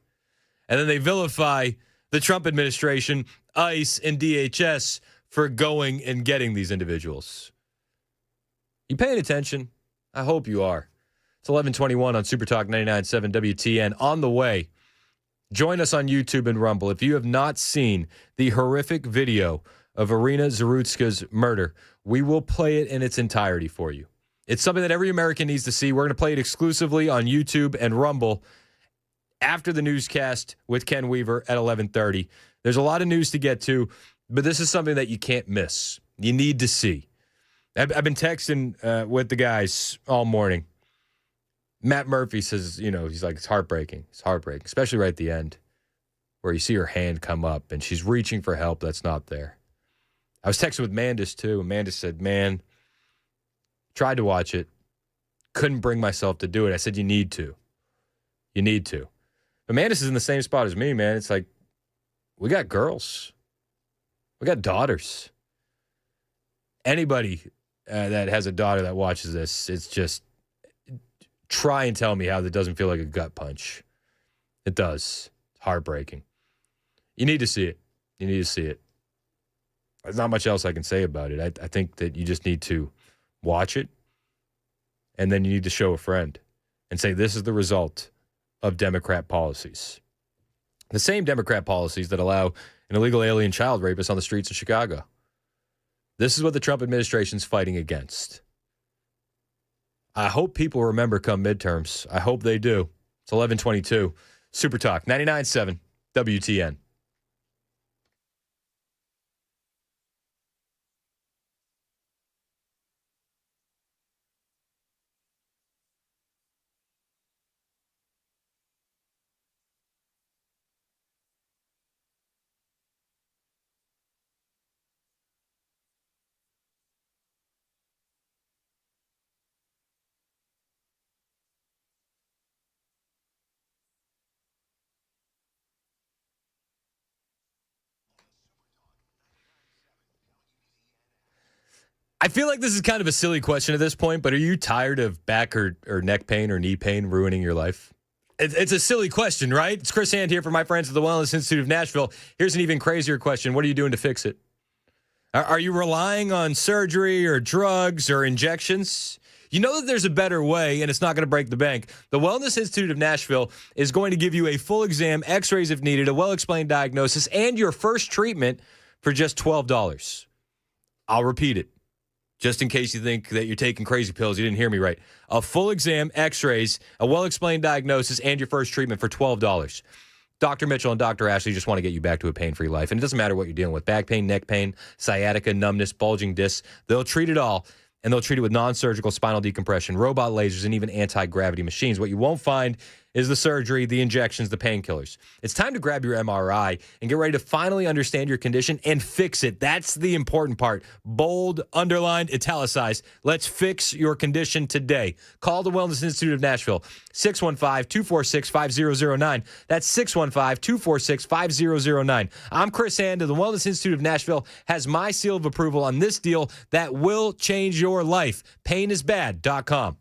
Speaker 4: And then they vilify the Trump administration, ICE, and DHS for going and getting these individuals. You paying attention? I hope you are. It's 11:21 on Super Talk 99.7 WTN. On the way, join us on YouTube and Rumble. If you have not seen the horrific video of Iryna Zarutska's murder, we will play it in its entirety for you. It's something that every American needs to see. We're going to play it exclusively on YouTube and Rumble after the newscast with Ken Weaver at 11:30. There's a lot of news to get to, but this is something that you can't miss. You need to see. I've been texting with the guys all morning. Matt Murphy says, he's like, it's heartbreaking. It's heartbreaking, especially right at the end where you see her hand come up and she's reaching for help that's not there. I was texting with Mandis, too. Mandis said, man, tried to watch it. Couldn't bring myself to do it. I said, you need to. You need to. But Mandis is in the same spot as me, man. It's like, we got girls. We got daughters. Anybody that has a daughter that watches this, it's just, try and tell me how that doesn't feel like a gut punch. It does. It's heartbreaking. You need to see it. You need to see it. There's not much else I can say about it. I think that you just need to watch it, and then you need to show a friend and say, this is the result of Democrat policies. The same Democrat policies that allow an illegal alien child rapist on the streets of Chicago. This is what the Trump administration's fighting against. I hope people remember come midterms. I hope they do. It's 11:22. Super Talk, 99.7 WTN. I feel like this is kind of a silly question at this point, but are you tired of back or neck pain or knee pain ruining your life? It's a silly question, right? It's Chris Hand here for my friends at the Wellness Institute of Nashville. Here's an even crazier question. What are you doing to fix it? Are you relying on surgery or drugs or injections? You know that there's a better way, and it's not going to break the bank. The Wellness Institute of Nashville is going to give you a full exam, x-rays if needed, a well-explained diagnosis, and your first treatment for just $12. I'll repeat it. Just in case you think that you're taking crazy pills, you didn't hear me right. A full exam, x-rays, a well-explained diagnosis, and your first treatment for $12. Dr. Mitchell and Dr. Ashley just want to get you back to a pain-free life. And it doesn't matter what you're dealing with. Back pain, neck pain, sciatica, numbness, bulging discs. They'll treat it all. And they'll treat it with non-surgical spinal decompression, robot lasers, and even anti-gravity machines. What you won't find is the surgery, the injections, the painkillers. It's time to grab your MRI and get ready to finally understand your condition and fix it. That's the important part. Bold, underlined, italicized. Let's fix your condition today. Call the Wellness Institute of Nashville, 615-246-5009. That's 615-246-5009. I'm Chris Hand, and the Wellness Institute of Nashville has my seal of approval on this deal that will change your life. Painisbad.com.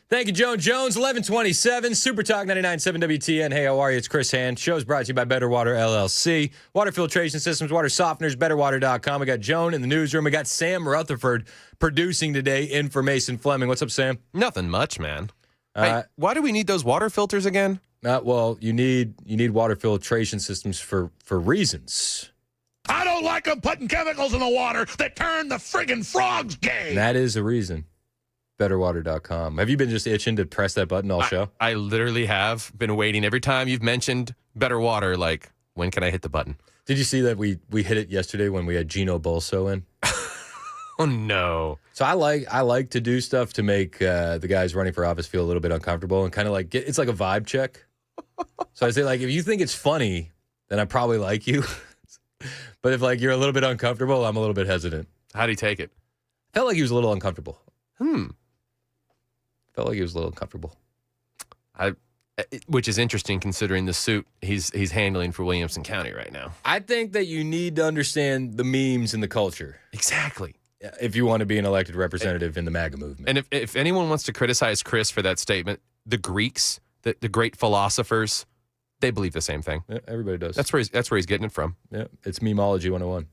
Speaker 4: Thank you, Joan Jones. 1127, Super Talk 99.7 WTN. Hey, how are you? It's Chris Hand. Show's brought to you by Better Water LLC. Water filtration systems, water softeners, betterwater.com. We got Joan in the newsroom. We got Sam Rutherford producing today in for Mason Fleming. What's up, Sam?
Speaker 13: Nothing much, man. Hey, why do we need those water filters again?
Speaker 4: Well, you need water filtration systems for reasons.
Speaker 9: I don't like them putting chemicals in the water that turn the friggin' frogs gay.
Speaker 4: And that is a reason. Betterwater.com. Have you been just itching to press that button all show?
Speaker 13: I literally have been waiting every time you've mentioned Better Water, like, when can I hit the button?
Speaker 4: Did you see that we hit it yesterday when we had Gino Bolso in?
Speaker 13: Oh, no.
Speaker 4: So I like to do stuff to make the guys running for office feel a little bit uncomfortable and kind of like it's like a vibe check. So I say, like, if you think it's funny, then I probably like you. But if, like, you're a little bit uncomfortable, I'm a little bit hesitant.
Speaker 13: How'd he take it?
Speaker 4: Felt like he was a little uncomfortable. Felt like he was a little uncomfortable.
Speaker 13: Which is interesting considering the suit he's handling for Williamson County right now.
Speaker 4: I think that you need to understand the memes and the culture.
Speaker 13: Exactly.
Speaker 4: If you want to be an elected representative in the MAGA movement.
Speaker 13: And if anyone wants to criticize Chris for that statement, the Greeks, the great philosophers, they believe the same thing.
Speaker 4: Yeah, everybody does.
Speaker 13: That's where he's getting it from.
Speaker 4: Yeah, it's memology 101.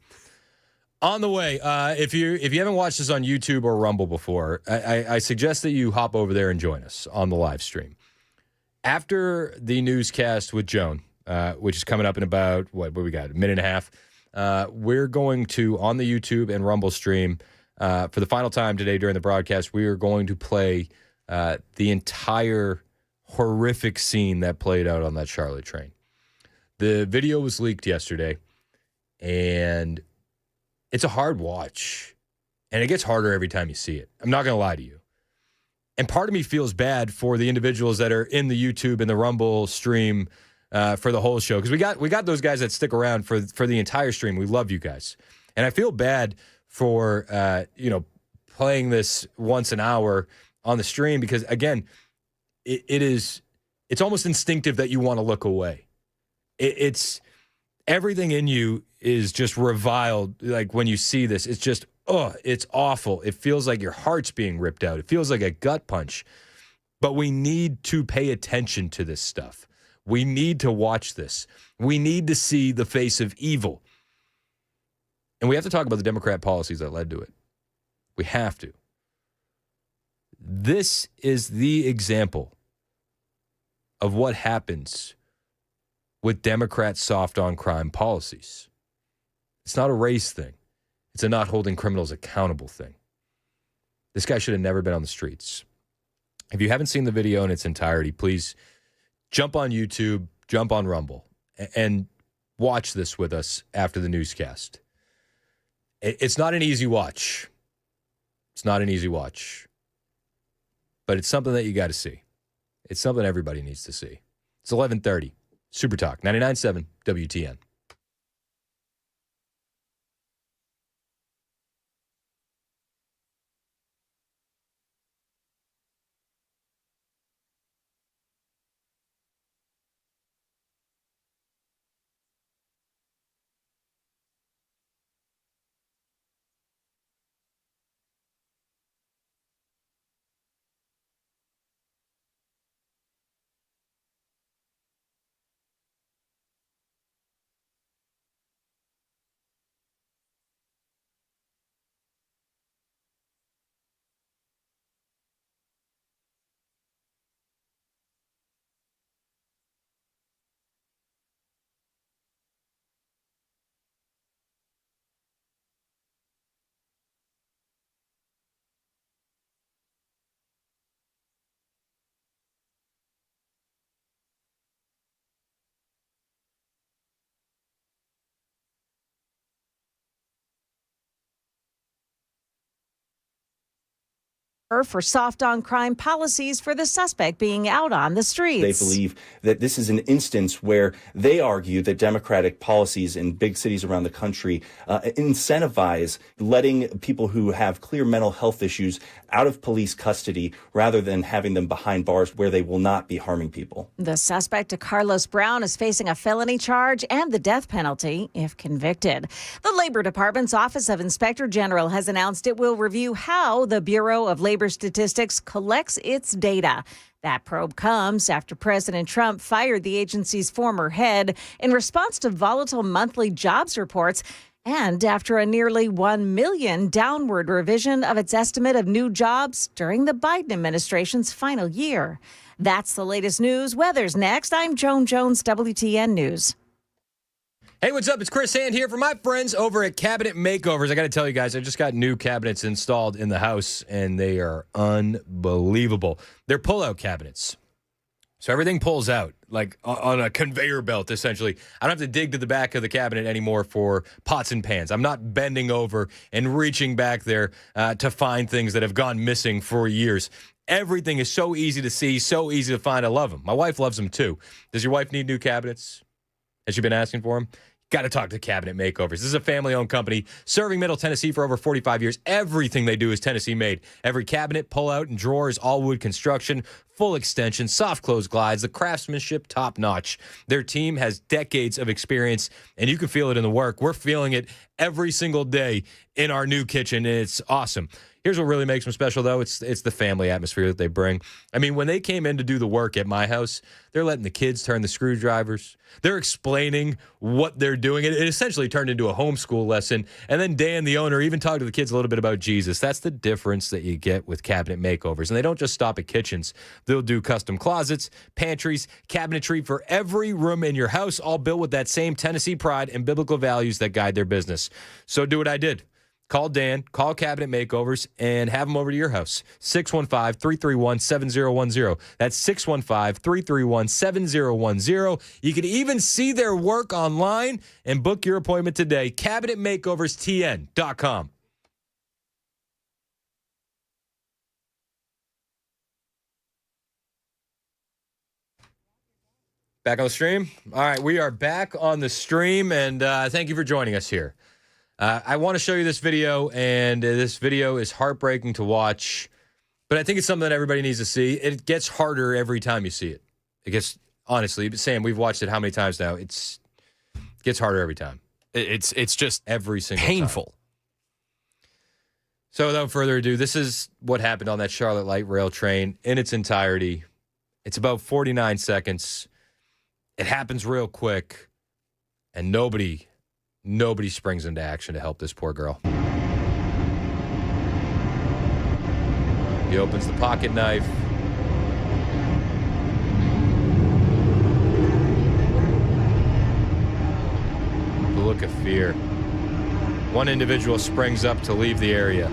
Speaker 4: On the way, if you haven't watched this on YouTube or Rumble before, I suggest that you hop over there and join us on the live stream. After the newscast with Joan, which is coming up in about, what we got, a minute and a half, we're going to, on the YouTube and Rumble stream, for the final time today during the broadcast, we are going to play the entire horrific scene that played out on that Charlotte train. The video was leaked yesterday, and it's a hard watch, and it gets harder every time you see it. I'm not going to lie to you. And part of me feels bad for the individuals that are in the YouTube and the Rumble stream for the whole show, because we got those guys that stick around for the entire stream. We love you guys. And I feel bad for, playing this once an hour on the stream, because, again, it's almost instinctive that you want to look away. It's everything in you is just reviled. Like when you see this, it's just, it's awful. It feels like your heart's being ripped out. It feels like a gut punch. But we need to pay attention to this stuff. We need to watch this. We need to see the face of evil. And we have to talk about the Democrat policies that led to it. We have to. This is the example of what happens with Democrats' soft on crime policies. It's not a race thing. It's a not holding criminals accountable thing. This guy should have never been on the streets. If you haven't seen the video in its entirety, please jump on YouTube, jump on Rumble, and watch this with us after the newscast. It's not an easy watch. It's not an easy watch. But it's something that you got to see. It's something everybody needs to see. It's 11:30. Super Talk, 99.7 WTN.
Speaker 2: For soft on crime policies for the suspect being out on the streets.
Speaker 14: They believe that this is an instance where they argue that Democratic policies in big cities around the country incentivize letting people who have clear mental health issues out of police custody rather than having them behind bars where they will not be harming people.
Speaker 2: The suspect, Carlos Brown, is facing a felony charge and the death penalty if convicted. The Labor Department's Office of Inspector General has announced it will review how the Bureau of Labor Labor Statistics collects its data. That probe comes after President Trump fired the agency's former head in response to volatile monthly jobs reports and after a nearly 1 million downward revision of its estimate of new jobs during the Biden administration's final year. That's the latest news. Weather's next. I'm Joan Jones, WTN News.
Speaker 4: Hey, what's up? It's Chris Hand here for my friends over at Cabinet Makeovers. I got to tell you guys, I just got new cabinets installed in the house, and they are unbelievable. They're pull-out cabinets. So everything pulls out, like on a conveyor belt, essentially. I don't have to dig to the back of the cabinet anymore for pots and pans. I'm not bending over and reaching back there to find things that have gone missing for years. Everything is so easy to see, so easy to find. I love them. My wife loves them, too. Does your wife need new cabinets? Has she been asking for them? Got to talk to Cabinet Makeovers. This is a family-owned company serving Middle Tennessee for over 45 years. Everything they do is Tennessee-made. Every cabinet, pull-out, and drawer is all-wood construction, full extension, soft-close glides, the craftsmanship top-notch. Their team has decades of experience, and you can feel it in the work. We're feeling it every single day in our new kitchen, and it's awesome. Here's what really makes them special, though. It's the family atmosphere that they bring. I mean, when they came in to do the work at my house, they're letting the kids turn the screwdrivers. They're explaining what they're doing. It essentially turned into a homeschool lesson. And then Dan, the owner, even talked to the kids a little bit about Jesus. That's the difference that you get with Cabinet Makeovers. And they don't just stop at kitchens. They'll do custom closets, pantries, cabinetry for every room in your house, all built with that same Tennessee pride and biblical values that guide their business. So do what I did. Call Dan, call Cabinet Makeovers, and have them over to your house. 615-331-7010. That's 615-331-7010. You can even see their work online and book your appointment today. CabinetMakeoversTN.com. Back on the stream? All right, we are back on the stream, and thank you for joining us here. I want to show you this video, and this video is heartbreaking to watch, but I think it's something that everybody needs to see. It gets harder every time you see it. It gets, honestly, Sam, we've watched it how many times now? It gets harder every time.
Speaker 13: It's just
Speaker 4: every single
Speaker 13: painful.
Speaker 4: Time. So without further ado, this is what happened on that Charlotte light rail train in its entirety. It's about 49 seconds. It happens real quick, and nobody springs into action to help this poor girl. He opens the pocket knife. The look of fear. One individual springs up to leave the area.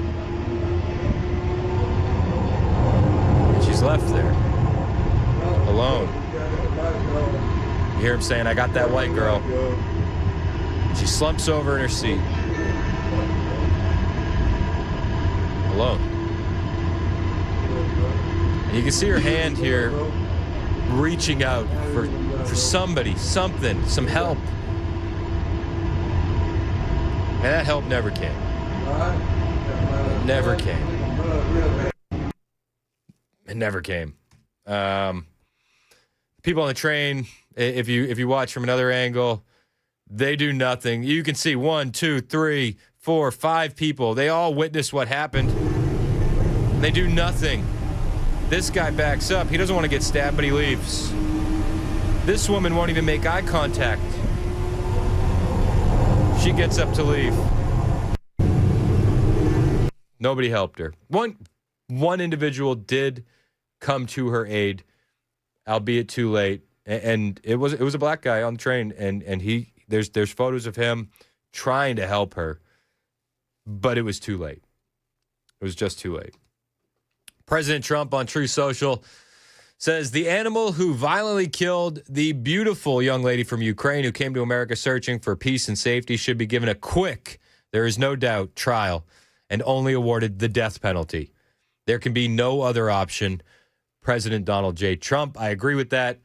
Speaker 4: And she's left there, alone. You hear him saying, "I got that white girl." She slumps over in her seat. Alone. And you can see her hand here reaching out for somebody, something, some help. And that help never came. It never came. It never came. People on the train, if you watch from another angle, they do nothing. You can see 1, 2, 3, 4, 5 people. They all witness what happened. They do nothing. This guy backs up. He doesn't want to get stabbed, but he leaves. This woman won't even make eye contact. She gets up to leave. Nobody helped her. One individual did come to her aid, albeit too late. And it was a black guy on the train, and there's photos of him trying to help her, but it was too late. It was just too late. President Trump on Truth Social says the animal who violently killed the beautiful young lady from Ukraine who came to America searching for peace and safety should be given a quick, there is no doubt, trial and only awarded the death penalty. There can be no other option. President Donald J. Trump, I agree with that.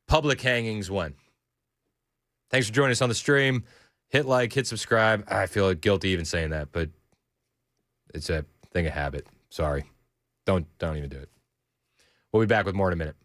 Speaker 4: Public hangings when? Thanks for joining us on the stream. Hit like, hit subscribe. I feel guilty even saying that, but it's a thing of habit. Sorry. Don't even do it. We'll be back with more in a minute.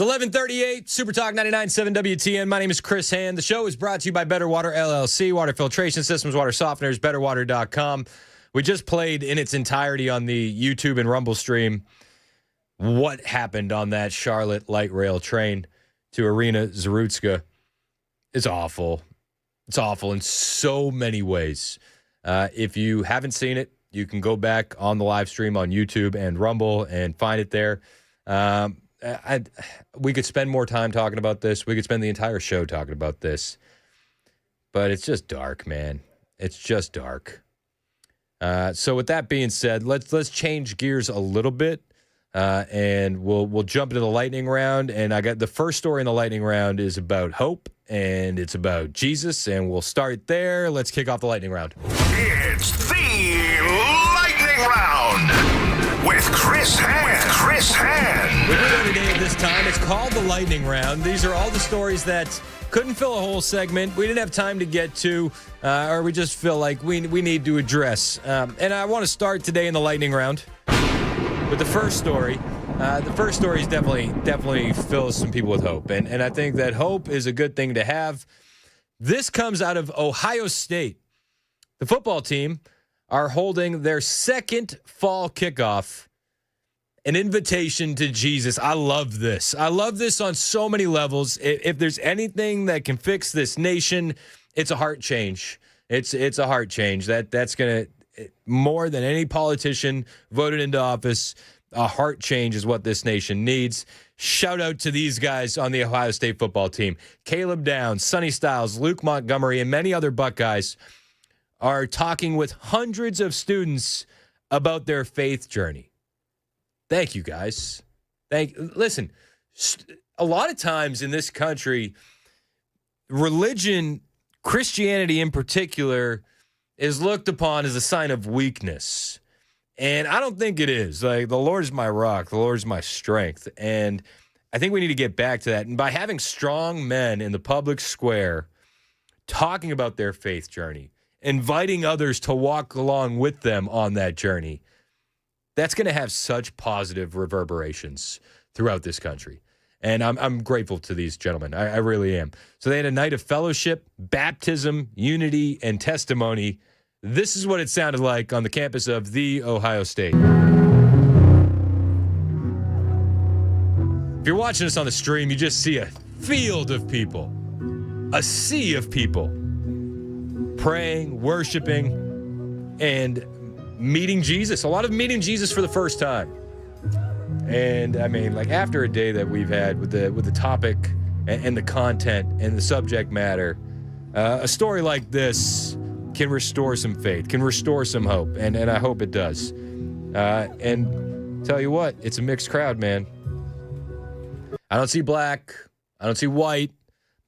Speaker 4: It's 11:38, Super Talk 99.7 WTN. My name is Chris Hand. The show is brought to you by Better Water LLC, water filtration systems, water softeners, betterwater.com. We just played in its entirety on the YouTube and Rumble stream what happened on that Charlotte light rail train to Iryna Zarutska. It's awful. It's awful in so many ways. If you haven't seen it, you can go back on the live stream on YouTube and Rumble and find it there. We could spend more time talking about this. We could spend the entire show talking about this. But it's just dark, man. It's just dark. So with that being said, let's change gears a little bit, and we'll jump into the lightning round. And I got the first story in the lightning round is about hope, and it's about Jesus, and we'll start there. Let's kick off the lightning round.
Speaker 15: It's the lightning round with Chris Hand.
Speaker 4: We do it every day at this time. It's called the lightning round. These are all the stories that couldn't fill a whole segment, we didn't have time to get to, or we just feel like we need to address. And I want to start today in the lightning round with the first story. The first story is definitely fills some people with hope. And I think that hope is a good thing to have. This comes out of Ohio State. The football team are holding their second fall kickoff, an invitation to Jesus. I love this. I love this on so many levels. If there's anything that can fix this nation, it's a heart change. It's a heart change. That's going to, more than any politician voted into office, a heart change is what this nation needs. Shout out to these guys on the Ohio State football team. Caleb Downs, Sonny Styles, Luke Montgomery, and many other Buckeyes are talking with hundreds of about their faith journey. Thank you, guys. Listen, a lot of times in this country, religion, Christianity in particular, is looked upon as a sign of weakness. And I don't think it is. Like, the Lord is my rock. The Lord is my strength. And I think we need to get back to that. And by having strong men in the public square talking about their faith journey, inviting others to walk along with them on that journey, that's going to have such positive reverberations throughout this country. And I'm grateful to these gentlemen. I really am. So they had a night of fellowship, baptism, unity, and testimony. This is what it sounded like on the campus of The Ohio State. If you're watching us on the stream, you just see a field of people, a sea of people praying, worshiping, and meeting Jesus. A lot of meeting Jesus for the first time. And I mean, like, after a day that we've had with the topic and the content and the subject matter, a story like this can restore some faith, can restore some hope, and I hope it does. And tell you what, it's a mixed crowd, man. I don't see black, I don't see white,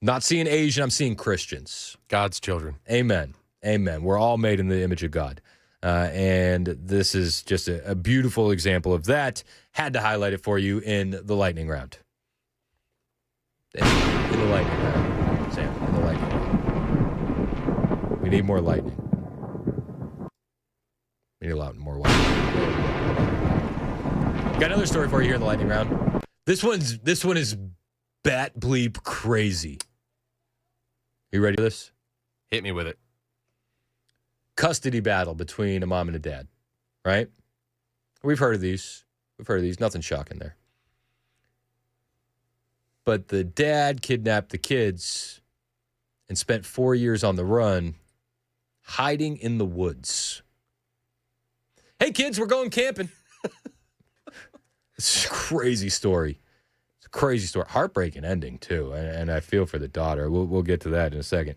Speaker 4: not seeing Asian, I'm seeing Christians.
Speaker 13: God's children.
Speaker 4: Amen. Amen. We're all made in the image of God. And this is just a beautiful example of that. Had to highlight it for you in the lightning round. In the lightning round. Sam, in the lightning round. We need more lightning. We need a lot more lightning. Got another story for you here in the lightning round. This one is bat bleep crazy. You ready for this?
Speaker 13: Hit me with it.
Speaker 4: Custody battle between a mom and a dad, right? We've heard of these. Nothing shocking there. But the dad kidnapped the kids and spent 4 years on the run, hiding in the woods. Hey, kids, we're going camping. It's a crazy story. It's a crazy story. Heartbreaking ending, too. And I feel for the daughter. We'll get to that in a second.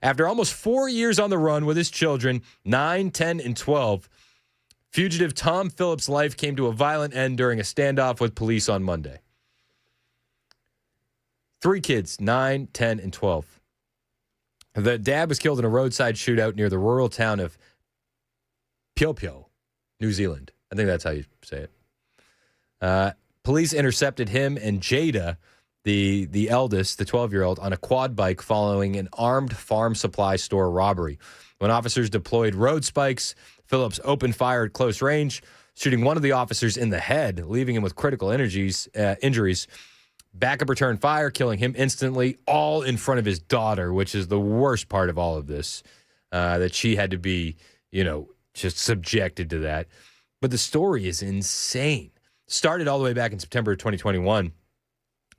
Speaker 4: After almost 4 years on the run with his children, 9, 10, and 12, fugitive Tom Phillips' life came to a violent end during a standoff with police on Monday. 3 kids, 9, 10, and 12. The dad was killed in a roadside shootout near the rural town of Piopio, New Zealand. I think that's how you say it. Police intercepted him and Jada, the eldest, the 12-year-old, on a quad bike following an armed farm supply store robbery. When officers deployed road spikes, Phillips opened fire at close range, shooting one of the officers in the head, leaving him with critical injuries. Backup returned fire, killing him instantly, all in front of his daughter, which is the worst part of all of this, that she had to be, just subjected to that. But the story is insane. Started all the way back in September of 2021.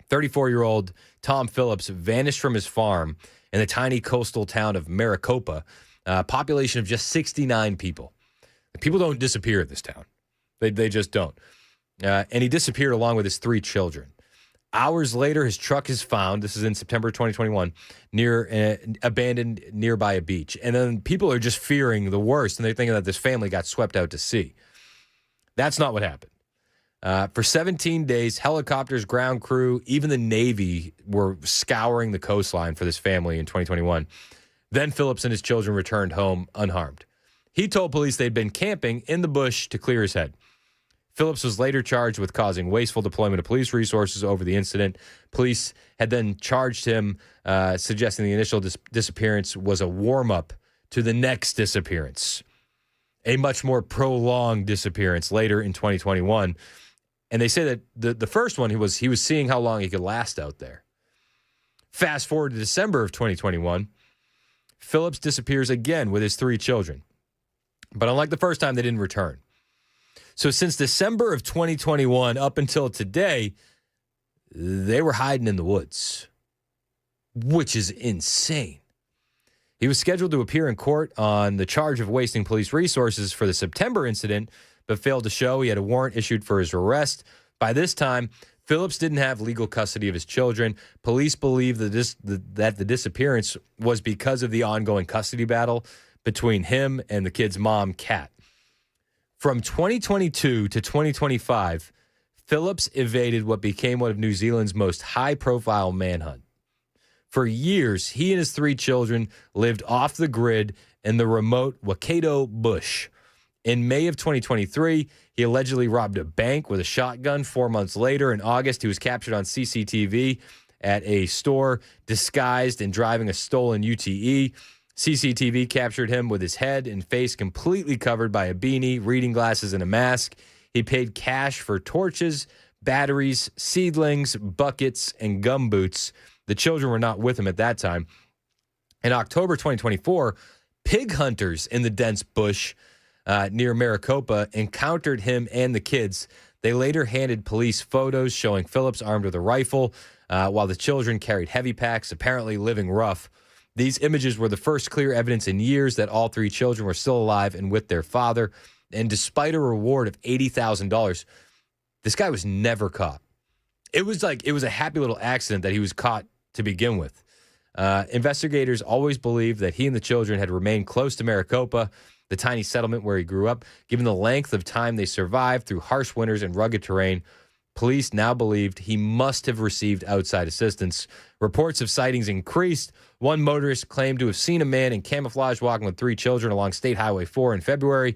Speaker 4: 34-year-old Tom Phillips vanished from his farm in the tiny coastal town of Maricopa, a population of just 69 people. People don't disappear in this town. They just don't. And he disappeared along with his 3 children. Hours later, his truck is found. This is in September 2021, abandoned nearby a beach. And then people are just fearing the worst, and they're thinking that this family got swept out to sea. That's not what happened. For 17 days, helicopters, ground crew, even the Navy were scouring the coastline for this family in 2021. Then Phillips and his children returned home unharmed. He told police they'd been camping in the bush to clear his head. Phillips was later charged with causing wasteful deployment of police resources over the incident. Police had then charged him, suggesting the initial disappearance was a warm-up to the next disappearance, a much more prolonged disappearance later in 2021. And they say that the first one, he was seeing how long he could last out there. Fast forward to December of 2021, Phillips disappears again with his 3 children. But unlike the first time, they didn't return. So since December of 2021 up until today, they were hiding in the woods, which is insane. He was scheduled to appear in court on the charge of wasting police resources for the September incident, but failed to show. He had a warrant issued for his arrest. By this time, Phillips didn't have legal custody of his children. Police believe that the disappearance was because of the ongoing custody battle between him and the kid's mom, Kat. From 2022 to 2025, Phillips evaded what became one of New Zealand's most high-profile manhunt. For years, he and his 3 children lived off the grid in the remote Waikato bush. In May of 2023, he allegedly robbed a bank with a shotgun. 4 months later, in August, he was captured on CCTV at a store disguised and driving a stolen UTE. CCTV captured him with his head and face completely covered by a beanie, reading glasses, and a mask. He paid cash for torches, batteries, seedlings, buckets, and gumboots. The children were not with him at that time. In October 2024, pig hunters in the dense bush near Maricopa encountered him and the kids. They later handed police photos showing Phillips armed with a rifle, while the children carried heavy packs, apparently living rough. These images were the first clear evidence in years that all 3 children were still alive and with their father. And despite a reward of $80,000, this guy was never caught. It was a happy little accident that he was caught to begin with. Investigators always believed that he and the children had remained close to Maricopa, the tiny settlement where he grew up. Given the length of time they survived through harsh winters and rugged terrain, police now believed he must have received outside assistance. Reports of sightings increased. One motorist claimed to have seen a man in camouflage walking with 3 children along State Highway 4 in February.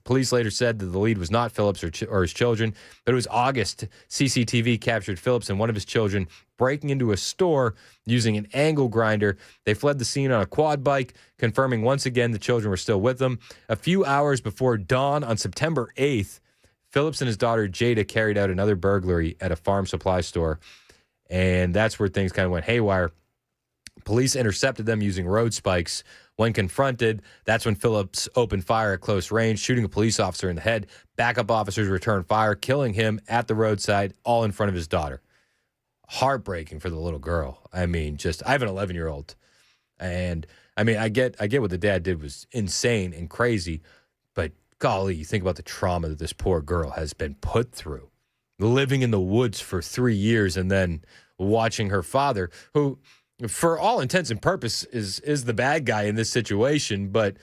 Speaker 4: Police later said that the lead was not Phillips or his children, but it was August. CCTV captured Phillips and one of his children breaking into a store using an angle grinder. They fled the scene on a quad bike, confirming once again the children were still with them. A few hours before dawn on September 8th, Phillips and his daughter Jada carried out another burglary at a farm supply store, and that's where things kind of went haywire. Police intercepted them using road spikes. When confronted, that's when Phillips opened fire at close range, shooting a police officer in the head. Backup officers returned fire, killing him at the roadside, all in front of his daughter. Heartbreaking for the little girl. I mean, I have an 11-year-old, and I mean, I get what the dad did was insane and crazy, but golly, you think about the trauma that this poor girl has been put through, living in the woods for 3 years and then watching her father, who, for all intents and purposes, is the bad guy in this situation, but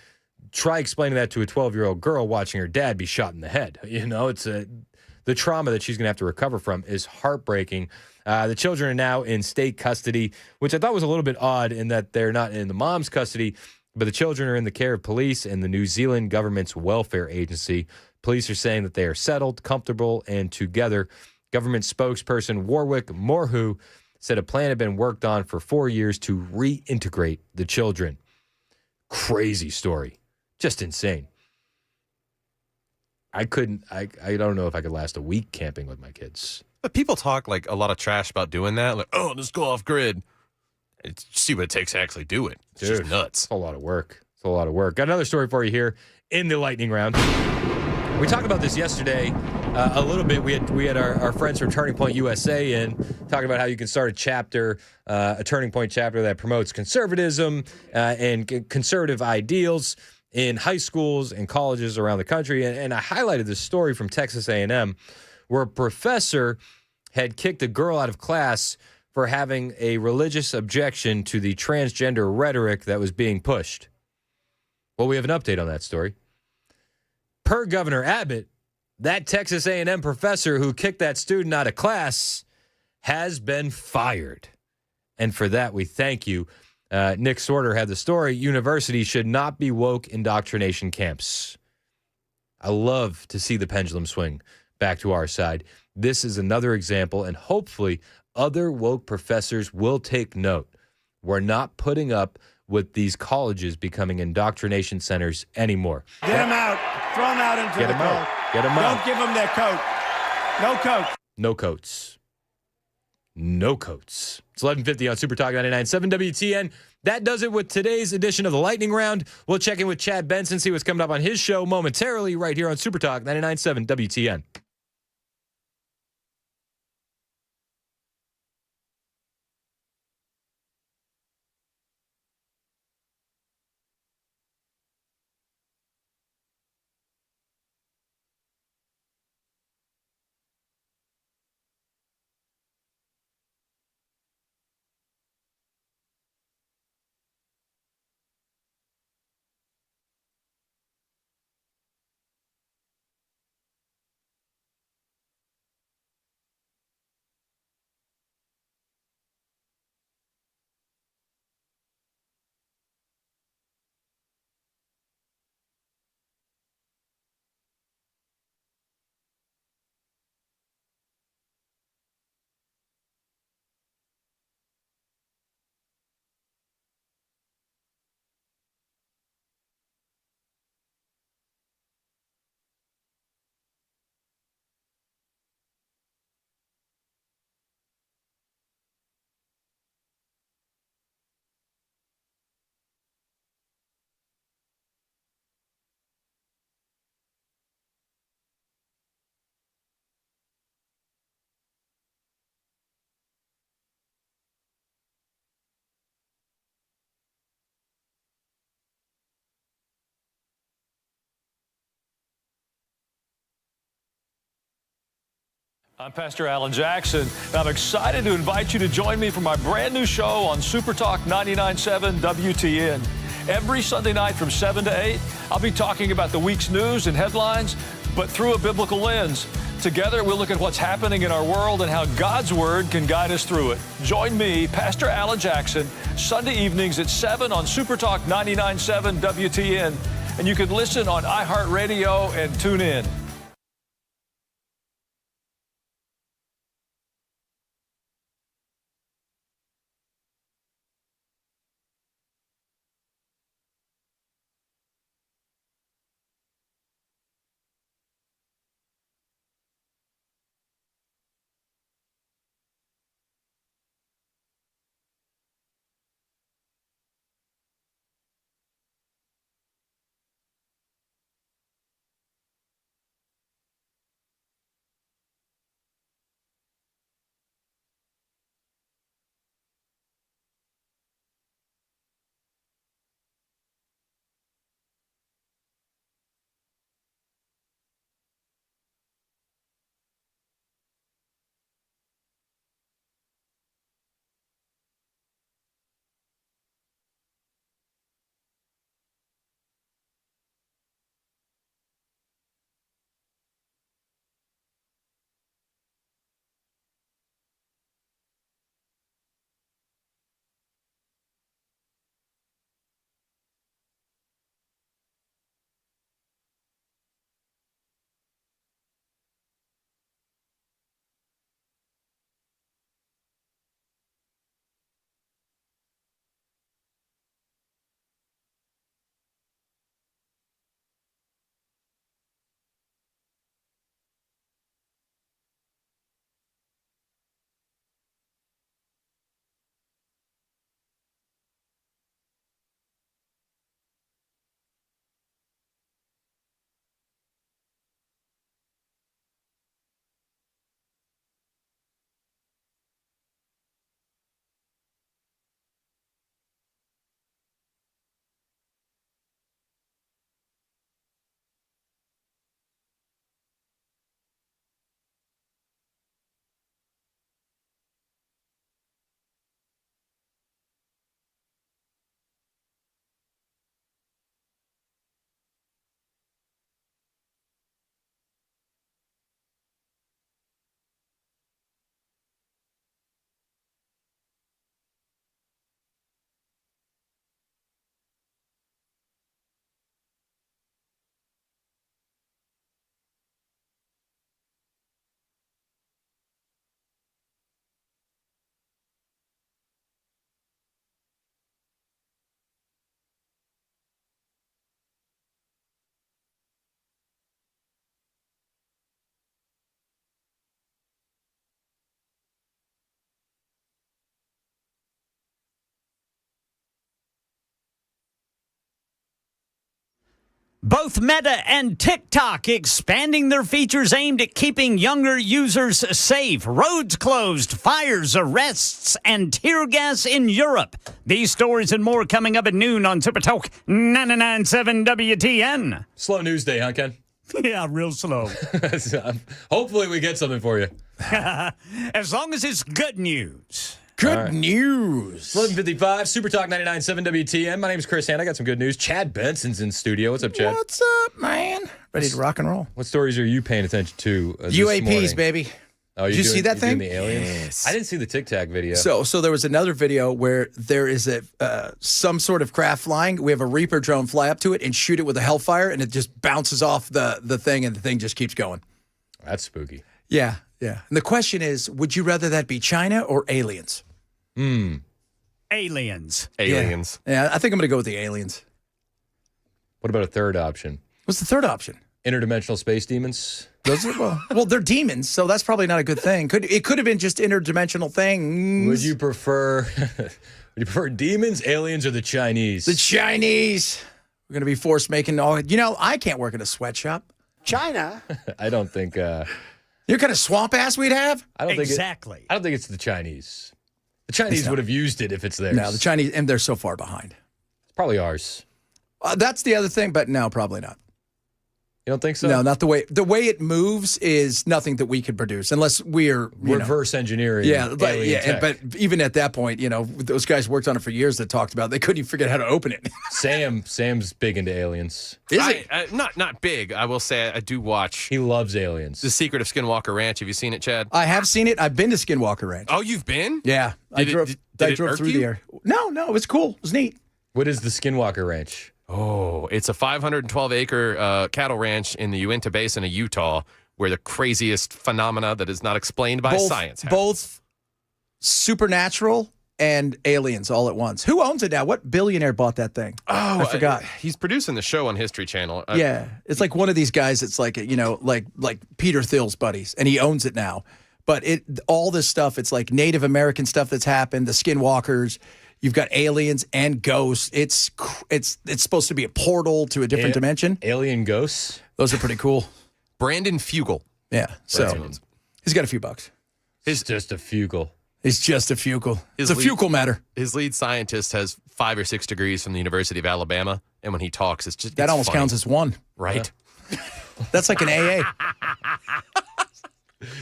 Speaker 4: try explaining that to a 12-year-old girl watching her dad be shot in the head. It's the trauma that she's going to have to recover from is heartbreaking. The children are now in state custody, which I thought was a little bit odd in that they're not in the mom's custody, but the children are in the care of police and the New Zealand government's welfare agency. Police are saying that they are settled, comfortable, and together. Government spokesperson Warwick Morhu said a plan had been worked on for 4 years to reintegrate the children. Crazy story. Just insane. I couldn't. I don't know if I could last a week camping with my kids.
Speaker 13: But people talk like a lot of trash about doing that. Like, oh, just go off grid. See what it takes to actually do it. It's just nuts.
Speaker 4: It's a lot of work. It's a lot of work. Got another story for you here in the lightning round. We talked about this yesterday a little bit. We had our friends from Turning Point USA in talking about how you can start a chapter, a Turning Point chapter that promotes conservatism and conservative ideals in high schools and colleges around the country. And I highlighted this story from Texas A&M where a professor had kicked a girl out of class for having a religious objection to the transgender rhetoric that was being pushed. Well, we have an update on that story. Per Governor Abbott, that Texas A&M professor who kicked that student out of class has been fired. And for that, we thank you. Nick Sorter had the story. Universities should not be woke indoctrination camps. I love to see the pendulum swing back to our side. This is another example, and hopefully other woke professors will take note. We're not putting up with these colleges becoming indoctrination centers anymore.
Speaker 16: Get them out. Throw them out into the cold.
Speaker 4: Get them out.
Speaker 16: Don't give them their coat. No coat.
Speaker 4: No coats. No coats. It's 11:50 on Super Talk 99.7 WTN. That does it with today's edition of the Lightning Round. We'll check in with Chad Benson, see what's coming up on his show momentarily right here on Super Talk 99.7 WTN.
Speaker 17: I'm Pastor Alan Jackson, and I'm excited to invite you to join me for my brand new show on Super Talk 99.7 WTN. Every Sunday night from 7 to 8, I'll be talking about the week's news and headlines, but through a biblical lens. Together, we'll look at what's happening in our world and how God's Word can guide us through it. Join me, Pastor Alan Jackson, Sunday evenings at 7 on Super Talk 99.7 WTN, and you can listen on iHeartRadio and tune in.
Speaker 18: Both Meta and TikTok expanding their features aimed at keeping younger users safe. Roads closed, fires, arrests, and tear gas in Europe. These stories and more coming up at noon on Super Talk 99.7 WTN.
Speaker 4: Slow news day, huh, Ken?
Speaker 18: Yeah, real slow.
Speaker 4: Hopefully we get something for you.
Speaker 18: As long as it's good news.
Speaker 4: Good news. 11:55, Super Talk 99.7 WTN. My name is Chris Hand. I got some good news. Chad Benson's in studio. What's up, Chad?
Speaker 19: What's up, man? Ready to rock and roll.
Speaker 4: What stories are you paying attention to this
Speaker 19: UAPs,
Speaker 4: morning?
Speaker 19: baby.
Speaker 4: Oh,
Speaker 19: Did you see that thing?
Speaker 4: The aliens?
Speaker 19: Yes.
Speaker 4: I didn't see the Tic Tac video.
Speaker 19: So there was another video where there is some sort of craft flying. We have a Reaper drone fly up to it and shoot it with a Hellfire, and it just bounces off the thing, and the thing just keeps going.
Speaker 4: That's spooky.
Speaker 19: Yeah. And the question is, would you rather that be China or aliens?
Speaker 18: Aliens.
Speaker 19: Yeah, I think I'm going to go with the aliens.
Speaker 4: What about a third option?
Speaker 19: What's the third option?
Speaker 4: Interdimensional space demons?
Speaker 19: Those are, well, they're demons, so that's probably not a good thing. It could have been just interdimensional things.
Speaker 4: Would you prefer demons, aliens, or the Chinese?
Speaker 19: The Chinese. We're going to be forced making all. I can't work in a sweatshop.
Speaker 16: China.
Speaker 4: I don't think.
Speaker 19: You kind of swamp ass we'd have.
Speaker 4: I don't
Speaker 18: exactly.
Speaker 4: think. I don't think it's the Chinese. The Chinese would have used it if it's theirs.
Speaker 19: No, the Chinese, and they're so far behind.
Speaker 4: It's probably ours.
Speaker 19: That's the other thing, but no, probably not.
Speaker 4: You don't think so?
Speaker 19: No, not the way. The way it moves is nothing that we could produce unless we're
Speaker 4: reverse engineering.
Speaker 19: Yeah, but even at that point, those guys worked on it for years that talked about it. They couldn't even forget how to open it.
Speaker 4: Sam's big into aliens.
Speaker 19: Is he?
Speaker 13: Not big. I will say I do watch.
Speaker 4: He loves aliens.
Speaker 13: The Secret of Skinwalker Ranch. Have you seen it, Chad?
Speaker 19: I have seen it. I've been to Skinwalker Ranch.
Speaker 13: Oh, you've been?
Speaker 19: Yeah, I drove through the air. No, it was cool. It was neat.
Speaker 4: What is the Skinwalker Ranch?
Speaker 13: Oh, it's a 512-acre cattle ranch in the Uinta Basin of Utah, where the craziest phenomena that is not explained by science happen.
Speaker 19: Both supernatural and aliens all at once. Who owns it now? What billionaire bought that thing?
Speaker 13: Oh,
Speaker 19: I forgot.
Speaker 13: He's producing the show on History Channel.
Speaker 19: Yeah, it's like one of these guys. It's like like Peter Thiel's buddies, and he owns it now. But all this stuff, it's like Native American stuff that's happened. The Skinwalkers. You've got aliens and ghosts. It's supposed to be a portal to a different dimension.
Speaker 4: Alien ghosts.
Speaker 19: Those are pretty cool.
Speaker 13: Brandon Fugel.
Speaker 19: Yeah. So he's got a few bucks.
Speaker 4: He's just a Fugel.
Speaker 19: It's just a Fugel. It's a Fugel matter.
Speaker 13: His lead scientist has 5 or 6 degrees from the University of Alabama, and when he talks, it's
Speaker 19: almost
Speaker 13: funny.
Speaker 19: counts as one,
Speaker 13: right?
Speaker 19: Yeah. That's like an AA.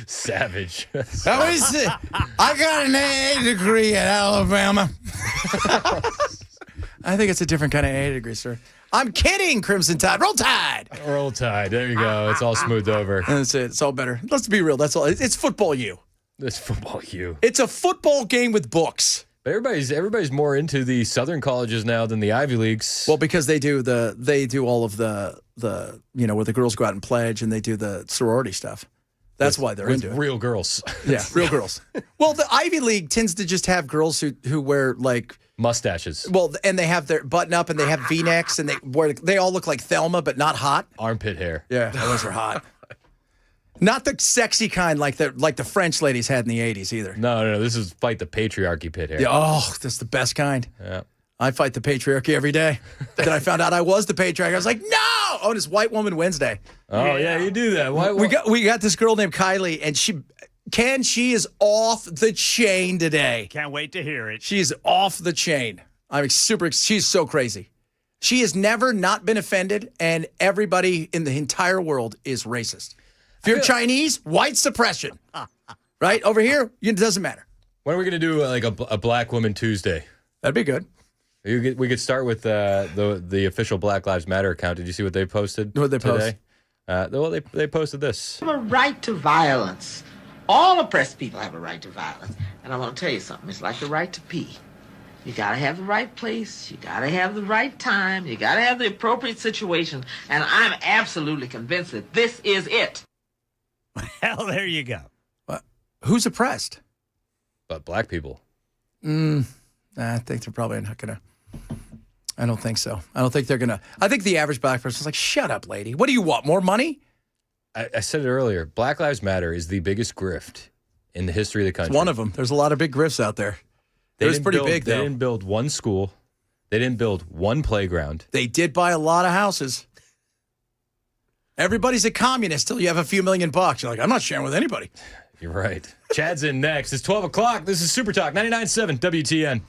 Speaker 4: Savage.
Speaker 19: How is it? I got an AA degree at Alabama. I think it's a different kind of AA degree, sir. I'm kidding, Crimson Tide. Roll Tide.
Speaker 4: Roll Tide. There you go. It's all smoothed over.
Speaker 19: That's it. It's all better. Let's be real. That's all. It's football U.
Speaker 4: It's football U.
Speaker 19: It's a football game with books.
Speaker 4: But everybody's more into the Southern colleges now than the Ivy Leagues.
Speaker 19: Well, because they do all of the where the girls go out and pledge, and they do the sorority stuff. That's why they're into it.
Speaker 4: Real girls.
Speaker 19: Yeah, real girls. Well, the Ivy League tends to just have girls who wear like
Speaker 4: mustaches.
Speaker 19: Well, and they have their button up and they have V-necks and they all look like Thelma, but not hot.
Speaker 4: Armpit hair.
Speaker 19: Yeah, those are hot. Not the sexy kind like the French ladies had in the 80s either.
Speaker 4: No. This is fight the patriarchy pit hair.
Speaker 19: Yeah, oh, that's the best kind.
Speaker 4: Yeah.
Speaker 19: I fight the patriarchy every day. Then I found out I was the patriarchy. I was like, no! Oh, and it's White Woman Wednesday.
Speaker 4: Oh, yeah, you do that.
Speaker 19: We got this girl named Kylie, and she is off the chain today.
Speaker 18: Can't wait to hear it.
Speaker 19: She's off the chain. She's so crazy. She has never not been offended, and everybody in the entire world is racist. If you're Chinese, white suppression. Right? Over here, it doesn't matter.
Speaker 4: When are we going to do like a Black Woman Tuesday?
Speaker 19: That'd be good.
Speaker 4: We could start with the official Black Lives Matter account. Did you see what they posted?
Speaker 19: What did they post?
Speaker 4: Today? They posted this.
Speaker 8: We have a right to violence. All oppressed people have a right to violence. And I want to tell you something. It's like the right to pee. You got to have the right place. You got to have the right time. You got to have the appropriate situation. And I'm absolutely convinced that this is it.
Speaker 18: Well, there you go.
Speaker 19: Who's oppressed?
Speaker 4: But black people.
Speaker 19: I think they're probably not going to. I don't think so. I don't think they're going to. I think the average black person's like, shut up, lady. What do you want? More money?
Speaker 4: I said it earlier. Black Lives Matter is the biggest grift in the history of the country.
Speaker 19: It's one of them. There's a lot of big grifts out there. It was pretty big, though.
Speaker 4: They didn't build one school. They didn't build one playground.
Speaker 19: They did buy a lot of houses. Everybody's a communist till you have a few $1 million. You're like, I'm not sharing with anybody.
Speaker 4: You're right. Chad's in next. It's 12 o'clock. This is Super Talk 99.7 WTN.